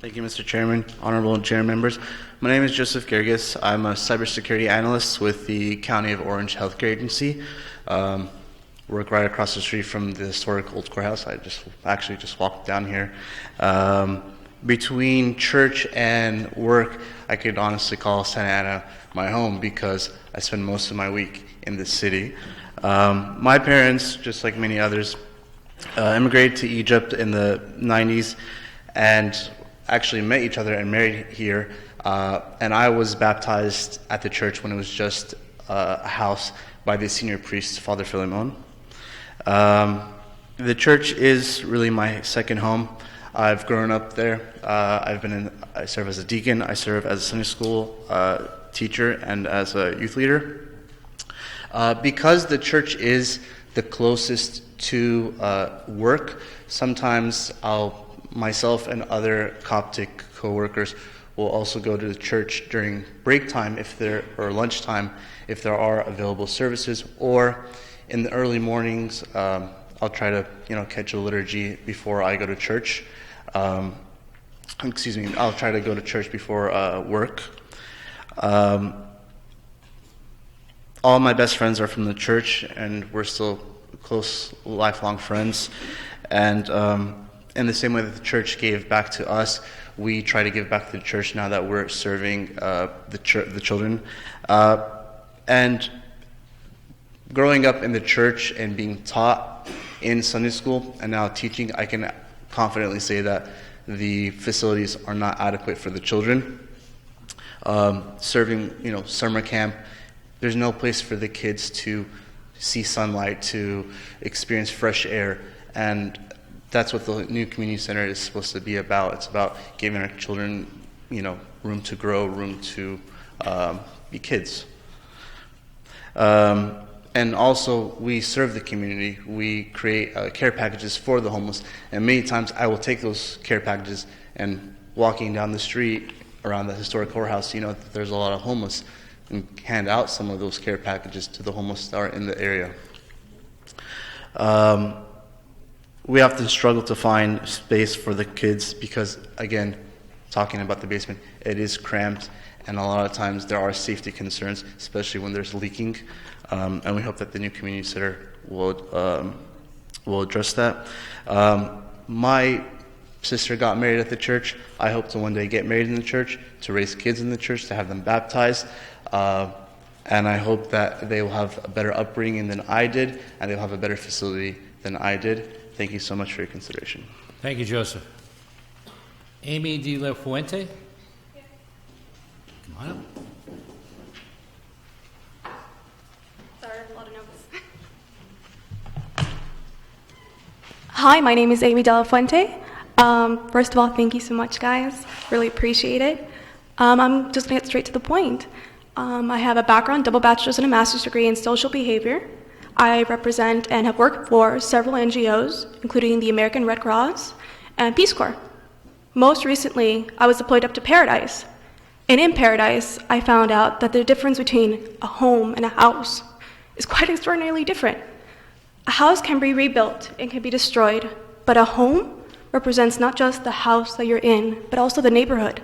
Thank you, Mr. Chairman, honorable chair members. My name is Joseph Gargas. I'm a cybersecurity analyst with the County of Orange Healthcare Agency. Work right across the street from the historic old courthouse. I just walked down here. Between church and work, I could honestly call Santa Ana my home because I spend most of my week in the city. My parents, just like many others, immigrated to Egypt in the 90s and actually met each other and married here. And I was baptized at the church when it was just a house by the senior priest, Father Philemon. The church is really my second home. I've grown up there. I serve as a deacon. I serve as a Sunday school teacher and as a youth leader. Because the church is the closest to work, sometimes myself and other Coptic co-workers will also go to the church during break time or lunchtime if there are available services, or in the early mornings I'll try to catch a liturgy before I go to church. I'll try to go to church before work. All my best friends are from the church, and we're still close, lifelong friends. And in the same way that the church gave back to us, we try to give back to the church now that we're serving the children. And growing up in the church and being taught in Sunday school and now teaching, I can confidently say that the facilities are not adequate for the children. Serving, summer camp, there's no place for the kids to see sunlight, to experience fresh air, and that's what the new community center is supposed to be about. It's about giving our children, room to grow, room to be kids. And also, we serve the community. We create care packages for the homeless, and many times I will take those care packages and walking down the street around the historic courthouse, that there's a lot of homeless, and hand out some of those care packages to the homeless that are in the area. We have to struggle to find space for the kids because, again, talking about the basement, it is cramped, and a lot of times there are safety concerns, especially when there's leaking, and we hope that the new community center will address that. My sister got married at the church. I hope to one day get married in the church, to raise kids in the church, to have them baptized. And I hope that they will have a better upbringing than I did, and they'll have a better facility than I did. Thank you so much for your consideration. Thank you, Joseph. Amy De La Fuente? Come on up. Sorry, I have a lot of notes. Hi, my name is Amy De La Fuente. First of all, thank you so much, guys. Really appreciate it. I'm just going to get straight to the point. I have a background, double bachelor's and a master's degree in social behavior. I represent and have worked for several NGOs, including the American Red Cross and Peace Corps. Most recently, I was deployed up to Paradise. And in Paradise, I found out that the difference between a home and a house is quite extraordinarily different. A house can be rebuilt and can be destroyed, but a home represents not just the house that you're in, but also the neighborhood.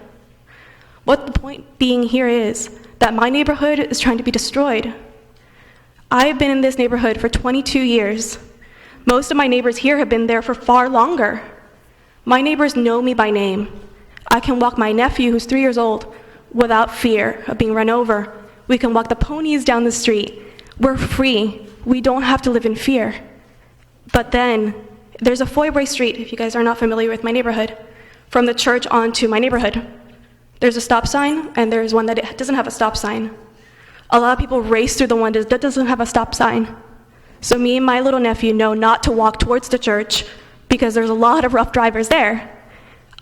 What the point being here is that my neighborhood is trying to be destroyed. I've been in this neighborhood for 22 years. Most of my neighbors here have been there for far longer. My neighbors know me by name. I can walk my nephew, who's 3 years old, without fear of being run over. We can walk the ponies down the street. We're free. We don't have to live in fear. But then, there's a four-way street, if you guys are not familiar with my neighborhood, from the church onto my neighborhood. There's a stop sign, and there's one that doesn't have a stop sign. A lot of people race through the one that doesn't have a stop sign. So me and my little nephew know not to walk towards the church because there's a lot of rough drivers there.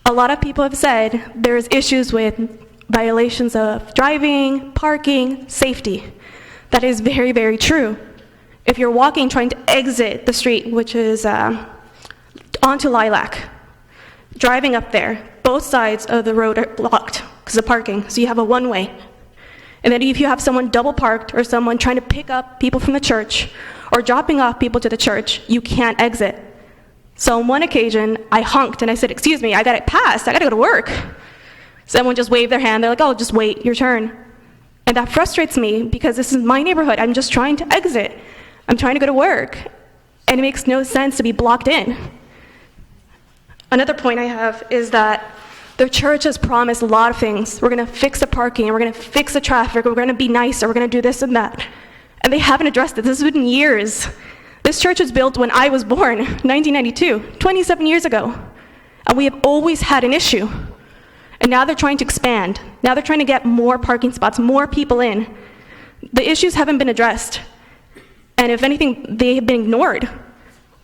A lot of people have said there's issues with violations of driving, parking, safety. That is very, very true. If you're walking trying to exit the street, which is onto Lilac, driving up there, both sides of the road are blocked because of parking, so you have a one-way. And then if you have someone double parked or someone trying to pick up people from the church or dropping off people to the church, you can't exit. So on one occasion, I honked and I said, "Excuse me, I got it passed, I gotta go to work." Someone just waved their hand, they're like, "Oh, just wait, your turn." And that frustrates me because this is my neighborhood, I'm just trying to exit. I'm trying to go to work, and it makes no sense to be blocked in. Another point I have is that the church has promised a lot of things. We're going to fix the parking, and we're going to fix the traffic, we're going to be nicer, we're going to do this and that. And they haven't addressed it. This has been years. This church was built when I was born, 1992, 27 years ago. And we have always had an issue. And now they're trying to expand. Now they're trying to get more parking spots, more people in. The issues haven't been addressed. And if anything, they have been ignored.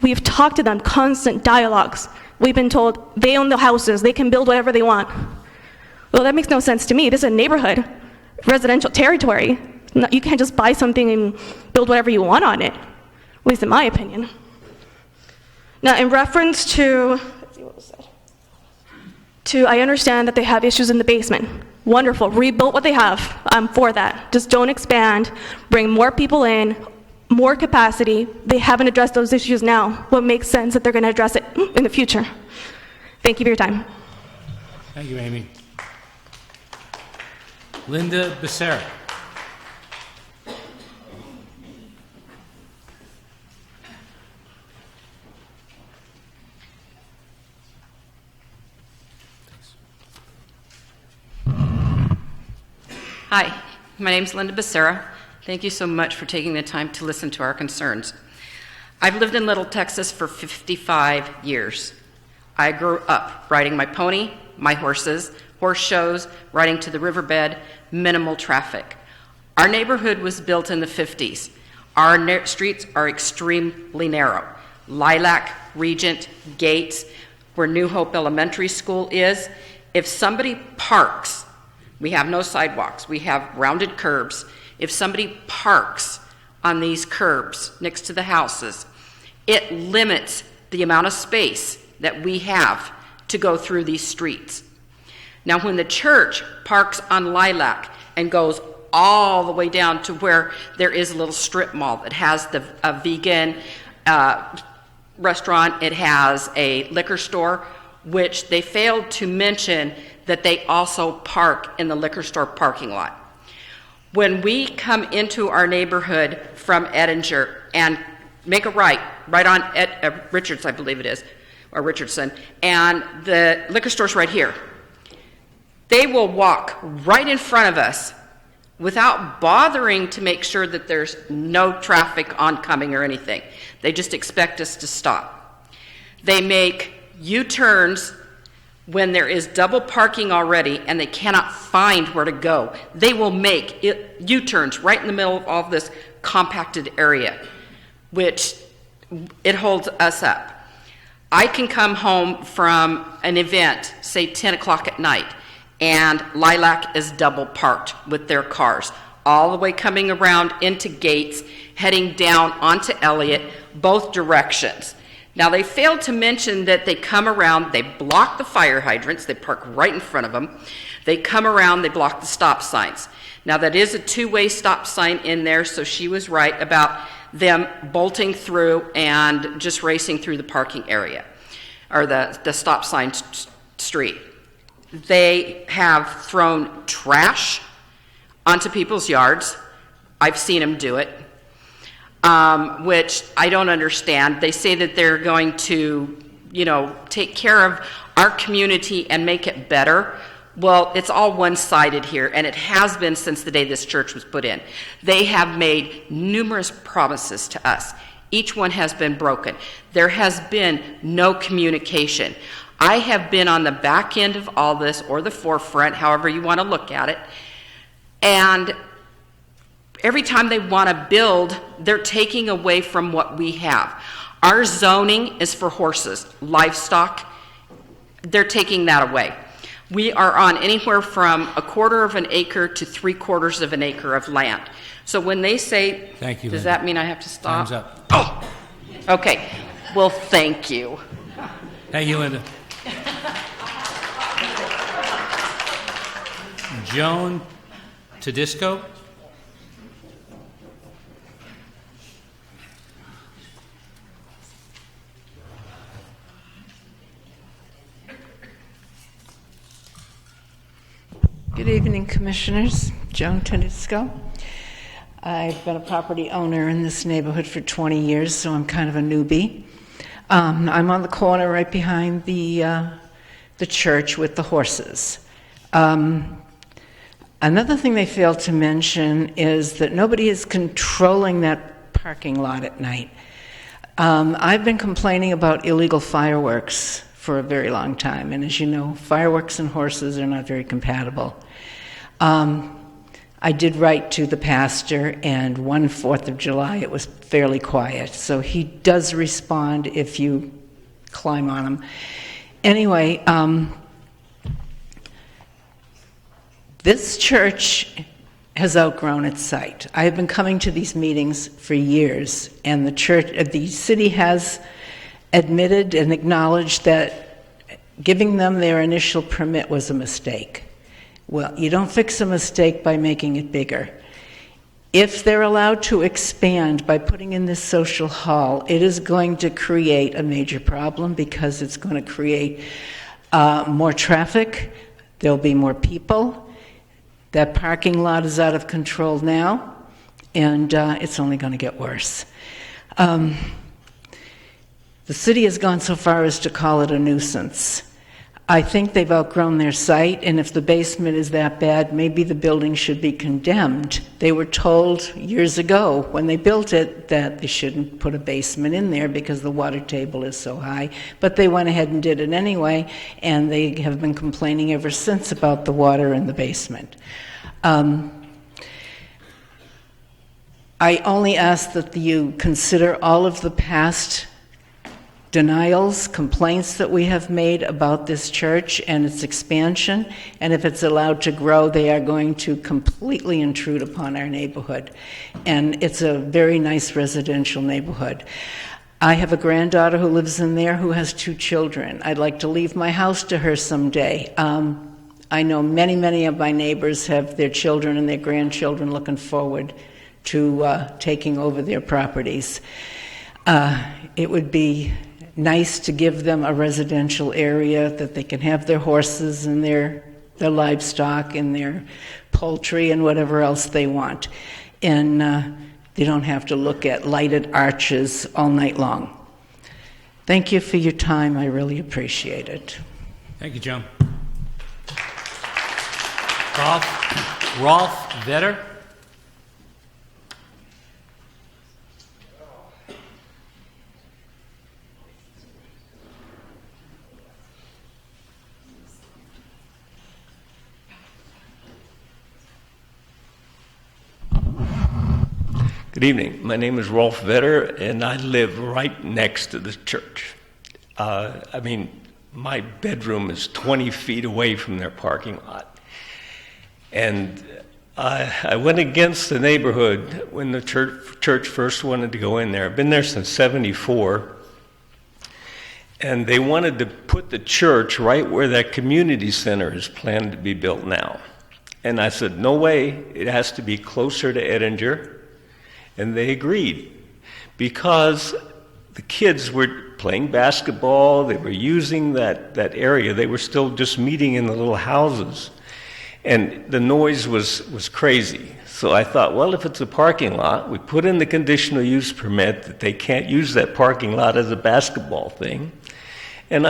We've talked to them, constant dialogues. We've been told they own the houses, they can build whatever they want. Well, that makes no sense to me. This is a neighborhood, residential territory. You can't just buy something and build whatever you want on it, at least in my opinion. Now, in reference to, let's see what was said. I understand that they have issues in the basement. Wonderful, rebuild what they have. I'm for that. Just don't expand, bring more people in, more capacity. They haven't addressed those issues now. What makes sense that they're going to address it in the future? Thank you for your time. Thank you, Amy. Linda Becerra. Hi, my name's Linda Becerra. Thank you so much for taking the time to listen to our concerns. I've lived in Little Texas for 55 years. I grew up riding my pony, my horses, horse shows, riding to the riverbed, minimal traffic. Our neighborhood was built in the 50s. Our streets are extremely narrow. Lilac, Regent, Gates, where New Hope Elementary School is. If somebody parks, we have no sidewalks, we have rounded curbs. If somebody parks on these curbs next to the houses, it limits the amount of space that we have to go through these streets. Now, when the church parks on Lilac and goes all the way down to where there is a little strip mall that has a vegan restaurant, it has a liquor store, which they failed to mention that they also park in the liquor store parking lot. When we come into our neighborhood from Edinger and make a right on Richards, I believe it is, or Richardson, and the liquor store's right here, they will walk right in front of us without bothering to make sure that there's no traffic oncoming or anything. They just expect us to stop. They make U-turns when there is double parking already and they cannot find where to go. They will make U-turns right in the middle of all this compacted area, which it holds us up. I can come home from an event, say 10 o'clock at night, and Lilac is double parked with their cars, all the way coming around into Gates, heading down onto Elliott, both directions. Now, they failed to mention that they come around, they block the fire hydrants, they park right in front of them. They come around, they block the stop signs. Now, that is a two-way stop sign in there, so she was right about them bolting through and just racing through the parking area, or the stop sign street. They have thrown trash onto people's yards. I've seen them do it, which I don't understand. They say that they're going to, take care of our community and make it better. Well, it's all one-sided here, and it has been since the day this church was put in. They have made numerous promises to us. Each one has been broken. There has been no communication. I have been on the back end of all this, or the forefront, however you want to look at it, and every time they want to build, they're taking away from what we have. Our zoning is for horses, livestock. They're taking that away. We are on anywhere from 1/4 of an acre to 3/4 of an acre of land. So when they say, thank you, does Linda. that mean I have to stop? Time's up. Oh, okay. Well, thank you. Thank you, Linda. Joan Tedisco. Good evening, Commissioners. Joan Tedisco. I've been a property owner in this neighborhood for 20 years, so I'm kind of a newbie. I'm on the corner right behind the church with the horses. Another thing they failed to mention is that nobody is controlling that parking lot at night. I've been complaining about illegal fireworks for a very long time, and as you know, fireworks and horses are not very compatible. I did write to the pastor, and one 4th of July it was fairly quiet, so he does respond if you climb on him. Anyway, this church has outgrown its site. I have been coming to these meetings for years, and the city has admitted and acknowledged that giving them their initial permit was a mistake. Well, you don't fix a mistake by making it bigger. If they're allowed to expand by putting in this social hall, it is going to create a major problem because it's going to create more traffic. There'll be more people. That parking lot is out of control now, and it's only going to get worse. The city has gone so far as to call it a nuisance. I think they've outgrown their site, and if the basement is that bad, maybe the building should be condemned. They were told years ago when they built it that they shouldn't put a basement in there because the water table is so high, but they went ahead and did it anyway, and they have been complaining ever since about the water in the basement. I only ask that you consider all of the past denials, complaints that we have made about this church and its expansion, and if it's allowed to grow, they are going to completely intrude upon our neighborhood. And it's a very nice residential neighborhood. I have a granddaughter who lives in there who has 2 children. I'd like to leave my house to her someday. I know many of my neighbors have their children and their grandchildren looking forward to taking over their properties. It would be nice to give them a residential area that they can have their horses and their livestock and their poultry and whatever else they want. And they don't have to look at lighted arches all night long. Thank you for your time. I really appreciate it. Thank you, Joan. Rolf Vetter. Good evening. My name is Rolf Vetter, and I live right next to the church. My bedroom is 20 feet away from their parking lot. And I went against the neighborhood when the church first wanted to go in there. I've been there since '74. And they wanted to put the church right where that community center is planned to be built now. And I said, no way, it has to be closer to Edinger. And they agreed, because the kids were playing basketball, they were using that area, they were still just meeting in the little houses, and the noise was crazy. So I thought, well, if it's a parking lot, we put in the conditional use permit that they can't use that parking lot as a basketball thing, and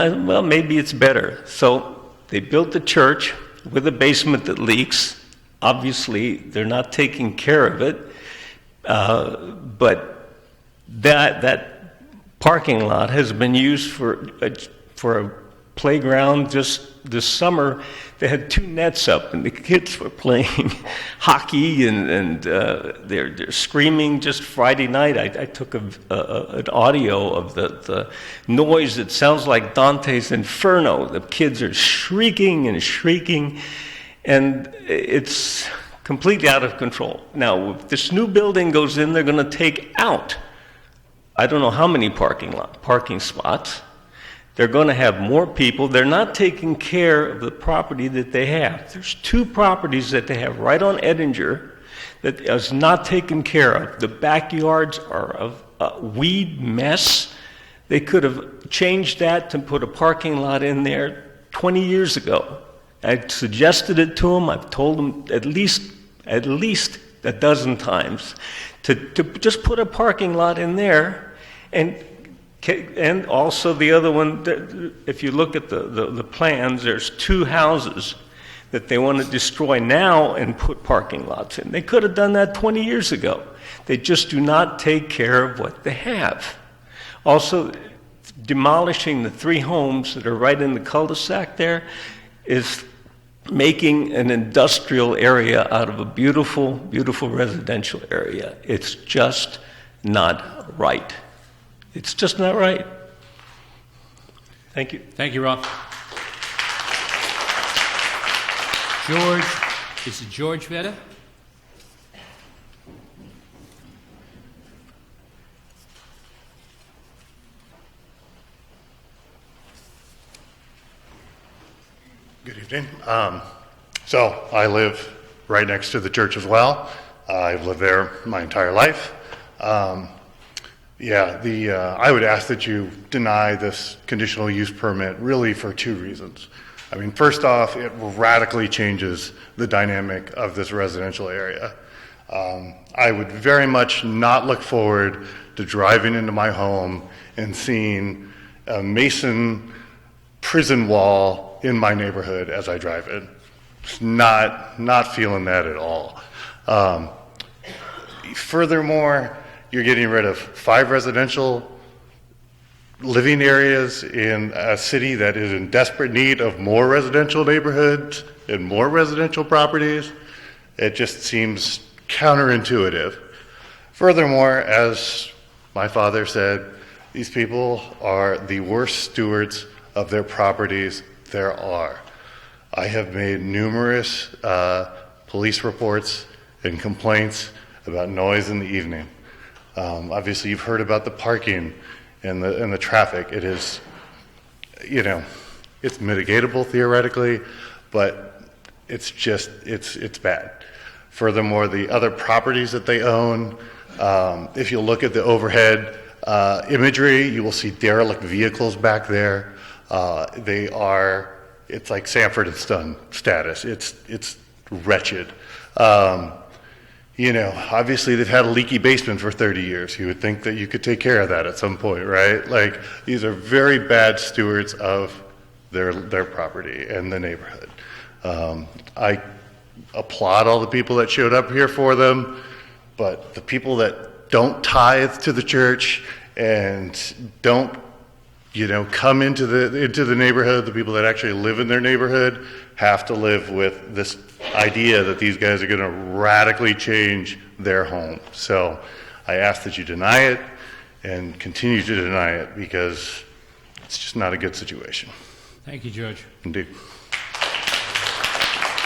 maybe it's better. So they built the church with a basement that leaks. Obviously, they're not taking care of it. But that parking lot has been used for a playground. Just this summer, they had 2 nets up, and the kids were playing hockey, and they're screaming. Just Friday night, I took an audio of the noise. It sounds like Dante's Inferno. The kids are shrieking and shrieking, and it's completely out of control. Now, if this new building goes in, they're going to take out, I don't know how many parking spots. They're going to have more people. They're not taking care of the property that they have. There's 2 properties that they have right on Edinger that is not taken care of. The backyards are a weed mess. They could have changed that to put a parking lot in there 20 years ago. I suggested it to them. I've told them at least a dozen times to just put a parking lot in there, and also the other one. If you look at the plans, there's 2 houses that they want to destroy now and put parking lots in. They could have done that 20 years ago. They just do not take care of what they have. Also, demolishing the 3 homes that are right in the cul-de-sac there is making an industrial area out of a beautiful, beautiful residential area. It's just not right. It's just not right. Thank you. Thank you, Rob. Is it George Vetter? Good evening. So I live right next to the church as well. I've lived there my entire life. I would ask that you deny this conditional use permit really for 2 reasons. First off, it radically changes the dynamic of this residential area. I would very much not look forward to driving into my home and seeing a Mason prison wall in my neighborhood as I drive in. Just not feeling that at all. Furthermore, you're getting rid of 5 residential living areas in a city that is in desperate need of more residential neighborhoods and more residential properties. It just seems counterintuitive. Furthermore, as my father said, these people are the worst stewards of their properties there are. I have made numerous police reports and complaints about noise in the evening. Obviously, you've heard about the parking and the traffic. It is, it's mitigatable theoretically, but it's bad. Furthermore, the other properties that they own, if you look at the overhead imagery, you will see derelict vehicles back there. It's like Sanford and Son status. It's wretched. Obviously they've had a leaky basement for 30 years. You would think that you could take care of that at some point, right? Like, these are very bad stewards of their property and the neighborhood. I applaud all the people that showed up here for them, but the people that don't tithe to the church and don't, come into the neighborhood, the people that actually live in their neighborhood have to live with this idea that these guys are going to radically change their home. So I ask that you deny it and continue to deny it, because it's just not a good situation. Thank you, George. Indeed.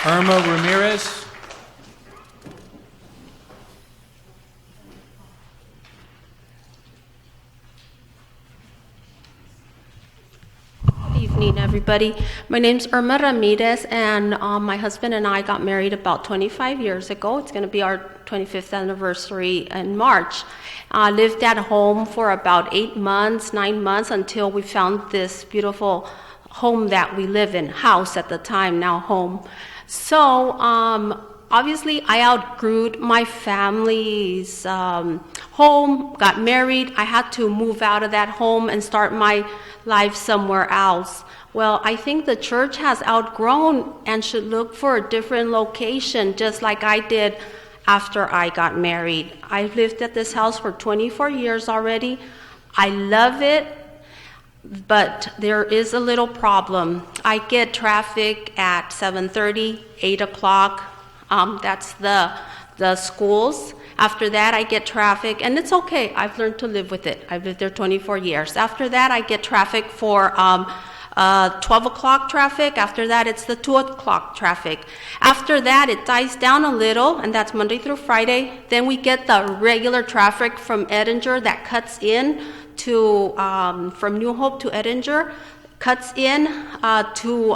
Irma Ramirez. Good evening, everybody. My name's Irma Ramirez, and my husband and I got married about 25 years ago. It's going to be our 25th anniversary in March. Lived at home for about 9 months, until we found this beautiful home that we live in, house at the time, now home. So obviously I outgrew my family's home, got married. I had to move out of that home and start my life somewhere else. Well, I think the church has outgrown and should look for a different location, just like I did after I got married. I've lived at this house for 24 years already. I love it, but there is a little problem. I get traffic at 7:30, 8 o'clock. That's the schools. After that, I get traffic, and it's okay. I've learned to live with it. I've lived there 24 years. After that, I get traffic for 12 o'clock traffic. After that, it's the 2 o'clock traffic. After that, it dies down a little, and that's Monday through Friday. Then we get the regular traffic from Edinger that cuts in to, from New Hope to Edinger, cuts in to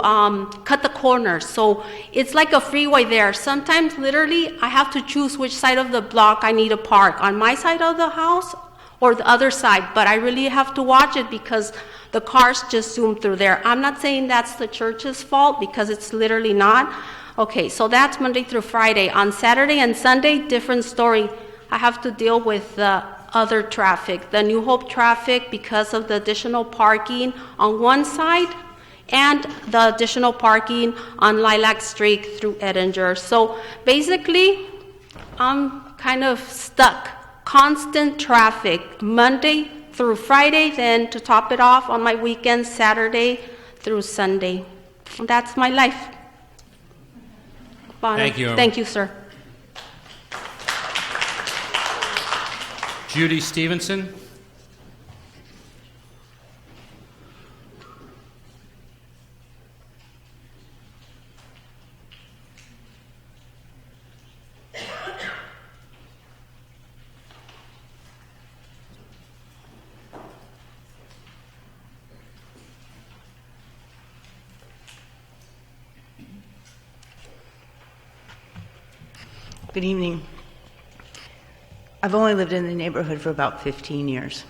cut the corners. So it's like a freeway there. Sometimes, literally, I have to choose which side of the block I need to park, on my side of the house or the other side. But I really have to watch it because the cars just zoom through there. I'm not saying that's the church's fault, because it's literally not. Okay, so that's Monday through Friday. On Saturday and Sunday, different story. I have to deal with the other traffic, the New Hope traffic, because of the additional parking on one side and the additional parking on Lilac Street through Edinger. So basically, I'm kind of stuck. Constant traffic, Monday through Friday, then to top it off on my weekends, Saturday through Sunday. That's my life. Bonner. Thank you. Thank you, sir. Judy Stevenson. Good evening. I've only lived in the neighborhood for about 15 years.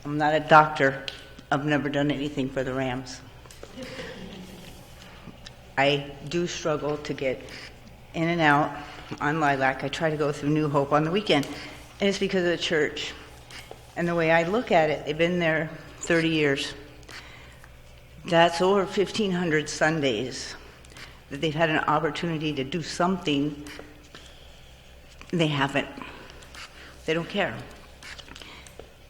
I'm not a doctor. I've never done anything for the Rams. I do struggle to get in and out on Lilac. I try to go through New Hope on the weekend, and it's because of the church. And the way I look at it, they've been there 30 years. That's over 1,500 Sundays that they've had an opportunity to do something. They haven't. They don't care.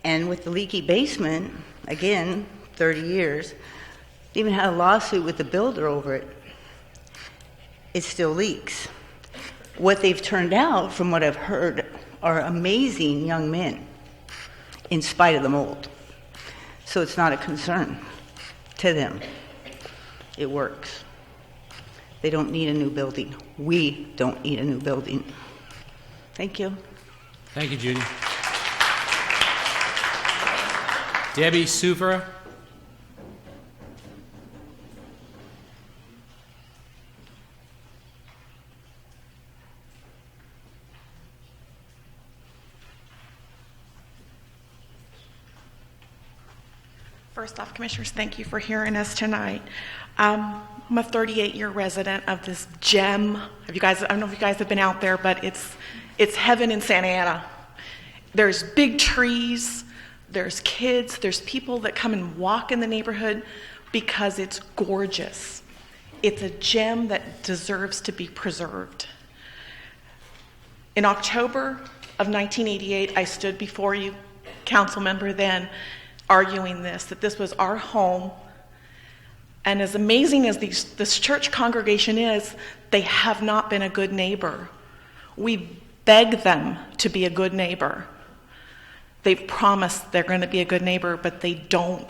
And with the leaky basement, again, 30 years, they even had a lawsuit with the builder over it. It still leaks. What they've turned out, from what I've heard, are amazing young men, in spite of the mold. So it's not a concern to them. It works. They don't need a new building. We don't need a new building. Thank you. Thank you, Judy. Debbie Suvera. First off, Commissioners, thank you for hearing us tonight. I'm a 38-year resident of this gem. I don't know if you guys have been out there, but it's heaven in Santa Ana. There's big trees, there's kids, there's people that come and walk in the neighborhood because it's gorgeous. It's a gem that deserves to be preserved. In October of 1988, I stood before you, council member then, arguing that this was our home. And as amazing as this church congregation is, they have not been a good neighbor. We beg them to be a good neighbor. They've promised they're going to be a good neighbor, but they don't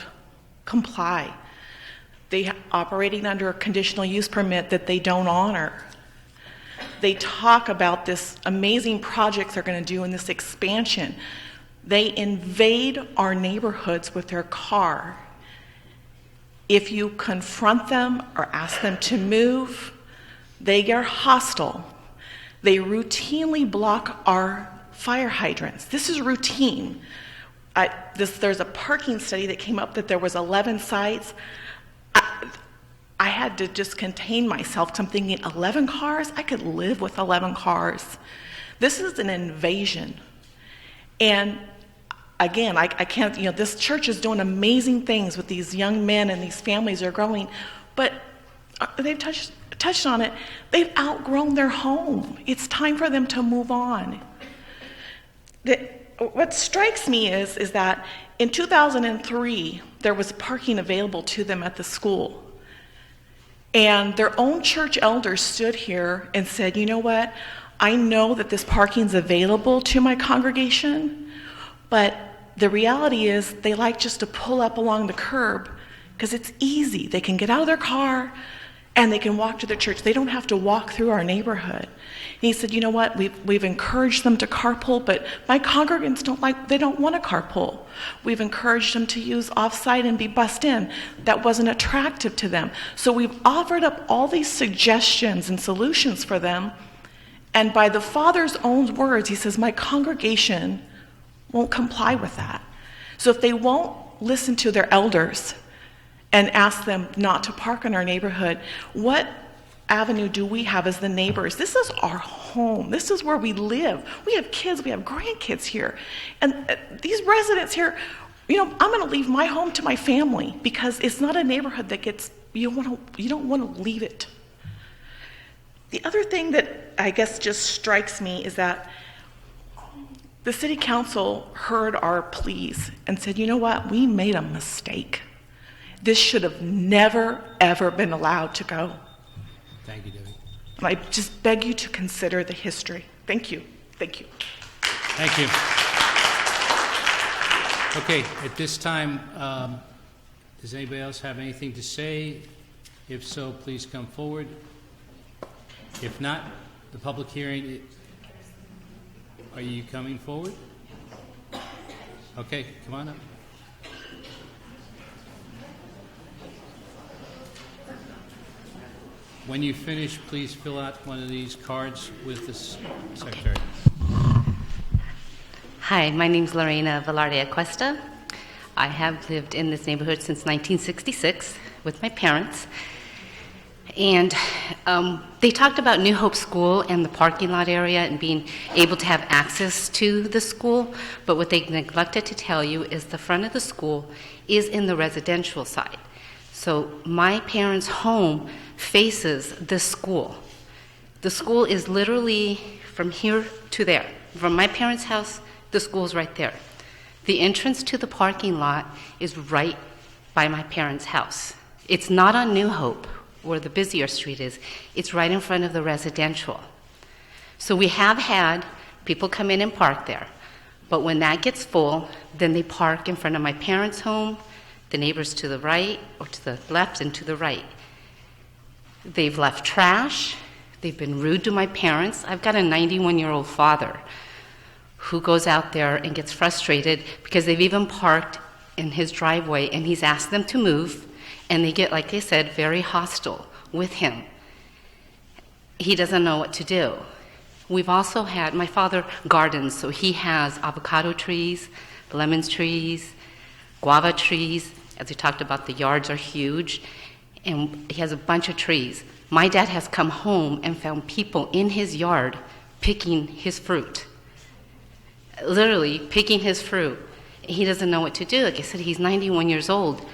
comply. They're operating under a conditional use permit that they don't honor. They talk about this amazing projects they're going to do in this expansion. They invade our neighborhoods with their car. If you confront them or ask them to move, they get hostile. They routinely block our fire hydrants. This is routine. There's a parking study that came up that there was 11 sites. I had to just contain myself because I'm thinking 11 cars? I could live with 11 cars. This is an invasion. And again, I can't, this church is doing amazing things with these young men and these families are growing, but they've touched on it. They've outgrown their home. It's time for them to move on. What strikes me is that in 2003, there was parking available to them at the school. And their own church elders stood here and said, you know what? I know that this parking's available to my congregation, but the reality is they like just to pull up along the curb because it's easy. They can get out of their car and they can walk to their church. They don't have to walk through our neighborhood. And he said, you know what, we've encouraged them to carpool, but my congregants they don't want to carpool. We've encouraged them to use off-site and be bussed in. That wasn't attractive to them. So we've offered up all these suggestions and solutions for them. And by the Father's own words, he says, my congregation won't comply with that. So if they won't listen to their elders and ask them not to park in our neighborhood, what avenue do we have as the neighbors? This is our home. This is where we live. We have kids, we have grandkids here. And these residents here, I'm going to leave my home to my family because it's not a neighborhood that you don't want to leave it. The other thing that I guess just strikes me is that the city council heard our pleas and said, you know what, we made a mistake. This should have never, ever been allowed to go. Thank you, Debbie. And I just beg you to consider the history. Thank you. Thank you. Thank you. Okay, at this time, does anybody else have anything to say? If so, please come forward. If not, the public hearing, are you coming forward? Okay, come on up. When you finish, please fill out one of these cards with the secretary. Hi, my name is Lorena Velarde Cuesta. I have lived in this neighborhood since 1966 with my parents. And they talked about New Hope School and the parking lot area and being able to have access to the school. But what they neglected to tell you is the front of the school is in the residential side. So my parents' home faces this school. The school is literally from here to there. From my parents' house, the school's right there. The entrance to the parking lot is right by my parents' house. It's not on New Hope, where the busier street is. It's right in front of the residential. So we have had people come in and park there. But when that gets full, then they park in front of my parents' home, the neighbors to the right, or to the left and to the right. They've left trash. They've been rude to my parents. I've got a 91-year-old father who goes out there and gets frustrated because they've even parked in his driveway, and he's asked them to move, and they get, like I said, very hostile with him. He doesn't know what to do. We've also had, my father gardens, so he has avocado trees, lemon trees, guava trees. As we talked about, the yards are huge, and he has a bunch of trees. My dad has come home and found people in his yard picking his fruit. Literally picking his fruit. He doesn't know what to do. Like I said, he's 91 years old.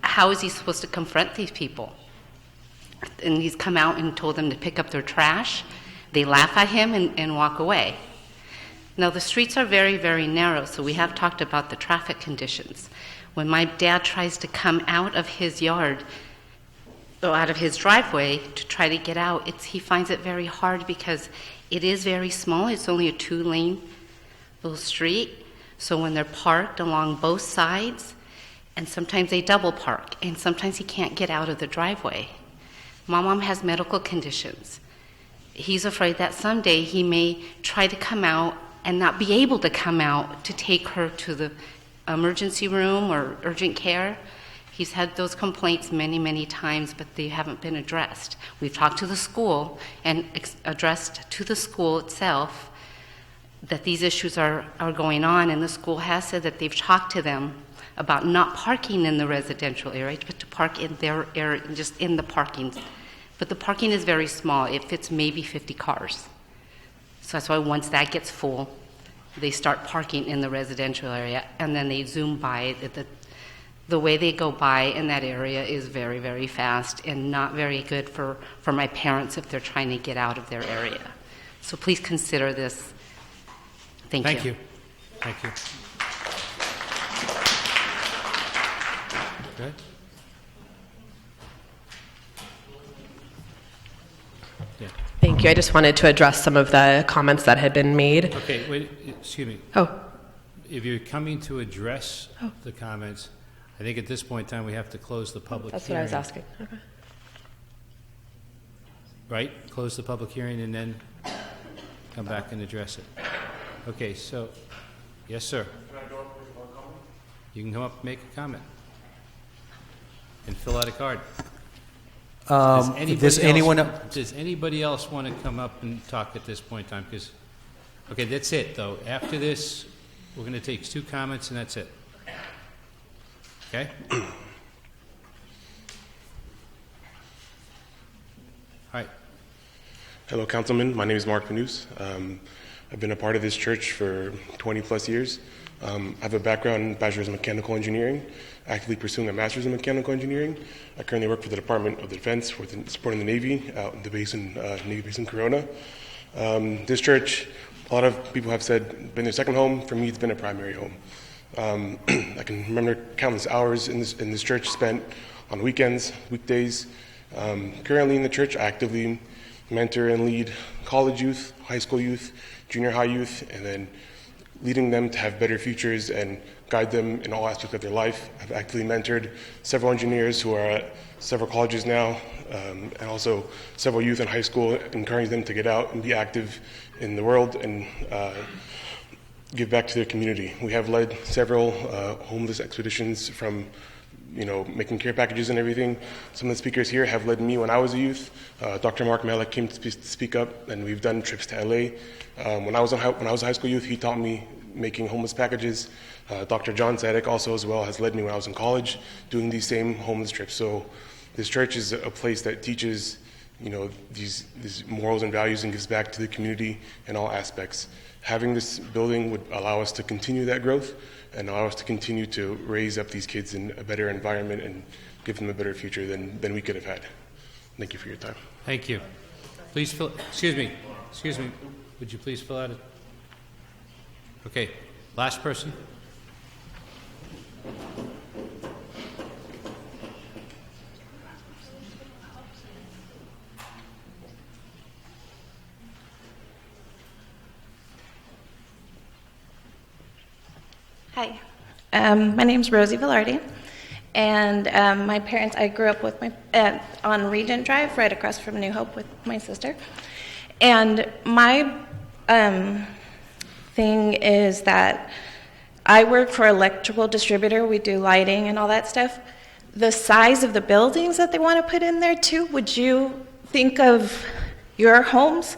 How is he supposed to confront these people? And he's come out and told them to pick up their trash. They laugh at him and walk away. Now, the streets are very, very narrow, so we have talked about the traffic conditions. When my dad tries to come out of his yard, or out of his driveway to try to get out, he finds it very hard because it is very small. It's only a 2-lane little street. So when they're parked along both sides, and sometimes they double park, and sometimes he can't get out of the driveway. My mom has medical conditions. He's afraid that someday he may try to come out and not be able to come out to take her to the emergency room or urgent care. He's had those complaints many, many times, but they haven't been addressed. We've talked to the school and addressed to the school itself that these issues are going on, and the school has said that they've talked to them about not parking in the residential area, but to park in their area, just in the parking. But the parking is very small. It fits maybe 50 cars. So that's why once that gets full, they start parking in the residential area, and then they zoom by. The way they go by in that area is very, very fast and not very good for my parents if they're trying to get out of their area. So please consider this. Thank you. Thank you. Good. Yeah. Thank you. I just wanted to address some of the comments that had been made. Okay, wait, excuse me. Oh. If you're coming to address the comments, I think at this point in time we have to close the public That's hearing. what I was asking. Okay. Right? Close the public hearing and then come back and address it. Okay, so, yes, sir. Can I go up with one comment? You can come up and make a comment and fill out a card. Does anybody else want to come up and talk at this point in time? Because, okay, that's it, though. After this, we're going to take 2 comments, and that's it. Okay? All right. Hello, Councilman. My name is Mark Panus. I've been a part of this church for 20-plus years. I have a background in Bachelor's in Mechanical Engineering, actively pursuing a Master's in Mechanical Engineering. I currently work for the Department of Defense, supporting the Navy out in the base in Navy base in Corona. This church, a lot of people have said, been their second home. For me, it's been a primary home. I can remember countless hours in this church spent on weekends, weekdays. Currently in the church, I actively mentor and lead college youth, high school youth, junior high youth, and then leading them to have better futures and guide them in all aspects of their life. I've actively mentored several engineers who are at several colleges now, and also several youth in high school, encouraging them to get out and be active in the world and give back to their community. We have led several homeless expeditions from making care packages and everything. Some of the speakers here have led me when I was a youth. Dr. Malik came to speak up, and we've done trips to LA. When I was a high school youth, he taught me making homeless packages. Dr. John Setback also as well has led me when I was in college doing these same homeless trips. So this church is a place that teaches these morals and values and gives back to the community in all aspects. Having this building would allow us to continue that growth and allow us to continue to raise up these kids in a better environment and give them a better future than we could have had. Thank you for your time. Thank you. Please fill, excuse me, would you please fill out it? Okay, last person. Hi, my name's Rosie Velarde, and my parents, I grew up with on Regent Drive, right across from New Hope with my sister. And my thing is that I work for an electrical distributor. We do lighting and all that stuff. The size of the buildings that they want to put in there too, would you think of your homes?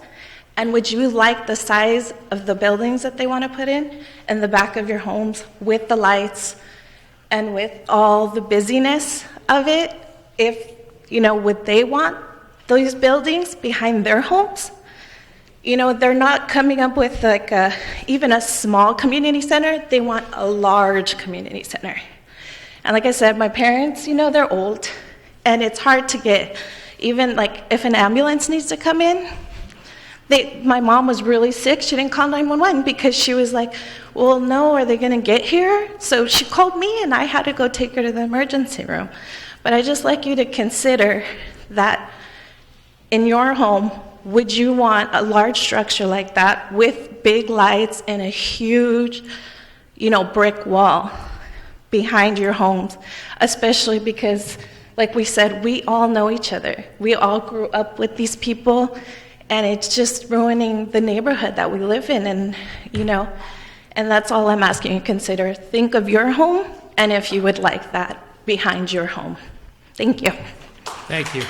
And would you like the size of the buildings that they want to put in the back of your homes with the lights and with all the busyness of it? If, would they want those buildings behind their homes? They're not coming up with even a small community center. They want a large community center. And like I said, my parents, they're old, and it's hard to get, even if an ambulance needs to come in. My mom was really sick. She didn't call 911 because she was like, well, no, are they going to get here? So she called me, and I had to go take her to the emergency room. But I'd just like you to consider that in your home, would you want a large structure like that with big lights and a huge, brick wall behind your homes? Especially because, like we said, we all know each other. We all grew up with these people. And it's just ruining the neighborhood that we live in, and that's all I'm asking you to consider. Think of your home, and if you would like that behind your home. Thank you. Thank you.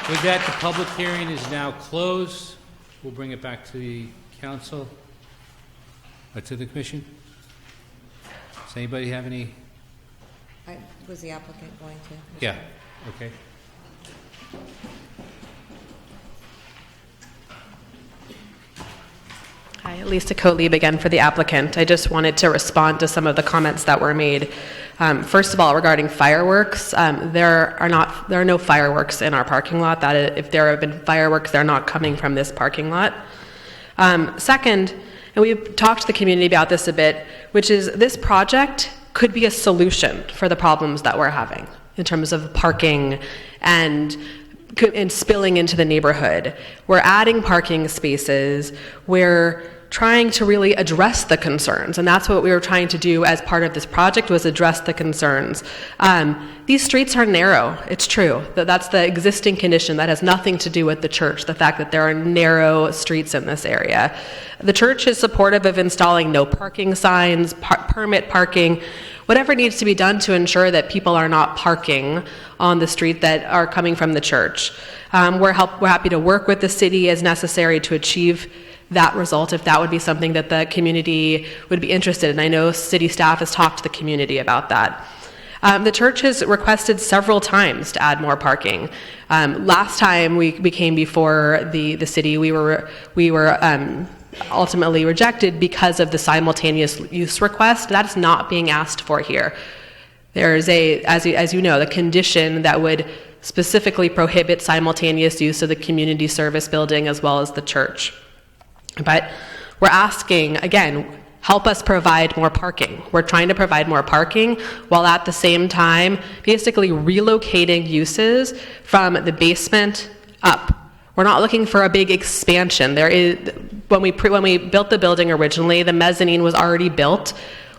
With that, the public hearing is now closed. We'll bring it back to the council, or to the commission. Does anybody have any? Was the applicant going to? Yeah, okay. Hi, Lisa Coleb again for the applicant. I just wanted to respond to some of the comments that were made. First of all, regarding fireworks, there are no fireworks in our parking lot. That if there have been fireworks, they're not coming from this parking lot. Second, and we've talked to the community about this a bit, which is this project could be a solution for the problems that we're having in terms of parking and spilling into the neighborhood. We're adding parking spaces. We're trying to really address the concerns, and that's what we were trying to do as part of this project, was address the concerns. These streets are narrow. It's true. That's the existing condition. That has nothing to do with the church, the fact that there are narrow streets in this area. The church is supportive of installing no parking signs, permit parking, whatever needs to be done to ensure that people are not parking on the street that are coming from the church. We're happy to work with the city as necessary to achieve that result, if that would be something that the community would be interested in. I know city staff has talked to the community about that. The church has requested several times to add more parking. Last time we came before the city, we were ultimately rejected because of the simultaneous use request. That is not being asked for here. There is as you know, the condition that would specifically prohibit simultaneous use of the community service building as well as the church. But we're asking, again, help us provide more parking. We're trying to provide more parking while at the same time basically relocating uses from the basement up. We're not looking for a big expansion. When we built the building originally, the mezzanine was already built.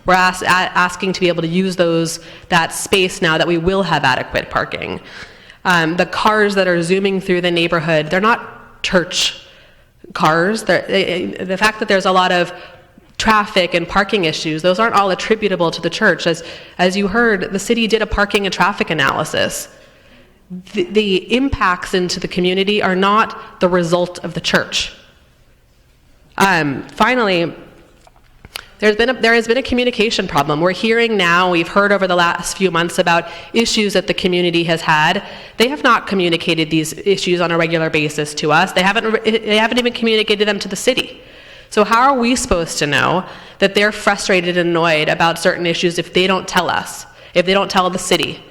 We're asking to be able to use that space now that we will have adequate parking. The cars that are zooming through the neighborhood, they're not church cars. The fact that there's a lot of traffic and parking issues, those aren't all attributable to the church. As you heard, the city did a parking and traffic analysis. The impacts into the community are not the result of the church. Finally, there has been a communication problem. We're hearing now, we've heard over the last few months about issues that the community has had. They have not communicated these issues on a regular basis to us. They haven't even communicated them to the city. So how are we supposed to know that they're frustrated and annoyed about certain issues if they don't tell us, if they don't tell the city.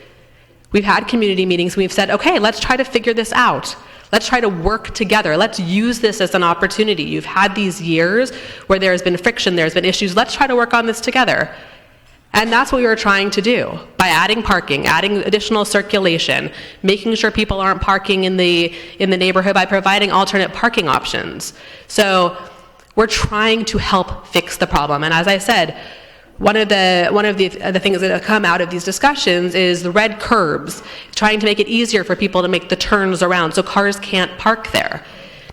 We've had community meetings, we've said, okay, let's try to figure this out. Let's try to work together. Let's use this as an opportunity. You've had these years where there's been friction, there's been issues. Let's try to work on this together. And that's what we were trying to do by adding parking, adding additional circulation, making sure people aren't parking in the neighborhood by providing alternate parking options. So we're trying to help fix the problem. And as I said, one of the things that have come out of these discussions is the red curbs, trying to make it easier for people to make the turns around so cars can't park there.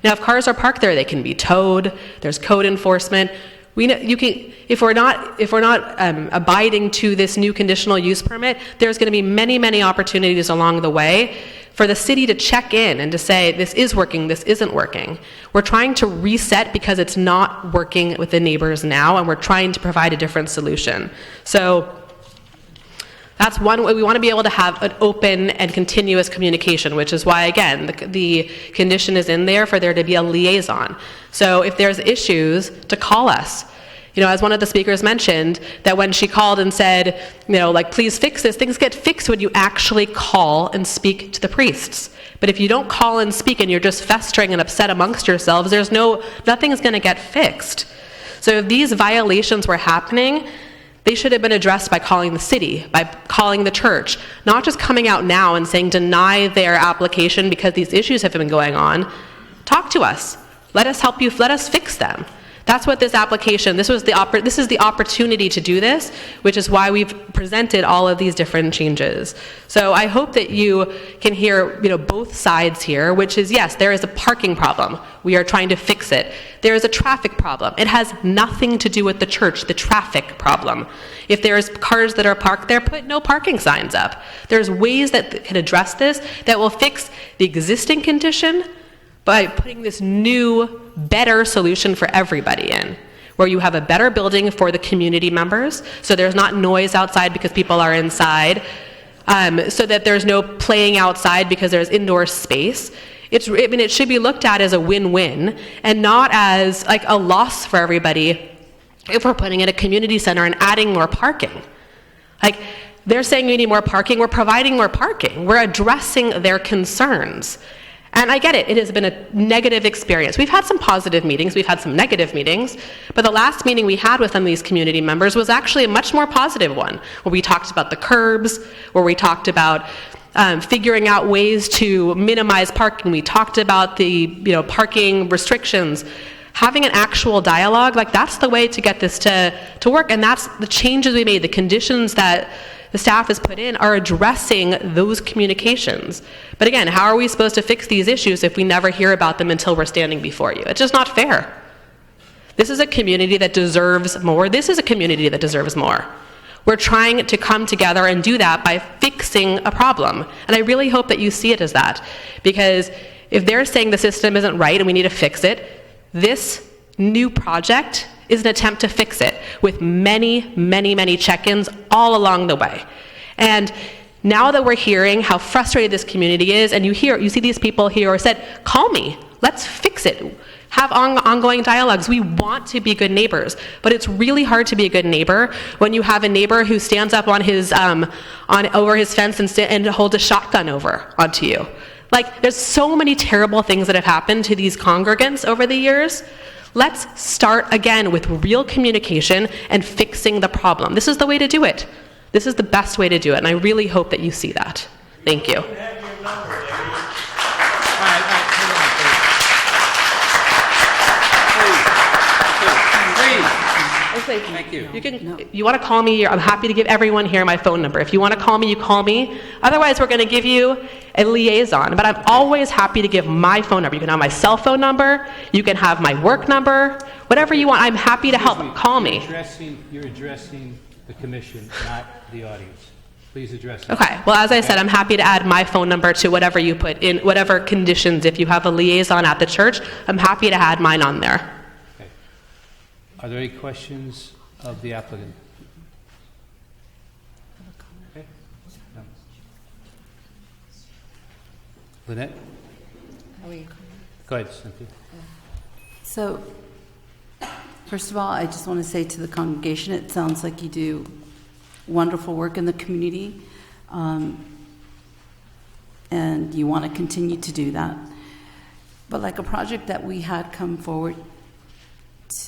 Now, if cars are parked there, they can be towed. There's code enforcement. If we're not abiding to this new conditional use permit, there's going to be many, many opportunities along the way for the city to check in and to say, this is working, this isn't working. We're trying to reset because it's not working with the neighbors now, and we're trying to provide a different solution. So that's one way. We want to be able to have an open and continuous communication, which is why, again, the condition is in there for there to be a liaison. So if there's issues, to call us. You know, as one of the speakers mentioned, that when she called and said, you know, like, please fix this, things get fixed when you actually call and speak to the priests. But if you don't call and speak and you're just festering and upset amongst yourselves, nothing's going to get fixed. So if these violations were happening, they should have been addressed by calling the city, by calling the church, not just coming out now and saying deny their application because these issues have been going on. Talk to us. Let us help you. Let us fix them. That's what this application, this is the opportunity to do this, which is why we've presented all of these different changes. So I hope that you can hear, you know, both sides here, which is, yes, there is a parking problem. We are trying to fix it. There is a traffic problem. It has nothing to do with the church, the traffic problem. If there's cars that are parked there, put no parking signs up. There's ways that can address this that will fix the existing condition by putting this new, better solution for everybody in, where you have a better building for the community members, so there's not noise outside because people are inside, so that there's no playing outside because there's indoor space. It should be looked at as a win-win and not as like a loss for everybody if we're putting in a community center and adding more parking. Like, they're saying we need more parking, we're providing more parking. We're addressing their concerns. And I get it, it has been a negative experience. We've had some positive meetings, we've had some negative meetings, but the last meeting we had with some of these community members was actually a much more positive one, where we talked about the curbs, where we talked about figuring out ways to minimize parking. We talked about the parking restrictions. Having an actual dialogue, like, that's the way to get this to work, and that's the changes we made, the conditions that the staff has put in are addressing those communications. But again, how are we supposed to fix these issues if we never hear about them until we're standing before you? It's just not fair. This is a community that deserves more. This is a community that deserves more. We're trying to come together and do that by fixing a problem. And I really hope that you see it as that. Because if they're saying the system isn't right and we need to fix it, this new project is an attempt to fix it with many, many, many check-ins all along the way. And now that we're hearing how frustrated this community is, and you see these people here who said, call me, let's fix it. Have ongoing dialogues. We want to be good neighbors, but it's really hard to be a good neighbor when you have a neighbor who stands up on his over his fence and holds a shotgun over onto you. Like, there's so many terrible things that have happened to these congregants over the years. Let's start again with real communication and fixing the problem. This is the way to do it. This is the best way to do it, and I really hope that you see that. Thank you. Thank you. You want to call me, I'm happy to give everyone here my phone number. If you want to call me, you call me. Otherwise, we're going to give you a liaison. But I'm always happy to give my phone number. You can have my cell phone number. You can have my work number. Whatever you want, I'm happy to help. Call me. You're addressing the commission, not the audience. Please address it. Okay. Well, as I said, I'm happy to add my phone number to whatever you put in, whatever conditions. If you have a liaison at the church, I'm happy to add mine on there. Okay. Are there any questions of the applicant? Okay. No. Lynette? Are we? Go ahead, Cynthia. So, First of all, I just want to say to the congregation, it sounds like you do wonderful work in the community, and you want to continue to do that. But like a project that we had come forward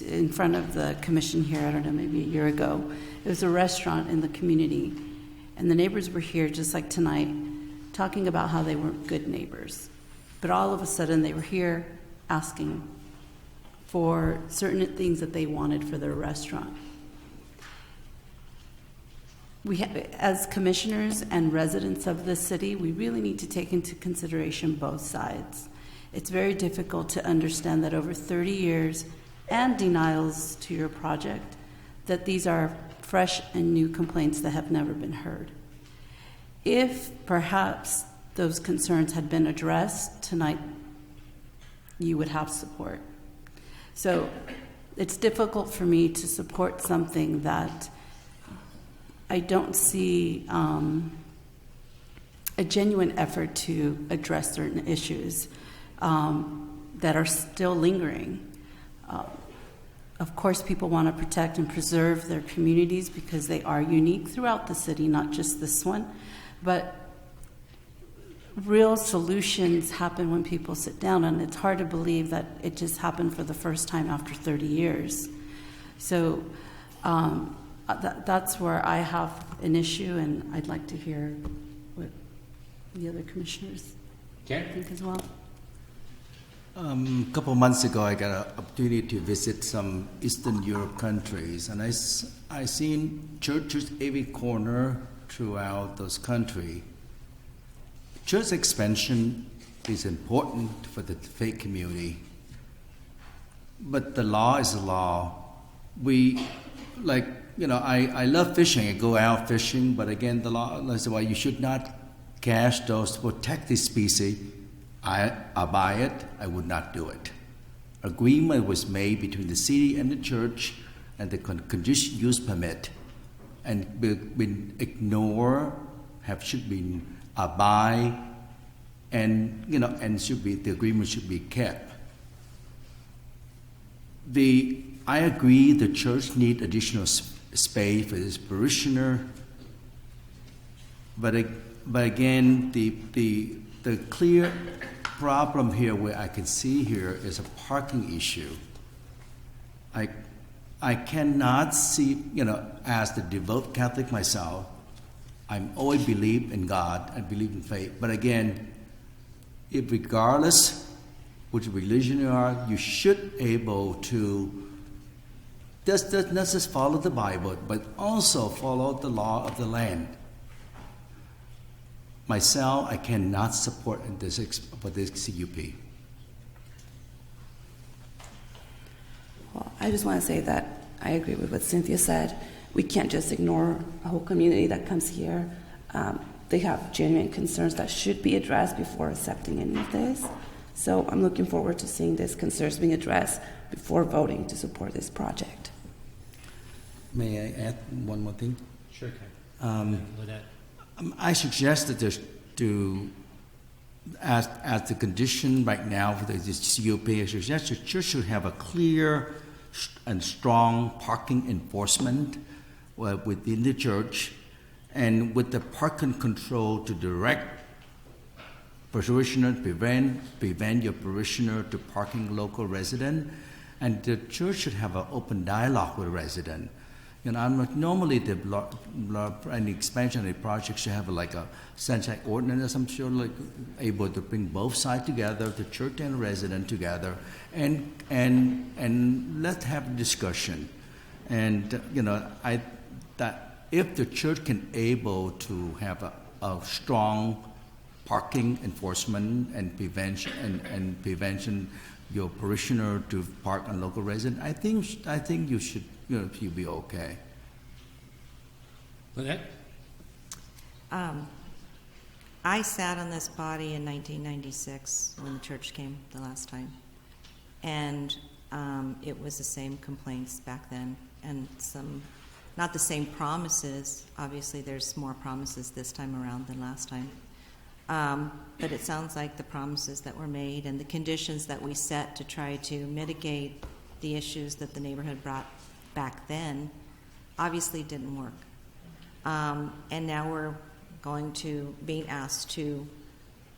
in front of the commission here, I don't know, maybe a year ago, it was a restaurant in the community, and the neighbors were here just like tonight, talking about how they weren't good neighbors. But all of a sudden they were here asking for certain things that they wanted for their restaurant. As commissioners and residents of this city, we really need to take into consideration both sides. It's very difficult to understand that over 30 years and denials to your project, that these are fresh and new complaints that have never been heard. If perhaps those concerns had been addressed tonight, you would have support. So it's difficult for me to support something that I don't see a genuine effort to address certain issues that are still lingering. Of course, people want to protect and preserve their communities because they are unique throughout the city, not just this one. But real solutions happen when people sit down, and it's hard to believe that it just happened for the first time after 30 years. So that's where I have an issue, and I'd like to hear what the other commissioners think as well. A couple of months ago, I got an opportunity to visit some Eastern Europe countries, and I seen churches every corner throughout those countries. Church expansion is important for the faith community, but the law is the law. I love fishing. I go out fishing, but again, the law is why you should not catch those protected species. I buy it. I would not do it. Agreement was made between the city and the church, and the conditional use permit, and been ignored. Should be abide, and the agreement should be kept. I agree the church need additional space for its parishioner, but again, the clear problem here, where I can see here, is a parking issue. I cannot see, as the devout Catholic myself, I'm always believe in God, I believe in faith. But again, if regardless which religion you are, you should able to not just follow the Bible, but also follow the law of the land. Myself, I cannot support this CUP. Well, I just want to say that I agree with what Cynthia said. We can't just ignore a whole community that comes here. They have genuine concerns that should be addressed before accepting any of this. So I'm looking forward to seeing these concerns being addressed before voting to support this project. May I add one more thing? Sure, I suggested as the condition right now for this CUP, I suggest the church should have a clear and strong parking enforcement within the church, and with the parking control to direct parishioner, prevent your parishioner to parking local resident, and the church should have an open dialogue with resident. Normally any expansionary project should have like a sunshine ordinance. I'm sure able to bring both sides together, the church and resident together, and let's have a discussion. And that if the church can able to have a strong parking enforcement and prevention your parishioner to park on local resident, I think you should. You'll be okay. Lynette? I sat on this body in 1996 when the church came the last time. And it was the same complaints back then, and not the same promises. Obviously, there's more promises this time around than last time. But it sounds like the promises that were made and the conditions that we set to try to mitigate the issues that the neighborhood brought back then obviously didn't work. And now we're being asked to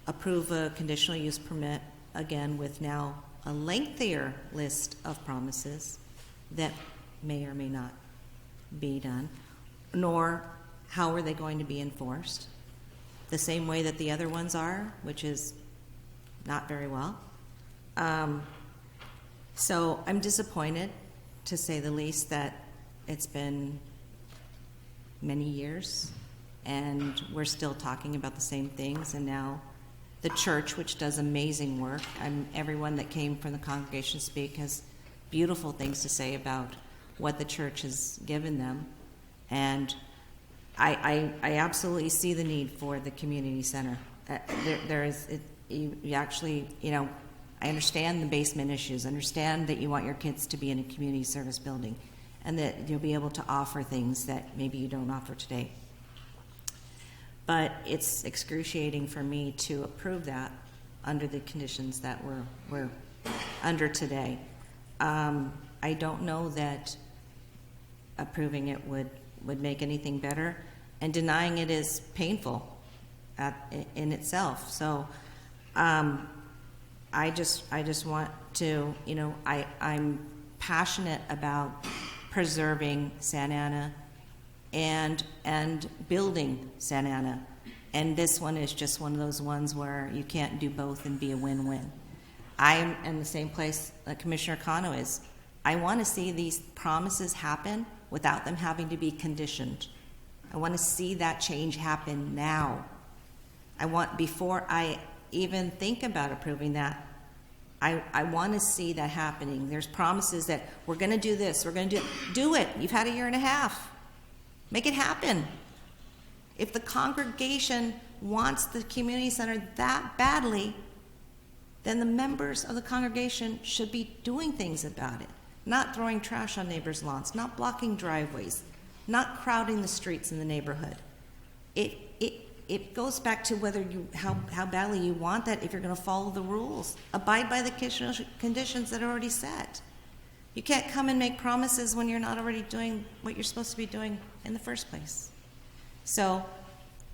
approve a conditional use permit, again, with now a lengthier list of promises that may or may not be done, nor how are they going to be enforced. The same way that the other ones are, which is not very well. So I'm disappointed, to say the least, that it's been many years and we're still talking about the same things, and now the church, which does amazing work, everyone that came from the congregation speak has beautiful things to say about what the church has given them, and I absolutely see the need for the community center. You actually, I understand the basement issues, understand that you want your kids to be in a community service building, and that you'll be able to offer things that maybe you don't offer today. But it's excruciating for me to approve that under the conditions that we're under today. I don't know that approving it would make anything better, and denying it is painful in itself. So I just want to, I'm passionate about preserving Santa Ana and building Santa Ana. And this one is just one of those ones where you can't do both and be a win-win. I'm in the same place that Commissioner Cano is. I want to see these promises happen without them having to be conditioned. I want to see that change happen now. Before I even think about approving that, I want to see that happening. There's promises that we're going to do this, we're going to do it. You've had a year and a half. Make it happen. If the congregation wants the community center that badly, then the members of the congregation should be doing things about it. Not throwing trash on neighbors' lawns, not blocking driveways, not crowding the streets in the neighborhood. It goes back to whether how badly you want that, if you're going to follow the rules. Abide by the conditions that are already set. You can't come and make promises when you're not already doing what you're supposed to be doing in the first place. So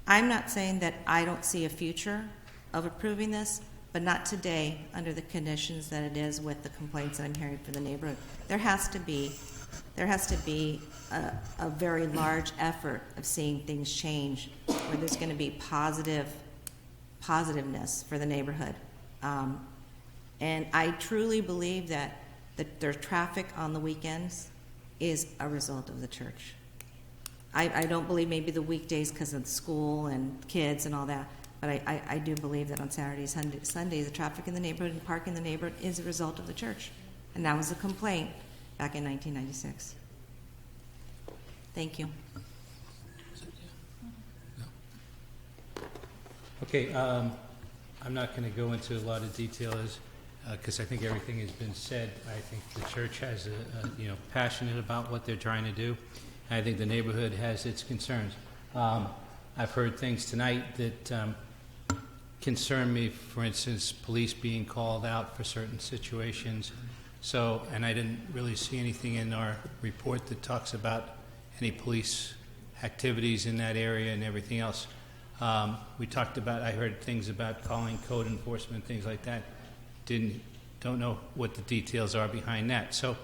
I'm not saying that I don't see a future of approving this, but not today under the conditions that it is with the complaints that I'm hearing from the neighborhood. There has to be a very large effort of seeing things change, where there's going to be positiveness for the neighborhood. And I truly believe that their traffic on the weekends is a result of the church. I don't believe maybe the weekdays because of school and kids and all that, but I do believe that on Saturdays, Sundays, the traffic in the neighborhood and parking in the neighborhood is a result of the church. And that was a complaint back in 1996. Thank you. Okay, I'm not going to go into a lot of details because I think everything has been said. I think the church has passionate about what they're trying to do. I think the neighborhood has its concerns. I've heard things tonight that concern me. For instance, police being called out for certain situations. So, and I didn't really see anything in our report that talks about any police activities in that area and everything else. We talked about, I heard things about calling code enforcement, things like that. Don't know what the details are behind that. So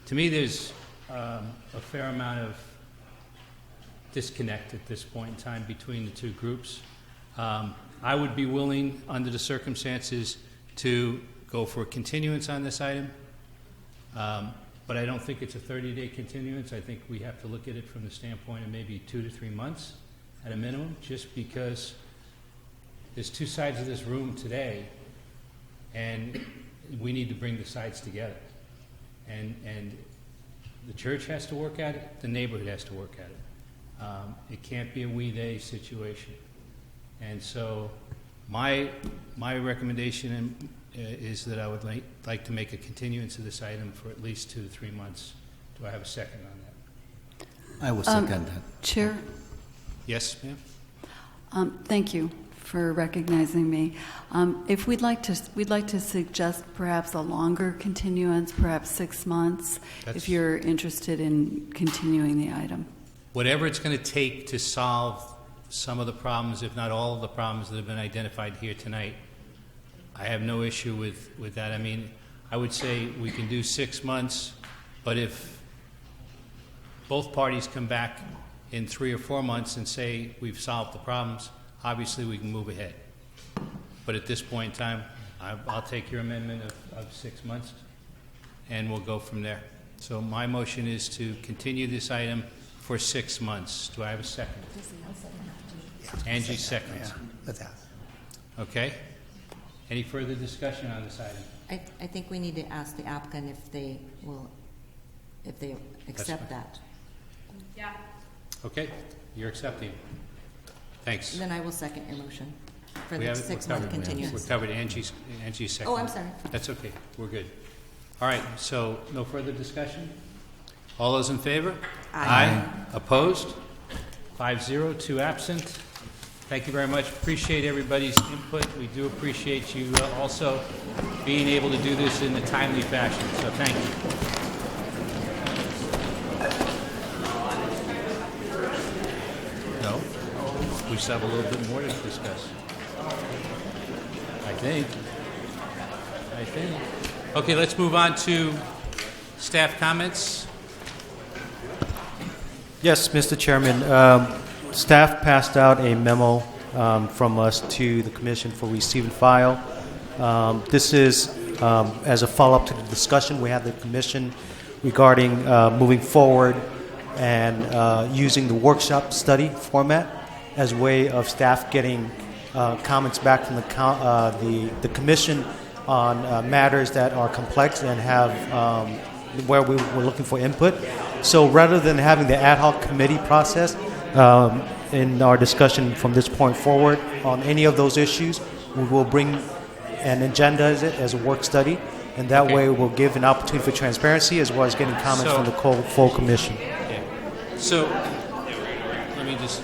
to me, there's a fair amount of disconnect at this point in time between the two groups. I would be willing, under the circumstances, to go for a continuance on this item. But I don't think it's a 30-day continuance. I think we have to look at it from the standpoint of maybe 2 to 3 months at a minimum, just because there's two sides of this room today, and we need to bring the sides together. And the church has to work at it, the neighborhood has to work at it. It can't be a we-they situation. And so my recommendation is that I would like to make a continuance of this item for at least 2 to 3 months. Do I have a second on that? I will second that. Chair? Yes, ma'am? Thank you for recognizing me. If we'd like to suggest perhaps a longer continuance, perhaps 6 months, if you're interested in continuing the item. Whatever it's going to take to solve some of the problems, if not all of the problems that have been identified here tonight, I have no issue with that. I mean, I would say we can do 6 months, but if both parties come back in 3 or 4 months and say we've solved the problems, obviously we can move ahead. But at this point in time, I'll take your amendment of 6 months, and we'll go from there. So my motion is to continue this item for 6 months. Do I have a second? Angie seconds. Okay. Any further discussion on this item? I think we need to ask the applicant if they accept that. Yeah. Okay, you're accepting. Thanks. Then I will second your motion for We the have it. 6 We're month covered. continuance. We're covered. Angie's second. Oh, I'm sorry. That's okay. We're good. All right. So no further discussion. All those in favor? Aye. Opposed? 5-0. 2 absent. Thank you very much. Appreciate everybody's input. We do appreciate you also being able to do this in a timely fashion. So thank you. No? We still have a little bit more to discuss. I think. Okay, let's move on to staff comments. Yes, Mr. Chairman. Staff passed out a memo from us to the Commission for receive and file. This is as a follow-up to the discussion we had with the Commission regarding moving forward and using the workshop study format as a way of staff getting comments back from the Commission on matters that are complex and have where we were looking for input. So rather than having the ad hoc committee process, in our discussion from this point forward on any of those issues, we will bring and agenda as a work study, and that way we'll give an opportunity for transparency as well as getting comments from the full commission. Yeah. So let me just.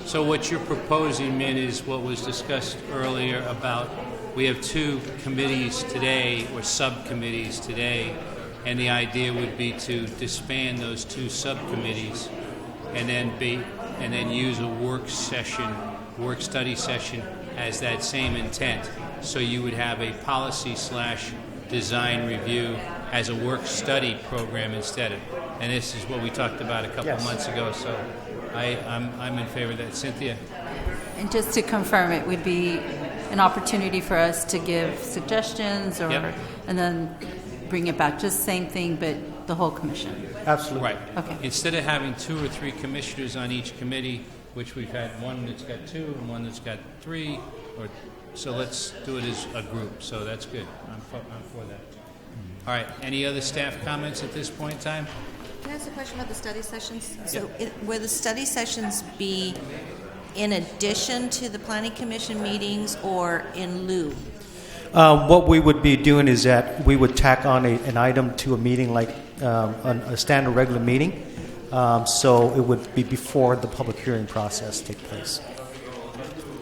So what you're proposing, Min, is what was discussed earlier about we have 2 committees today or subcommittees today, and the idea would be to disband those 2 subcommittees and then use a work study session as that same intent. So you would have a policy/design review as a work study program instead of, and this is what we talked about a couple months ago. So I'm in favor of that. Cynthia? And just to confirm, it would be an opportunity for us to give suggestions and then bring it back. Just same thing, but the whole commission. Absolutely. Right. Okay. Instead of having 2 or 3 commissioners on each committee, which we've had one that's got 2 and one that's got 3, so let's do it as a group. So that's good. I'm for that. All right. Any other staff comments at this point in time? Can I ask a question about the study sessions? So will the study sessions be in addition to the Planning Commission meetings or in lieu? What we would be doing is that we would tack on an item to a meeting like a standard regular meeting. So it would be before the public hearing process take place.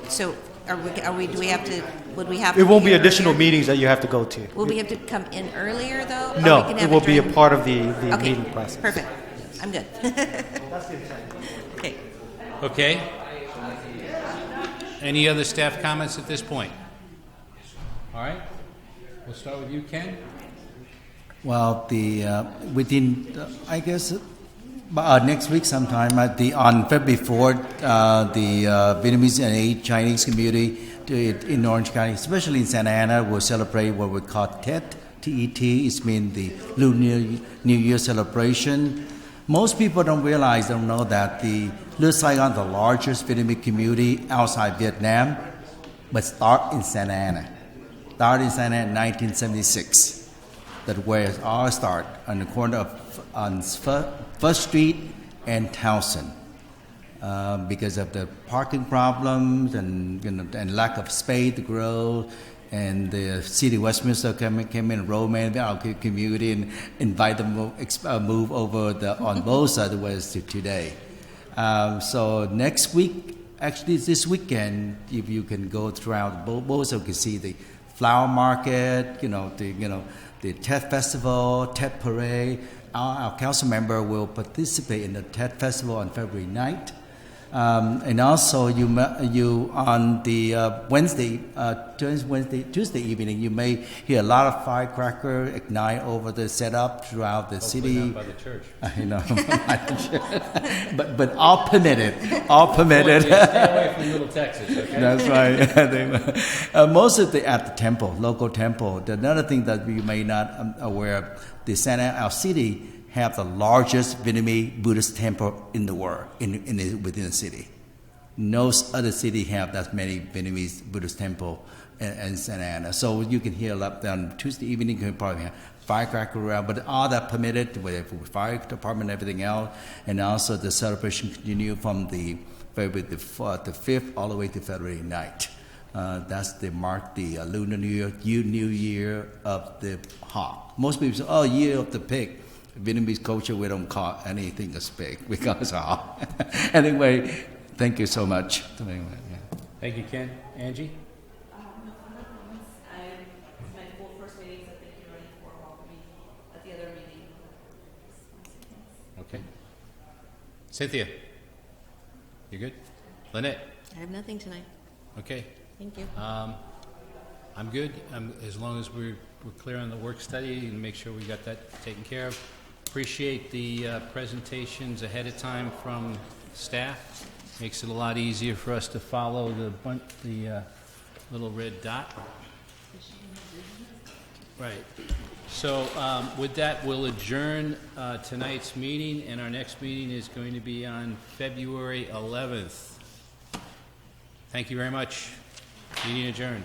So would we have to? It won't be additional meetings that you have to go to. Will we have to come in earlier though? No, it will be a part of the meeting process. Perfect. I'm good. That's the intent. Okay. Okay. Any other staff comments at this point? All right. We'll start with you, Ken. Well, I guess next week sometime on February 4th, the Vietnamese and Chinese community in Orange County, especially in Santa Ana, will celebrate what we call Tet. T-E-T. It's mean the Lunar New Year celebration. Most people don't know that the Little Saigon, the largest Vietnamese community outside Vietnam, but start in Santa Ana. Started in Santa Ana in 1976. That's where it all started, on the corner of First Street and Towson. Because of the parking problems and lack of space to grow, and the city of Westminster came in, romance our community, and invite them to move over on both sides of West to today. So next week, actually, this weekend, if you can go throughout, both you can see the flower market, the TED Festival, TED Parade. Our council member will participate in the TED Festival on February 9th. And also, you on the Tuesday evening, you may hear a lot of firecracker ignite over the setup throughout the city. Not by the church. I know, but all permitted. All permitted. Stay away from Little Texas. Okay? That's right. Most of the at the temple, local temple. Another thing that we may not aware of, our city have the largest Vietnamese Buddhist temple in the world, within the city. No other city have that many Vietnamese Buddhist temple in Santa Ana. So you can hear a lot on Tuesday evening. You can probably have firecracker around, but all that permitted with fire department and everything else. And also the celebration continue from the February the 5th all the way to February 9th. That's the mark the Lunar New Year of the hawk. Most people say, "Oh, Year of the Pig." Vietnamese culture, we don't call anything a pig. We call it a hawk. Anyway, thank you so much. Thank you, Ken. Angie? Okay. Cynthia? You good? Lynette? I have nothing tonight. Okay. Thank you. I'm good, as long as we're clear on the work study and make sure we got that taken care of. Appreciate the presentations ahead of time from staff. Makes it a lot easier for us to follow the little red dot. Right. So with that, we'll adjourn tonight's meeting, and our next meeting is going to be on February 11th. Thank you very much. Meeting adjourned.